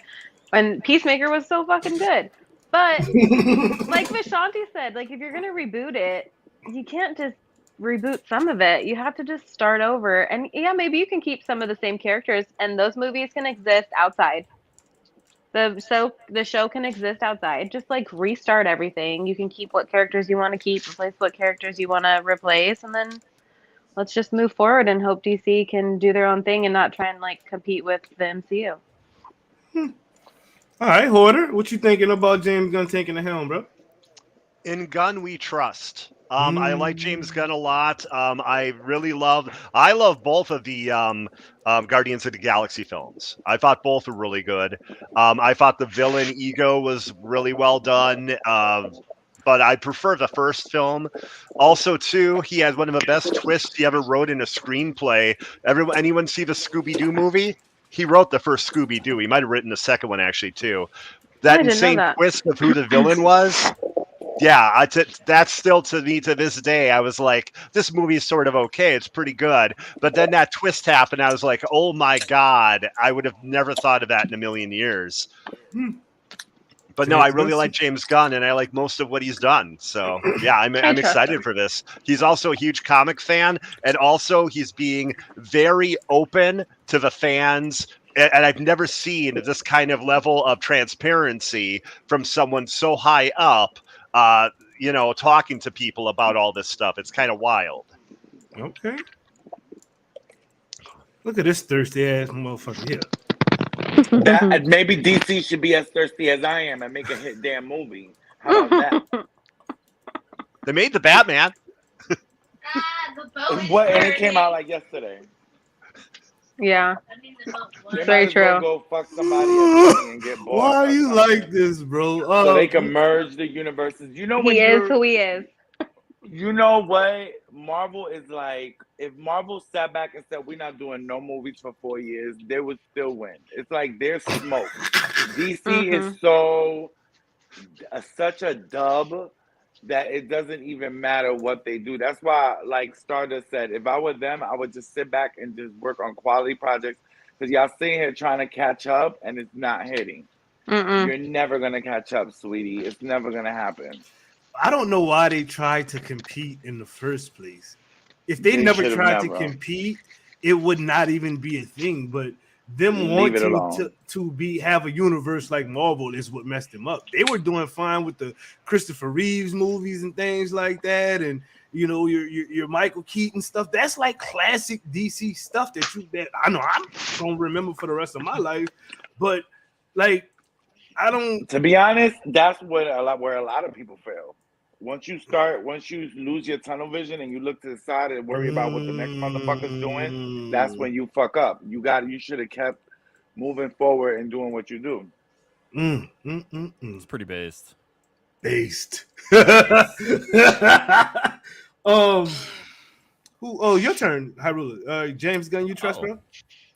S5: And Peacemaker was so fucking good. But like Vishanti said, like if you're gonna reboot it, you can't just reboot some of it. You have to just start over. And yeah, maybe you can keep some of the same characters, and those movies can exist outside. The show can exist outside. Just like restart everything. You can keep what characters you want to keep, replace what characters you want to replace, and then let's just move forward and hope DC can do their own thing and not try and like compete with the MCU.
S3: All right, Hoarder, what you thinking about James Gunn taking the helm, bro?
S7: In Gunn we trust. I like James Gunn a lot. I love both of the Guardians of the Galaxy films. I thought both were really good. I thought the villain Ego was really well done. But I prefer the first film. Also, too, he had one of the best twists he ever wrote in a screenplay. Anyone see the Scooby-Doo movie? He wrote the first Scooby-Doo. He might have written the second one, actually, too. That insane twist of who the villain was. Yeah, that's still to me to this day. I was like, this movie's sort of okay. It's pretty good. But then that twist happened. I was like, oh my God, I would have never thought of that in a million years. But no, I really like James Gunn, and I like most of what he's done. So yeah, I'm excited for this. He's also a huge comic fan, and also he's being very open to the fans. And I've never seen this kind of level of transparency from someone so high up. Talking to people about all this stuff. It's kind of wild.
S3: Okay. Look at this thirsty ass motherfucker here.
S6: That maybe DC should be as thirsty as I am and make a hit damn movie. How about that?
S7: They made the Batman.
S6: What? And it came out like yesterday.
S5: Yeah,
S6: They
S5: very
S6: might as well
S5: true.
S6: go fuck somebody and get bored.
S3: Why are you like this, bro?
S6: So they can merge the universes. You know what?
S5: He is who he is.
S6: You know what? Marvel is like, if Marvel sat back and said, we're not doing no movies for 4 years, they would still win. It's like there's smoke. DC is such a dub that it doesn't even matter what they do. That's why, like Stardust said, if I were them, I would just sit back and just work on quality projects. Because y'all sitting here trying to catch up and it's not hitting. You're never going to catch up, sweetie. It's never going to happen.
S3: I don't know why they tried to compete in the first place. If they never tried to compete, it would not even be a thing. But them wanting to have a universe like Marvel is what messed them up. They were doing fine with the Christopher Reeves movies and things like that, and your Michael Keaton stuff. That's like classic DC stuff that I know I'm gonna remember for the rest of my life. But like, I don't.
S6: To be honest, that's where a lot of people fail. Once you lose your tunnel vision and you look to the side and worry about what the next motherfucker's doing, that's when you fuck up. You should have kept moving forward and doing what you do.
S9: It's pretty based.
S3: Your turn, Hyrule. James Gunn, you trust, bro?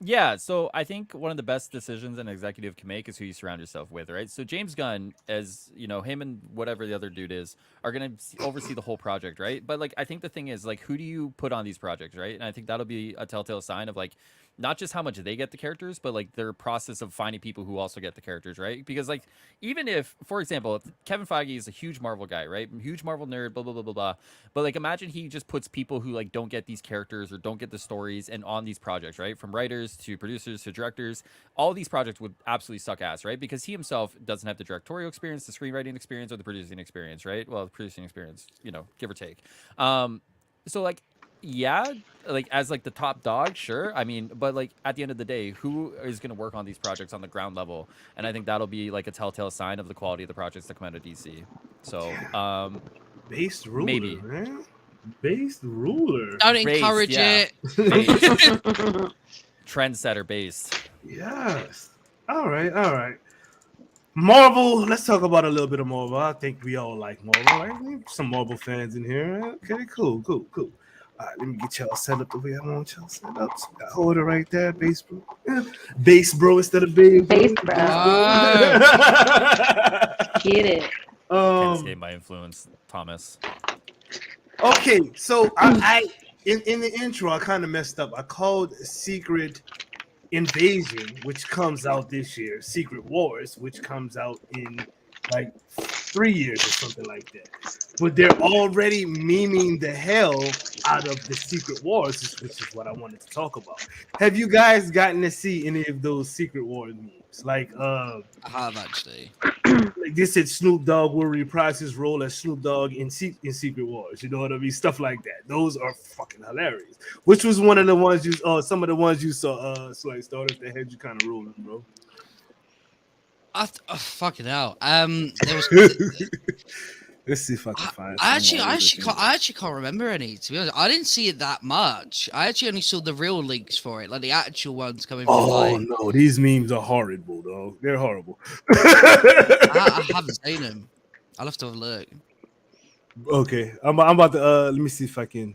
S9: Yeah, so I think one of the best decisions an executive can make is who you surround yourself with, right? So James Gunn, as him and whatever the other dude is, are going to oversee the whole project, right? But like, I think the thing is, like, who do you put on these projects, right? And I think that'll be a telltale sign of like, not just how much they get the characters, but like their process of finding people who also get the characters, right? Because like, even if, for example, if Kevin Feige is a huge Marvel guy, right? Huge Marvel nerd, blah, blah, blah, blah, blah. But like, imagine he just puts people who like don't get these characters or don't get the stories and on these projects, right? From writers to producers to directors, all of these projects would absolutely suck ass, right? Because he himself doesn't have the directorial experience, the screenwriting experience, or the producing experience, right? Well, the producing experience, give or take. So like, yeah, like as like the top dog, sure. I mean, but like at the end of the day, who is going to work on these projects on the ground level? And I think that'll be like a telltale sign of the quality of the projects that come out of DC. So,
S3: based ruler,
S9: maybe.
S3: Man. Based ruler.
S4: Don't encourage it.
S9: Trendsetter based.
S3: Yes. All right. Marvel. Let's talk about a little bit of Marvel. I think we all like Marvel, right? Some Marvel fans in here. Okay, cool. All right, let me get y'all set up the way I want y'all set up. So I hold it right there, bass bro. Yeah. Bass bro instead of bass bro.
S5: Bass bro. Get it.
S9: Can't escape my influence, Thomas.
S3: Okay, so I in the intro I kind of messed up. I called Secret Invasion, which comes out this year, Secret Wars, which comes out in like 3 years or something like that. But they're already memeing the hell out of the Secret Wars, which is what I wanted to talk about. Have you guys gotten to see any of those Secret Wars memes? Like,
S4: I have actually.
S3: Like they said, Snoop Dogg will reprise his role as Snoop Dogg in Secret Wars. You know what I mean? Stuff like that. Those are fucking hilarious. Which was one of the ones some of the ones you saw, Slight Stardust that had you kind of rolling, bro.
S4: Fucking hell. There was.
S3: Let's see if I can find.
S4: I actually can't remember any. To be honest, I didn't see it that much. I actually only saw the real links for it, like the actual ones coming from.
S3: Oh no, these memes are horrible, though. They're horrible.
S4: I haven't seen them. I'll have to have a look.
S3: Okay, I'm about to. Let me see if I can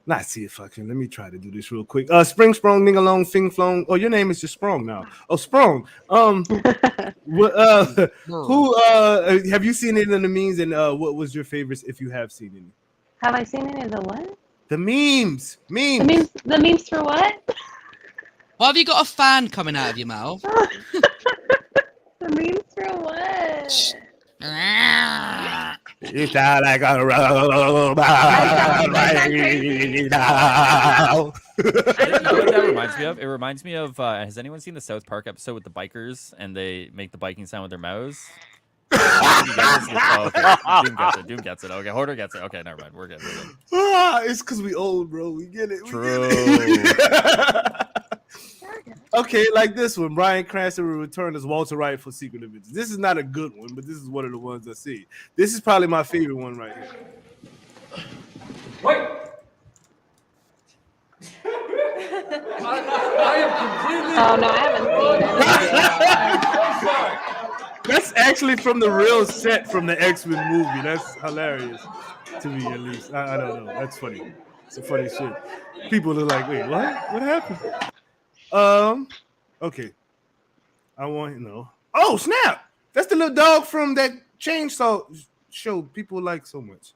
S3: Let's see if I can. Let me try to do this real quick. Spring Sprung, Ning Along, Fing Flong. Oh, your name is just Sprung now. Oh, Sprung. Who have you seen any of the memes? And what was your favorites if you have seen any?
S5: Have I seen any of the what?
S3: The memes.
S5: The memes for what?
S4: Why have you got a fan coming out of your mouth?
S5: The memes for what?
S3: You sound like a robot right now.
S9: You know what that reminds me of? It reminds me of. Has anyone seen the South Park episode with the bikers and they make the biking sound with their mouths? Oh, okay. Doom gets it. Okay, Hoarder gets it. Okay, never mind. We're good.
S3: It's because we old, bro. We get it.
S9: True.
S3: Okay, like this one. Bryan Cranston will return as Walter White for Secret Adventures. This is not a good one, but this is one of the ones I see. This is probably my favorite one right here.
S11: Wait. I am completely.
S5: Oh no, I haven't seen it.
S3: That's actually from the real set from the X-Men movie. That's hilarious to me, at least. I don't know. That's funny. It's a funny shit. People are like, wait, what? What happened? Okay. I want to know. Oh, snap! That's the little dog from that Chainsaw show people like so much.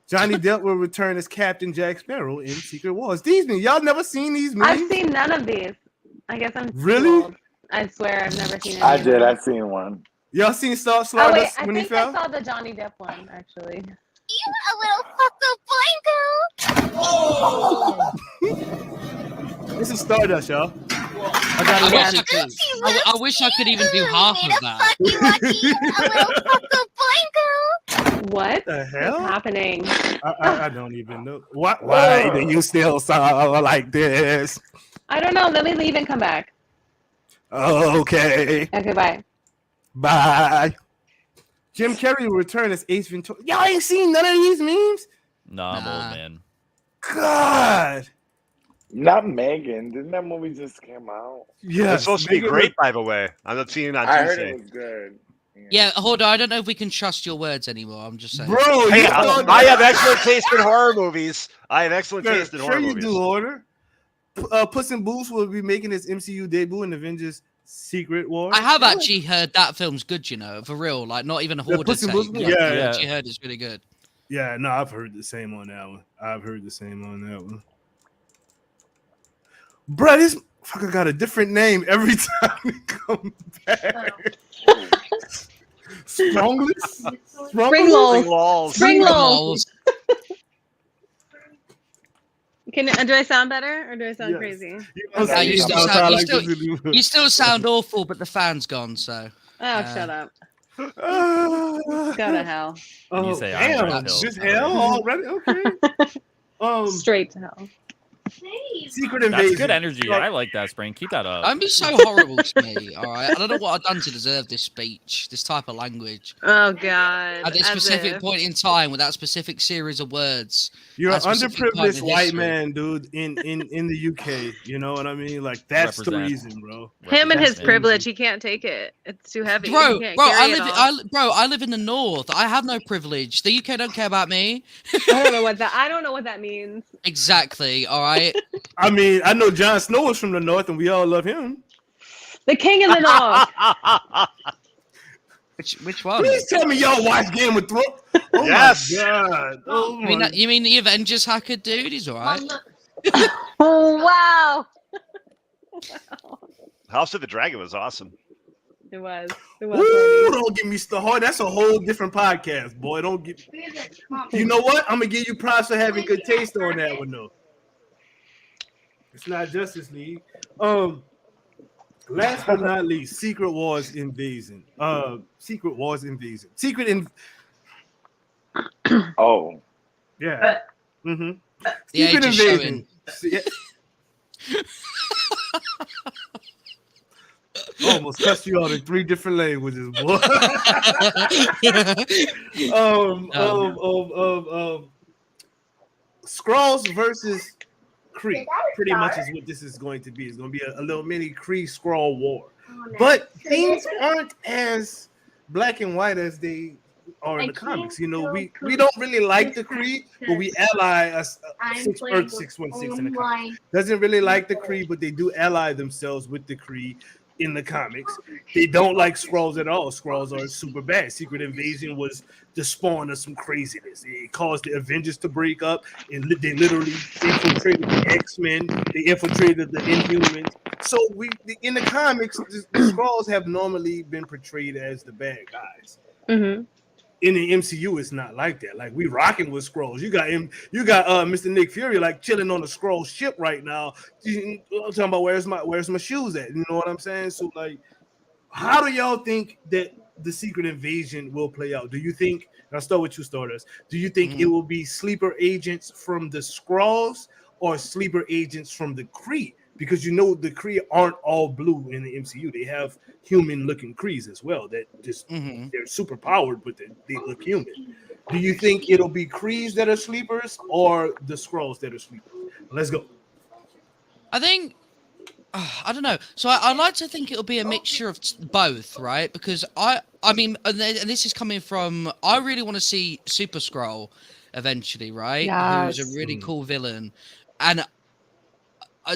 S3: Johnny Depp will return as Captain Jack Sparrow in Secret Wars. These memes, y'all never seen these memes?
S5: I've seen none of these. I guess I'm
S3: really
S5: old. I swear I've never seen any.
S6: I did. I've seen one.
S3: Y'all seen Stardust
S5: Oh wait, I
S3: when he
S5: think
S3: fell?
S5: I saw the Johnny Depp one actually.
S12: You a little fucked up boy girl.
S3: This is Stardust, y'all.
S4: I wish I could even do half of that.
S5: What
S3: the hell?
S5: is happening?
S3: I don't even know. Why do you still sound like this?
S5: I don't know. Let me leave and come back.
S3: Okay.
S5: Okay, bye.
S3: Bye. Jim Carrey will return as Ace Ventura. Y'all ain't seen none of these memes?
S9: Nah, I'm old, man.
S3: God.
S6: Not Megan. Didn't that movie just come out?
S3: Yeah,
S7: It's supposed to be great, by the way. I'm not seeing it on
S6: I
S7: Tuesday.
S6: heard it was good.
S4: Yeah, hold on. I don't know if we can trust your words anymore. I'm just saying.
S3: Bro,
S7: Hey, I have excellent taste in horror movies.
S3: Sure you do, Order. Puss in Boots will be making his MCU debut in Avengers Secret War.
S4: I have actually heard that film's good, you know, for real. Like, not even a hoarder
S3: Puss in
S4: take.
S3: Boots?
S4: Like,
S3: Yeah.
S4: I actually heard it's really good.
S3: Yeah, no, I've heard the same on that one. Bro, this fucker got a different name every time he comes back. Strongless?
S5: Springlols. Do I sound better or do I sound crazy?
S4: You still sound awful, but the fan's gone. So.
S5: Oh, shut up. Go to hell.
S9: You say
S3: damn, just hell already? Okay.
S5: Straight to hell.
S3: Secret
S9: That's
S3: Invasion.
S9: good energy. I like that, Spring. Keep that up.
S4: Don't be so horrible to me, all right? I don't know what I've done to deserve this speech, this type of language.
S5: Oh, God.
S4: At this specific point in time, with that specific series of words.
S3: You're an underprivileged white man, dude, in the UK. You know what I mean? Like, that's the reason, bro.
S5: Him and his privilege, he can't take it. It's too heavy.
S4: Bro,
S5: I
S4: I live in the north. I have no privilege. The UK don't care about me.
S5: I don't know what that means.
S4: Exactly, all right?
S3: I mean, I know Jon Snow is from the north, and we all love him.
S5: The king in the north.
S4: Which one?
S3: Please tell me y'all watch Game of Thrones. Oh
S7: yes.
S3: My God. Oh
S4: you mean the Avengers hacker dude? He's all right.
S5: Oh, wow.
S7: House of the Dragon was awesome.
S5: It was.
S3: Ooh, don't get me started. That's a whole different podcast, boy. Don't get. You know what? I'm gonna give you props for having good taste on that one, though. It's not Justice League. Last but not least, Secret Wars Invasion. Secret Wars Invasion.
S6: Oh.
S3: Yeah. Mm-hmm.
S4: The
S3: Secret
S4: age is
S3: Invasion. Almost cussed you out in 3 different languages, boy. Skrulls versus Kree. Pretty much is what this is going to be. It's going to be a little mini Kree Skrull war. But things aren't as black and white as they are in the comics. You know, we don't really like the Kree, but we ally us Earth 616 in the comics. Doesn't really like the Kree, but they do ally themselves with the Kree in the comics. They don't like Skrulls at all. Skrulls are super bad. Secret Invasion was the spawn of some craziness. It caused the Avengers to break up, and they literally infiltrated the X-Men. They infiltrated the Inhumans. So in the comics, the Skrulls have normally been portrayed as the bad guys.
S5: Mm-hmm.
S3: In the MCU, it's not like that. Like, we rocking with Skrulls. You got Mr. Nick Fury like chilling on the Skrull ship right now. I'm talking about where's my shoes at? You know what I'm saying? So, like, how do y'all think that the Secret Invasion will play out? Do you think? I'll start with you, Stardust. Do you think it will be sleeper agents from the Skrulls or sleeper agents from the Kree? Because you know the Kree aren't all blue in the MCU. They have human-looking Krees as well. That just they're super powered, but they look human. Do you think it'll be Krees that are sleepers or the Skrulls that are sleepers? Let's go.
S4: I think I don't know. So I like to think it'll be a mixture of both, right? Because I mean, and this is coming from, I really want to see Super Skrull eventually, right?
S5: Yes.
S4: Who's a really cool villain, and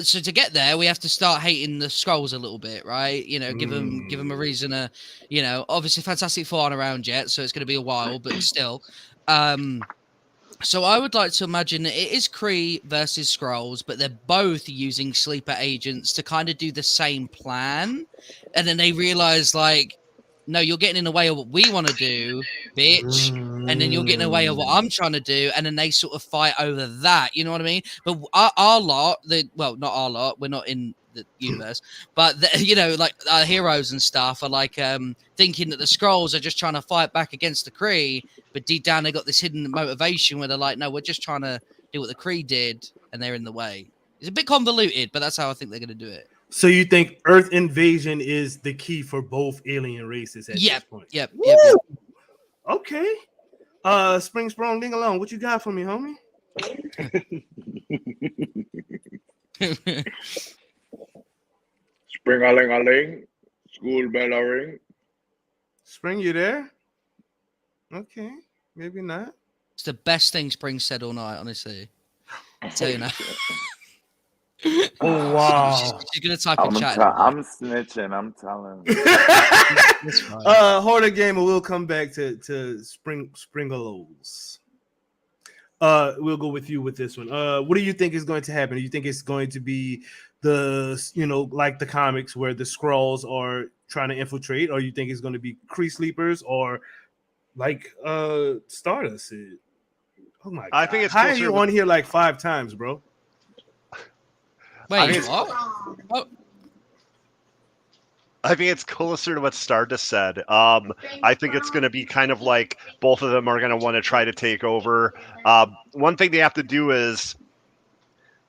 S4: so to get there, we have to start hating the Skrulls a little bit, right? You know, give them a reason to, you know, obviously Fantastic Four aren't around yet, so it's going to be a while, but still. So I would like to imagine it is Kree versus Skrulls, but they're both using sleeper agents to kind of do the same plan, and then they realize, like, no, you're getting in the way of what we want to do, bitch. And then you're getting in the way of what I'm trying to do. And then they sort of fight over that. You know what I mean? But our lot, well, not our lot. We're not in the universe. But, you know, like our heroes and stuff are like thinking that the Skrulls are just trying to fight back against the Kree. But deep down, they got this hidden motivation where they're like, no, we're just trying to do what the Kree did. And they're in the way. It's a bit convoluted, but that's how I think they're going to do it.
S3: So you think Earth invasion is the key for both alien races at this point?
S4: Yep.
S3: Okay. Spring Sprung Ding Along, what you got for me, homie?
S6: Spring-a-ling-a-ling, school bell a ring.
S3: Spring, you there? Okay, maybe not.
S4: It's the best thing Spring said all night, honestly. I'll tell you now.
S3: Oh wow!
S4: She's gonna type in chat.
S6: I'm snitching. I'm telling.
S3: Hoarder Gamer will come back to Springalos. We'll go with you with this one. What do you think is going to happen? Do you think it's going to be like the comics where the Skrulls are trying to infiltrate, or you think it's going to be Kree sleepers, or like Stardust said? Oh my god! I think it's. How are you on here like 5 times, bro?
S4: Wait,
S7: what? I think it's closer to what Stardust said. I think it's going to be kind of like both of them are going to want to try to take over. One thing they have to do is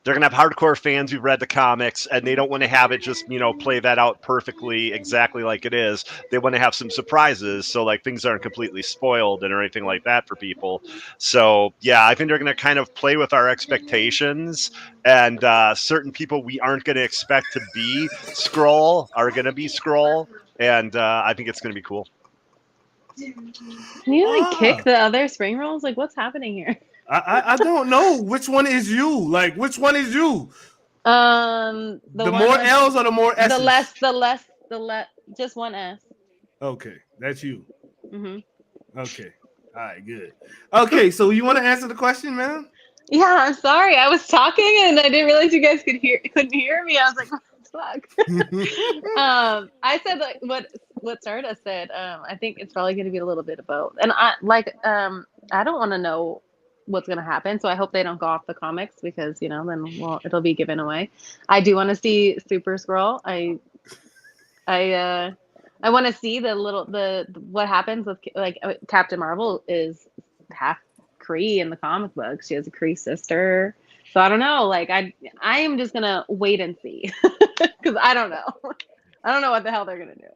S7: they're going to have hardcore fans who've read the comics, and they don't want to have it just, play that out perfectly exactly like it is. They want to have some surprises, so like things aren't completely spoiled or anything like that for people. So yeah, I think they're going to kind of play with our expectations, and certain people we aren't going to expect to be Skrull are going to be Skrull, and I think it's going to be cool.
S5: Can you kick the other spring rolls? Like, what's happening here?
S3: I don't know which one is you. Like, which one is you? The more L's or the more S's?
S5: The less. Just one S.
S3: Okay, that's you.
S5: Mm-hmm.
S3: Okay. All right. Good. Okay. So you want to answer the question, man?
S5: Yeah. I'm sorry. I was talking and I didn't realize you guys couldn't hear me. I was like, what the fuck? I said like what Stardust said. I think it's probably going to be a little bit of both. And I don't want to know what's going to happen, so I hope they don't go off the comics, because then it'll be given away. I do want to see Super Skrull. I want to see what happens with, like, Captain Marvel is half Kree in the comic books. She has a Kree sister, so I don't know. Like, I am just gonna wait and see, because I don't know. I don't know what the hell they're gonna do.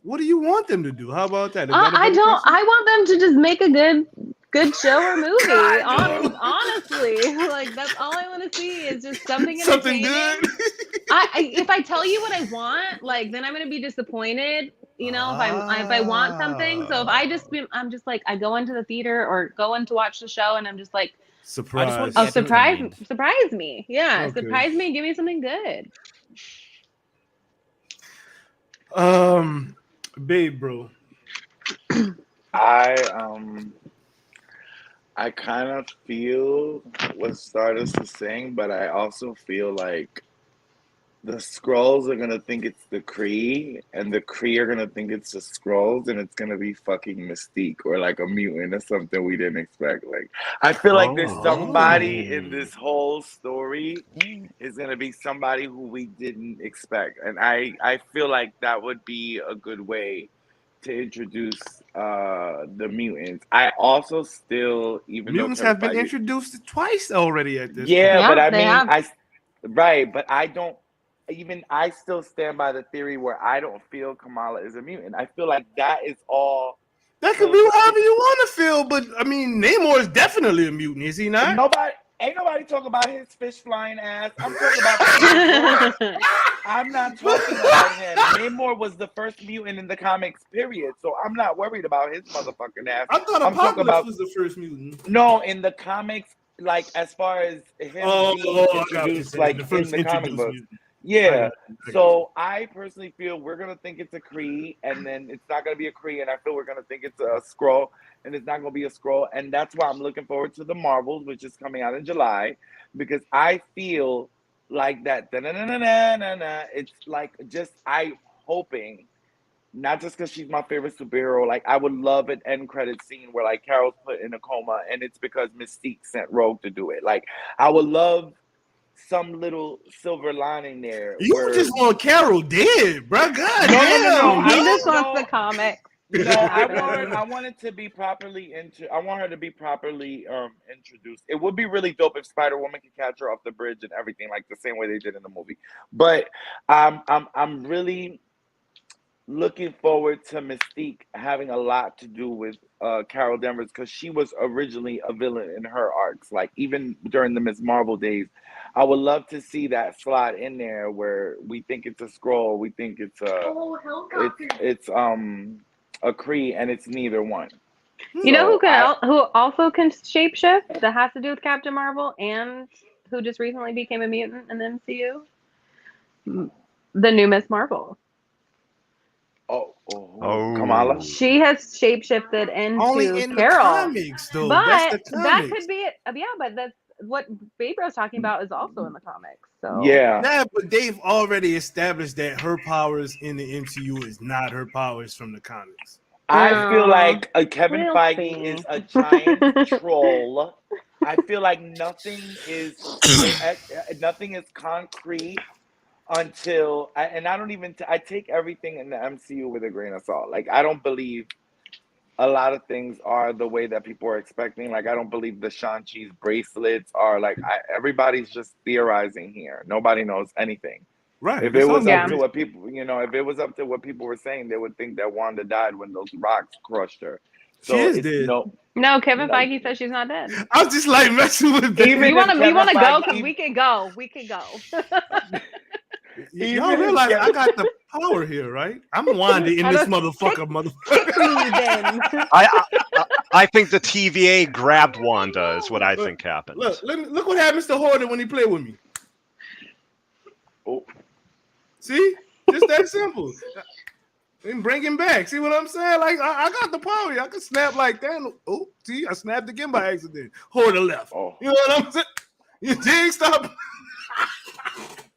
S3: What do you want them to do? How about that?
S5: I don't. I want them to just make a good show or movie. Honestly, like, that's all I want to see is just something
S3: good.
S5: If I tell you what I want, like, then I'm gonna be disappointed, You know, if I want something. So if I'm just like, I go into the theater or go in to watch the show, and I'm just like,
S9: I just want
S3: Surprise.
S9: to
S5: oh,
S9: be entertained.
S5: surprise me. Yeah,
S3: Okay.
S5: surprise me. Give me something good.
S3: Babe, bro.
S6: I kind of feel what Stardust is saying, but I also feel like the Skrulls are gonna think it's the Kree, and the Kree are gonna think it's the Skrulls, and it's gonna be fucking Mystique or like a mutant or something we didn't expect. Like, I feel like there's somebody in this whole story is gonna be somebody who we didn't expect, and I feel like that would be a good way to introduce the mutants. I also still, even though
S3: Mutants
S6: Kevin
S3: have been
S6: Feige,
S3: introduced twice already at this
S6: yeah,
S3: point.
S6: but I
S5: they
S6: mean,
S5: have.
S6: right, but I don't. Even I still stand by the theory where I don't feel Kamala is a mutant. I feel like that is all.
S3: That could be however you want to feel, but I mean, Namor is definitely a mutant, is he not?
S6: Ain't nobody talking about his fish flying ass. I'm talking about. I'm not talking about him. Namor was the first mutant in the comics, period. So I'm not worried about his motherfucking ass.
S3: I thought
S6: I'm talking
S3: Apocalypse
S6: about
S3: was the first mutant.
S6: no in the comics, like as far as him being
S3: I got what you're
S6: introduced,
S3: saying.
S6: like
S3: The
S6: in
S3: first
S6: the comic
S3: introduced
S6: books.
S3: mutant.
S6: Yeah.
S3: I got
S6: So I personally feel we're gonna think it's a Kree, and then it's not gonna be a Kree, and I feel we're gonna think it's a Skrull, and it's not gonna be a Skrull, and that's why I'm looking forward to the Marvels, which is coming out in July, because I feel like that. It's like just I hoping. Not just because she's my favorite superhero, like I would love an end credit scene where like Carol's put in a coma, and it's because Mystique sent Rogue to do it. Like I would love some little silver lining there.
S3: You
S6: where
S3: just want Carol dead, bro. God
S6: no,
S3: damn.
S5: He
S6: I
S5: just wants
S6: no,
S5: the comic.
S6: no. I want it to be properly I want her to be properly introduced. It would be really dope if Spider-Woman could catch her off the bridge and everything, like the same way they did in the movie. But I'm really looking forward to Mystique having a lot to do with Carol Danvers, because she was originally a villain in her arcs. Like even during the Ms. Marvel days, I would love to see that slot in there where we think it's a Skrull, we think it's it's a Kree, and it's neither one.
S5: You know who
S6: So
S5: who also can shapeshift? That has to do with Captain Marvel, and who just recently became a mutant in the MCU? The new Miss Marvel.
S6: Kamala.
S5: She has shapeshifted
S3: Only
S5: into
S3: in the
S5: Carol.
S3: comics, though. That's the
S5: But that
S3: comics.
S5: could be yeah, but that's what Babe was talking about is also in the comics. So
S3: Yeah, but they've already established that her powers in the MCU is not her powers from the comics.
S6: I feel like Kevin
S5: we'll
S6: Feige
S5: see.
S6: is a giant troll. I feel like nothing is concrete until I don't even I take everything in the MCU with a grain of salt. Like I don't believe a lot of things are the way that people are expecting. Like I don't believe the Shang-Chi's bracelets are like everybody's just theorizing here. Nobody knows anything.
S3: Right.
S6: If it was up to what people, if it was up to what people were saying, they would think that Wanda died when those rocks crushed her. So
S3: she is dead.
S5: No, Kevin Feige says she's not dead.
S3: I was just like messing with that.
S5: You want to go because we can go. We can go.
S3: Y'all realize I got the power here, right? I'm Wanda in this motherfucker.
S7: I think the TVA grabbed Wanda is what I think happened.
S3: Look what happens to Horton when he played with me.
S6: Oh,
S3: see, just that simple. And bring him back. See what I'm saying? Like I got the power here. I can snap like that. Oh, see, I snapped again by accident. Horton left.
S6: Oh.
S3: You know what I'm saying? You dig? Stop.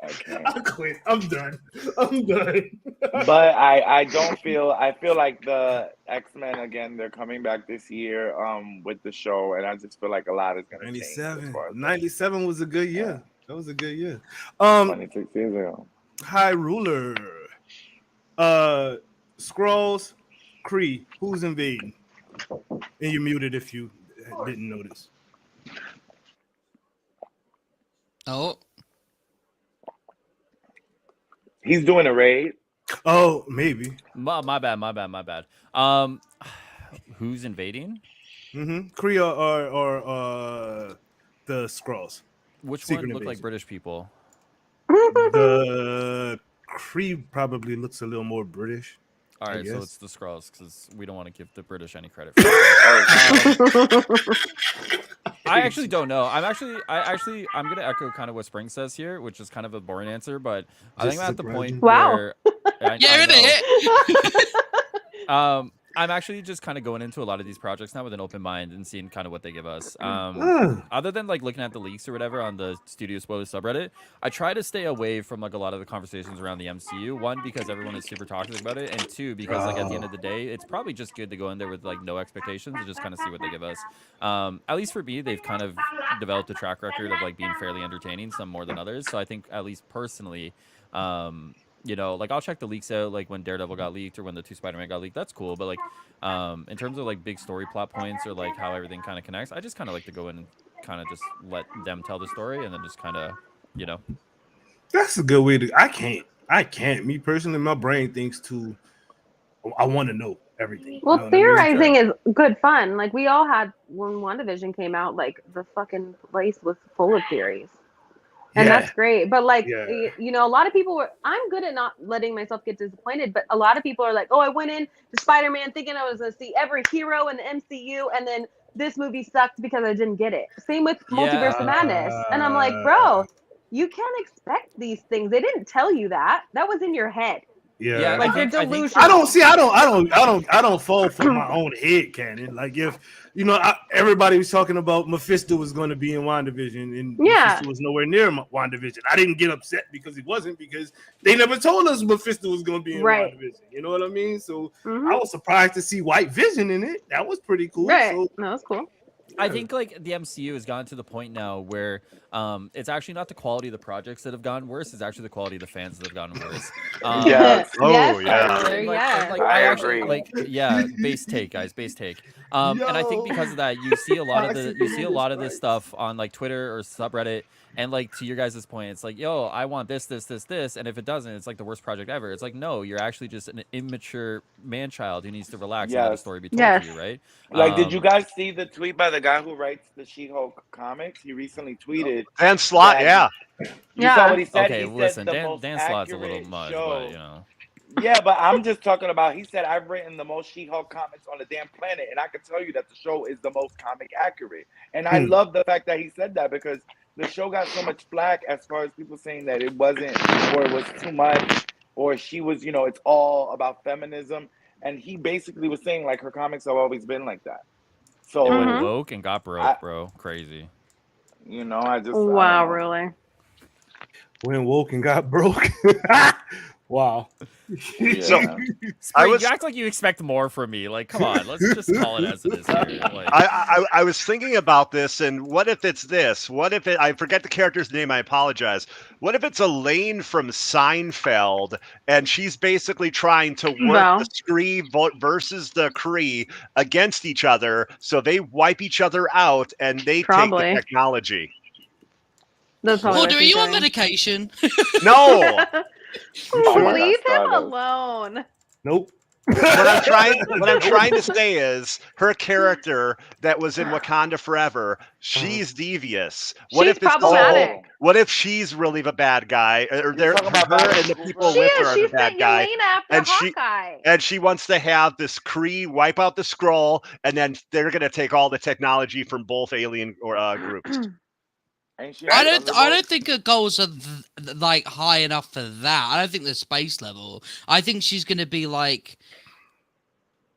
S6: Okay.
S3: I quit. I'm done.
S6: But I don't feel. I feel like the X-Men again. They're coming back this year with the show, and I just feel like a lot is going to change.
S3: 97 was a good year.
S6: Yeah.
S3: That was a good year.
S6: 26 years ago.
S3: High Ruler. Skrulls, Kree. Who's invading? And you're muted if you didn't notice.
S4: Oh.
S6: He's doing a raid.
S3: Oh, maybe.
S9: My bad. Who's invading?
S3: Kree or the Skrulls.
S9: Which
S3: Secret
S9: one look
S3: invasion.
S9: like British people?
S3: The Kree probably looks a little more British.
S9: All right, so
S3: guess.
S9: it's the Skrulls because we don't want to give the British any credit for that. I actually don't know. I'm gonna echo kind of what Spring says here, which is kind of a boring answer, but I think I'm at the point where I'm actually just kind of going into a lot of these projects now with an open mind and seeing kind of what they give us. Other than like looking at the leaks or whatever on the Studio Spoiler subreddit, I try to stay away from like a lot of the conversations around the MCU. One, because everyone is super toxic about it, and two, because like at the end of the day, it's probably just good to go in there with like no expectations and just kind of see what they give us. At least for me, they've kind of developed a track record of like being fairly entertaining, some more than others. So I think at least personally, you know, like I'll check the leaks out, like when Daredevil got leaked or when the 2 Spider-Man got leaked. That's cool, but like, in terms of like big story plot points or like how everything kind of connects, I just kind of like to go in and kind of just let them tell the story and then just kind of, you know.
S3: That's a good way to. I can't. Me personally, my brain thinks too. I want to know everything.
S5: Well,
S3: you know
S5: theorizing is good fun. Like we all had when WandaVision came out, like the fucking place was full of theories. And that's great. But like, you know, a lot of people were, I'm good at not letting myself get disappointed, but a lot of people are like, oh, I went in to Spider-Man thinking I was going to see every hero in the MCU. And then this movie sucked because I didn't get it. Same with Multiverse of Madness. And I'm like, bro, you can't expect these things. They didn't tell you that. That was in your head.
S3: Yeah,
S5: like you're delusional.
S3: I don't fall for my own head canon. Like if you know, everybody was talking about Mephisto was going to be in WandaVision, and Mephisto was nowhere near WandaVision. I didn't get upset because he wasn't, because they never told us Mephisto was going to be in WandaVision. You know what I mean? So I was surprised to see White Vision in it. That was pretty cool.
S5: Right.
S3: So,
S5: that was cool.
S9: I think like the MCU has gotten to the point now where it's actually not the quality of the projects that have gotten worse; it's actually the quality of the fans that have gotten worse.
S6: Yes.
S9: I actually like base take, guys, base take. And I think because of that, you see a lot of this stuff on like Twitter or subreddit. And like to your guys' point, it's like, yo, I want this, and if it doesn't, it's like the worst project ever. It's like, no, you're actually just an immature man-child who needs to relax and let a story be told to you, right?
S6: Like, did you guys see the tweet by the guy who writes the She-Hulk comics? He recently tweeted.
S7: Dan Slott,
S6: You saw what he said?
S9: Okay,
S6: he
S9: listen,
S6: said
S9: Dan Slott's a little much, but you know.
S6: Yeah, but I'm just talking about, he said, I've written the most She-Hulk comics on the damn planet, and I can tell you that the show is the most comic accurate. And I love the fact that he said that, because the show got so much flack as far as people saying that it wasn't, or it was too much, or she was, you know, it's all about feminism. And he basically was saying, like, her comics have always been like that. So
S9: it went woke and got broke, bro. Crazy.
S6: You know, I just...
S5: Wow, really?
S3: Went woke and got broke. Wow.
S9: So you act like you expect more from me. Like, come on, let's just call it as it is here. Like,
S7: I was thinking about this, and what if it's this? What if I forget the character's name? I apologize. What if it's Elaine from Seinfeld, and she's basically trying to work the Scree versus the Kree against each other, so they wipe each other out, and they take the technology.
S4: Lord, are you on medication?
S7: No.
S5: Leave him alone.
S3: Nope.
S7: What I'm trying to say is her character that was in Wakanda Forever, she's devious. What
S5: she's
S7: if it's
S5: problematic.
S7: What if she's really the bad guy, or her and the people with her are the bad guy, and she wants to have this Kree wipe out the Skrull, and then they're gonna take all the technology from both alien groups.
S4: I don't think her goals are like high enough for that. I don't think the space level. I think she's gonna be like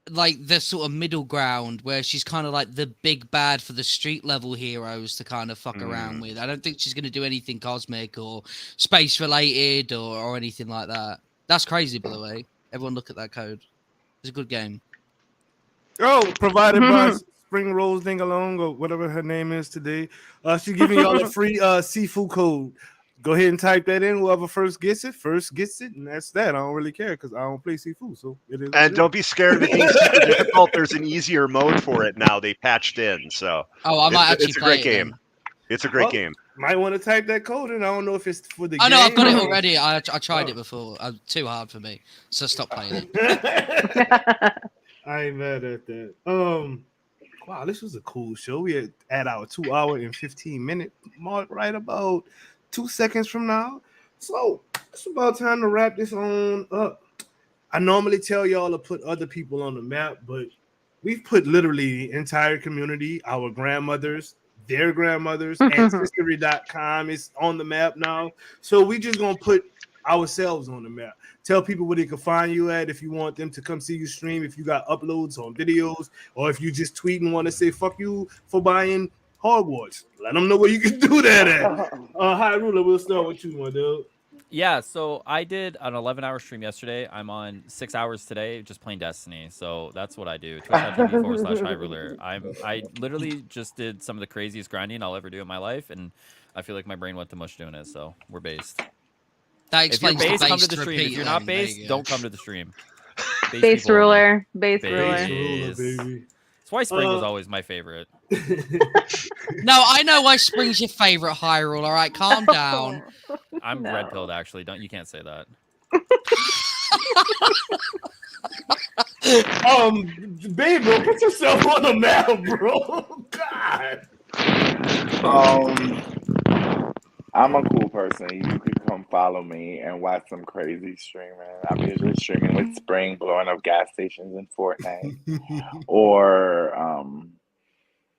S4: the sort of middle ground where she's kind of like the big bad for the street level heroes to kind of fuck around with. I don't think she's gonna do anything cosmic or space related or anything like that. That's crazy, by the way. Everyone look at that code. It's a good game.
S3: Oh, provided by Spring Rose Dingalong or whatever her name is today. She's giving y'all a free seafood code. Go ahead and type that in. Whoever first gets it, and that's that. I don't really care because I don't play seafood, so it is.
S7: And don't be scared of it being super difficult. There's an easier mode for it now. They patched in, so
S4: I might actually
S7: it's a
S4: play
S7: great game. It's a great game.
S3: Might want to type that code in. I don't know if it's for the game.
S4: I know, I've got it already. I tried it before. Too hard for me, so stop playing it.
S3: I ain't mad at that. Wow, this was a cool show. We at our 2 hour and 15-minute mark right about 2 seconds from now. So it's about time to wrap this on up. I normally tell y'all to put other people on the map, but we've put literally the entire community, our grandmothers, their grandmothers, ancestry.com is on the map now. So we just gonna put ourselves on the map. Tell people where they can find you at if you want them to come see you stream, if you got uploads on videos, or if you just tweet and want to say fuck you for buying Hogwarts. Let them know where you can do that at. High Ruler, we'll start with you, my dude.
S9: Yeah, so I did an 11-hour stream yesterday. I'm on 6 hours today just playing Destiny. So that's what I do. Twitch.tv/highruler. I literally just did some of the craziest grinding I'll ever do in my life, and I feel like my brain went to mush doing it. So we're based.
S4: That
S9: If you're
S4: explains
S9: based, come to the
S4: to
S9: stream.
S4: repeat
S9: If you're
S4: then.
S9: not
S4: There you
S9: based,
S4: go.
S9: don't come to the stream.
S5: Base
S9: people only.
S5: ruler. Base ruler.
S3: Base ruler, baby.
S9: That's why spring was always my favorite.
S4: No, I know why spring's your favorite Hyrule. All right, calm down.
S9: I'm red pilled actually. You can't say that.
S3: Babe, bro, put yourself on the map, bro. God.
S6: I'm a cool person. You could come follow me and watch some crazy streaming. I'm usually streaming with Spring, blowing up gas stations in Fortnite, or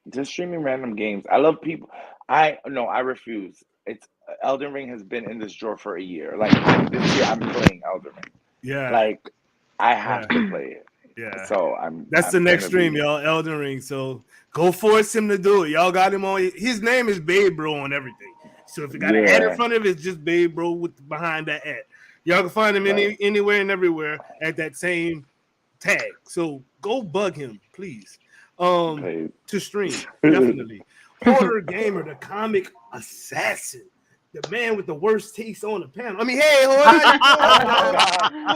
S6: just streaming random games. I love people. I refuse. It's Elden Ring has been in this drawer for a year. Like this year, I'm playing Elden Ring.
S3: Yeah.
S6: Like I have to play it.
S3: Yeah.
S6: So
S3: That's the
S6: I'm
S3: next
S6: gonna
S3: stream,
S6: be-
S3: y'all. Elden Ring. So go force him to do it. Y'all got him on. His name is Babe Bro on everything. So if you got an ad in front of it, it's just Babe Bro with behind that ad. Y'all can find him anywhere and everywhere at that same tag. So go bug him, please. To stream, definitely. Horror Gamer, the comic assassin, the man with the worst taste on the panel. I mean, hey, what's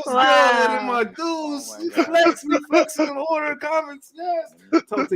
S3: good with my dudes? We flexing horror comics. Yes. Talk to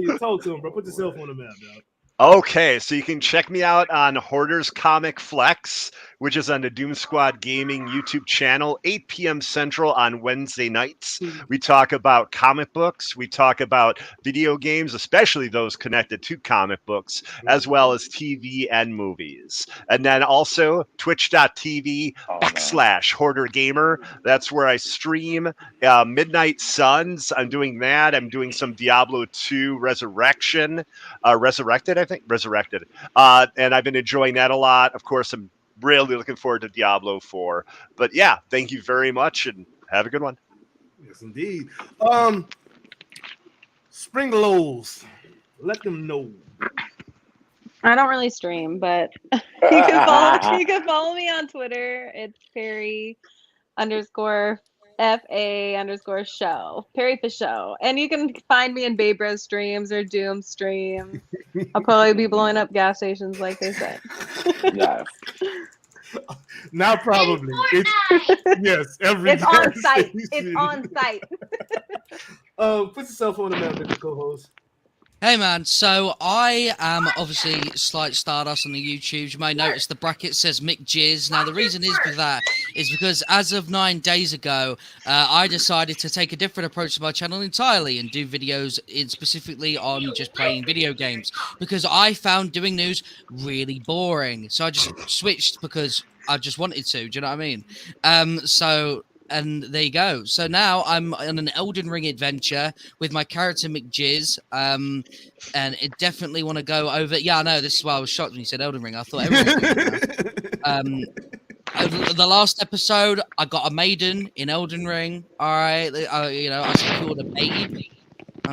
S3: him, bro. Put yourself on the map, dog.
S7: Okay, so you can check me out on Hoarder's Comic Flex, which is on the Doom Squad Gaming YouTube channel, 8 p.m. Central on Wednesday nights. We talk about comic books, we talk about video games, especially those connected to comic books, as well as TV and movies. And then also twitch.tv/Hoarder Gamer. That's where I stream Midnight Suns. I'm doing that. I'm doing some Diablo 2 Resurrected, I think. Resurrected. And I've been enjoying that a lot. Of course, I'm really looking forward to Diablo 4. But yeah, thank you very much and have a good one.
S3: Yes, indeed. Spring Lows, let them know.
S5: I don't really stream, but you can follow me on Twitter. It's Perry_FA_show. Perry for show. And you can find me in Babe Bros streams or Doom streams. I'll probably be blowing up gas stations like they said.
S6: Yes.
S3: Not probably. Yes, every
S5: It's on site. It's on site.
S3: Put yourself on the map, Mr. Co-host.
S4: Hey man, so I am obviously Slight Stardust on the YouTube. You may notice the bracket says Mick Jizz. Now the reason is for that is because as of 9 days ago, I decided to take a different approach to my channel entirely and do videos specifically on just playing video games because I found doing news really boring. So I just switched because I just wanted to. Do you know what I mean? And there you go. So now I'm on an Elden Ring adventure with my character McJizz. And it definitely want to go over. Yeah, I know. This is why I was shocked when you said Elden Ring. I thought everyone was doing that. Over the last episode, I got a maiden in Elden Ring. All right. I secured a babe.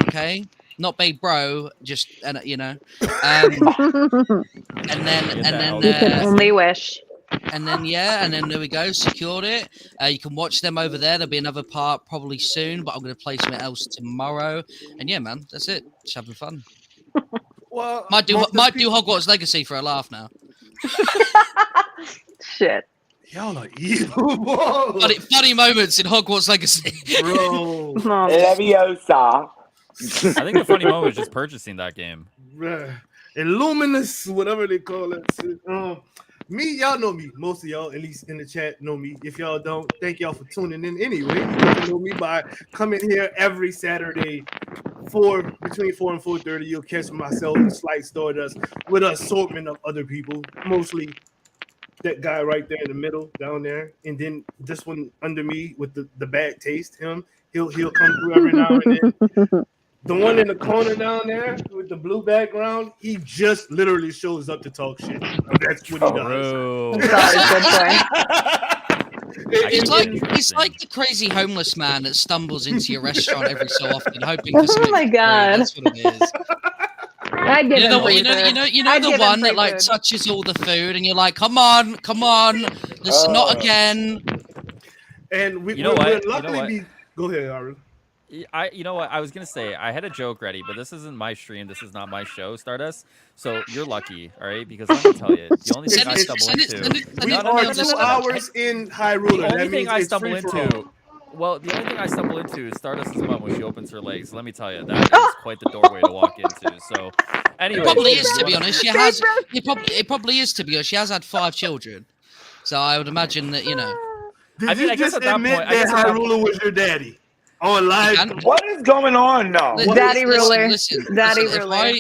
S4: Okay. Not babe bro, just, and then
S5: you can only wish.
S4: And then there we go, secured it. You can watch them over there. There'll be another part probably soon, but I'm going to play something else tomorrow. And yeah, man, that's it. Just having fun.
S3: Well,
S4: might do Hogwarts Legacy for a laugh now.
S5: Shit.
S3: Y'all are evil.
S4: Funny moments in Hogwarts Legacy,
S3: bro.
S6: Leviosa.
S9: I think the funny moment was just purchasing that game.
S3: Illuminous, whatever they call it. Me, y'all know me. Most of y'all, at least in the chat, know me. If y'all don't, thank y'all for tuning in anyway. You can know me by coming here every Saturday between 4 and 4:30. You'll catch myself and Slight Stardust with an assortment of other people, mostly that guy right there in the middle down there, and then this one under me with the bad taste. He'll come through every now and then. The one in the corner down there with the blue background, he just literally shows up to talk shit. That's what he does.
S4: He's like the crazy homeless man that stumbles into your restaurant every so often, hoping for something.
S5: Oh my god!
S4: That's what it is.
S5: I'd give him
S4: the one that like touches all the food, and you're like, come on, listen, not again.
S3: And we,
S9: you know what?
S3: luckily go ahead, Aru.
S9: You know what? I was gonna say I had a joke ready, but this isn't my stream. This is not my show, Stardust. So you're lucky, all right? Because let me tell you, the only thing I stumble into.
S3: We are 2 hours in Hyrule.
S9: The only thing I stumble into. Well, the only thing I stumble into is Stardust's mom when she opens her legs. Let me tell you, that is quite the doorway to walk into. So, anyway,
S4: it probably is, to be honest. It probably is, to be honest. She has had 5 children, so I would imagine that
S3: Did you just admit that Hyrule was your daddy? On live.
S6: What is going on now?
S5: Daddy ruler.
S4: Daddy ruler.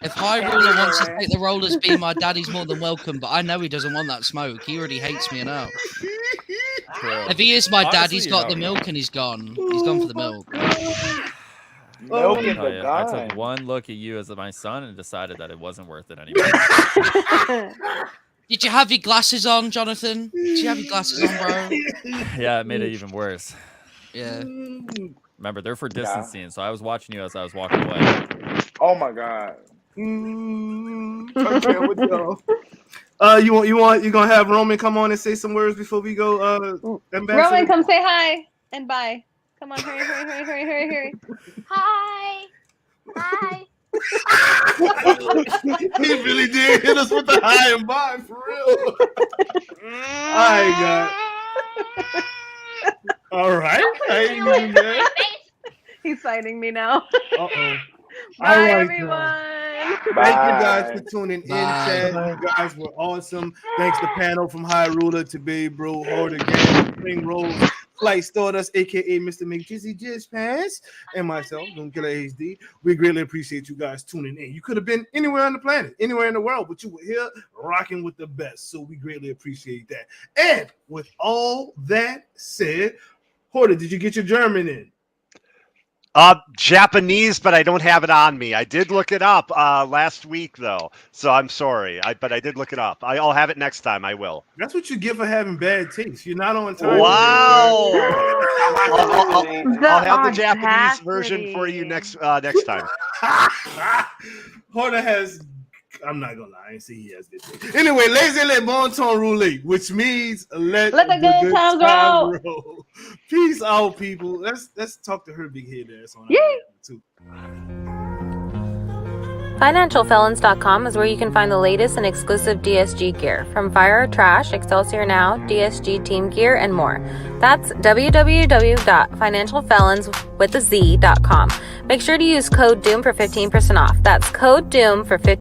S4: If Hyrule wants to take the role as being my dad, he's more than welcome. But I know he doesn't want that smoke. He already hates me enough. If he is my dad, he's got the milk and he's gone. He's gone for the milk.
S9: I took one look at you as my son and decided that it wasn't worth it anymore.
S4: Did you have your glasses on, Jonathan? Did you have your glasses on, bro?
S9: Yeah, it made it even worse.
S4: Yeah.
S9: Remember, they're for distancing, so I was watching you as I was walking away.
S6: Oh my god.
S3: Okay, you gonna have Roman come on and say some words before we go?
S5: Roman, come say hi and bye. Come on, hurry.
S12: Hi.
S3: He really did hit us with the hi and bye for real. All right.
S5: He's fighting me now.
S3: Uh-oh.
S5: Bye, everyone.
S3: Thank you guys for tuning in, Chad. You guys were awesome. Thanks to Panel from Hyrule, to Babe Bro, Horde again, Spring Rose, Flight Stardust, aka Mr. McJizzy Jizz Pants, and myself, Gunn HD. We greatly appreciate you guys tuning in. You could have been anywhere on the planet, anywhere in the world, but you were here rocking with the best. So we greatly appreciate that. And with all that said, Horde, did you get your German in?
S7: Japanese, but I don't have it on me. I did look it up last week, though, so I'm sorry. But I did look it up. I'll have it next time. I will.
S3: That's what you get for having bad taste. You're not on time.
S7: Wow! I'll have the Japanese version for you next time.
S3: Horde has. I'm not gonna lie. I ain't see he has good taste. Anyway, laissez les bon temps rouler, which means let the good times roll. Peace out, people. Let's talk to her big head ass on too.
S1: FinancialFelons.com is where you can find the latest and exclusive DSG gear, from Fire or Trash, Excelsior Now, DSG Team Gear, and more. That's www.financialfelons.com. Make sure to use code DOOM for 15% off. That's code DOOM for 15%.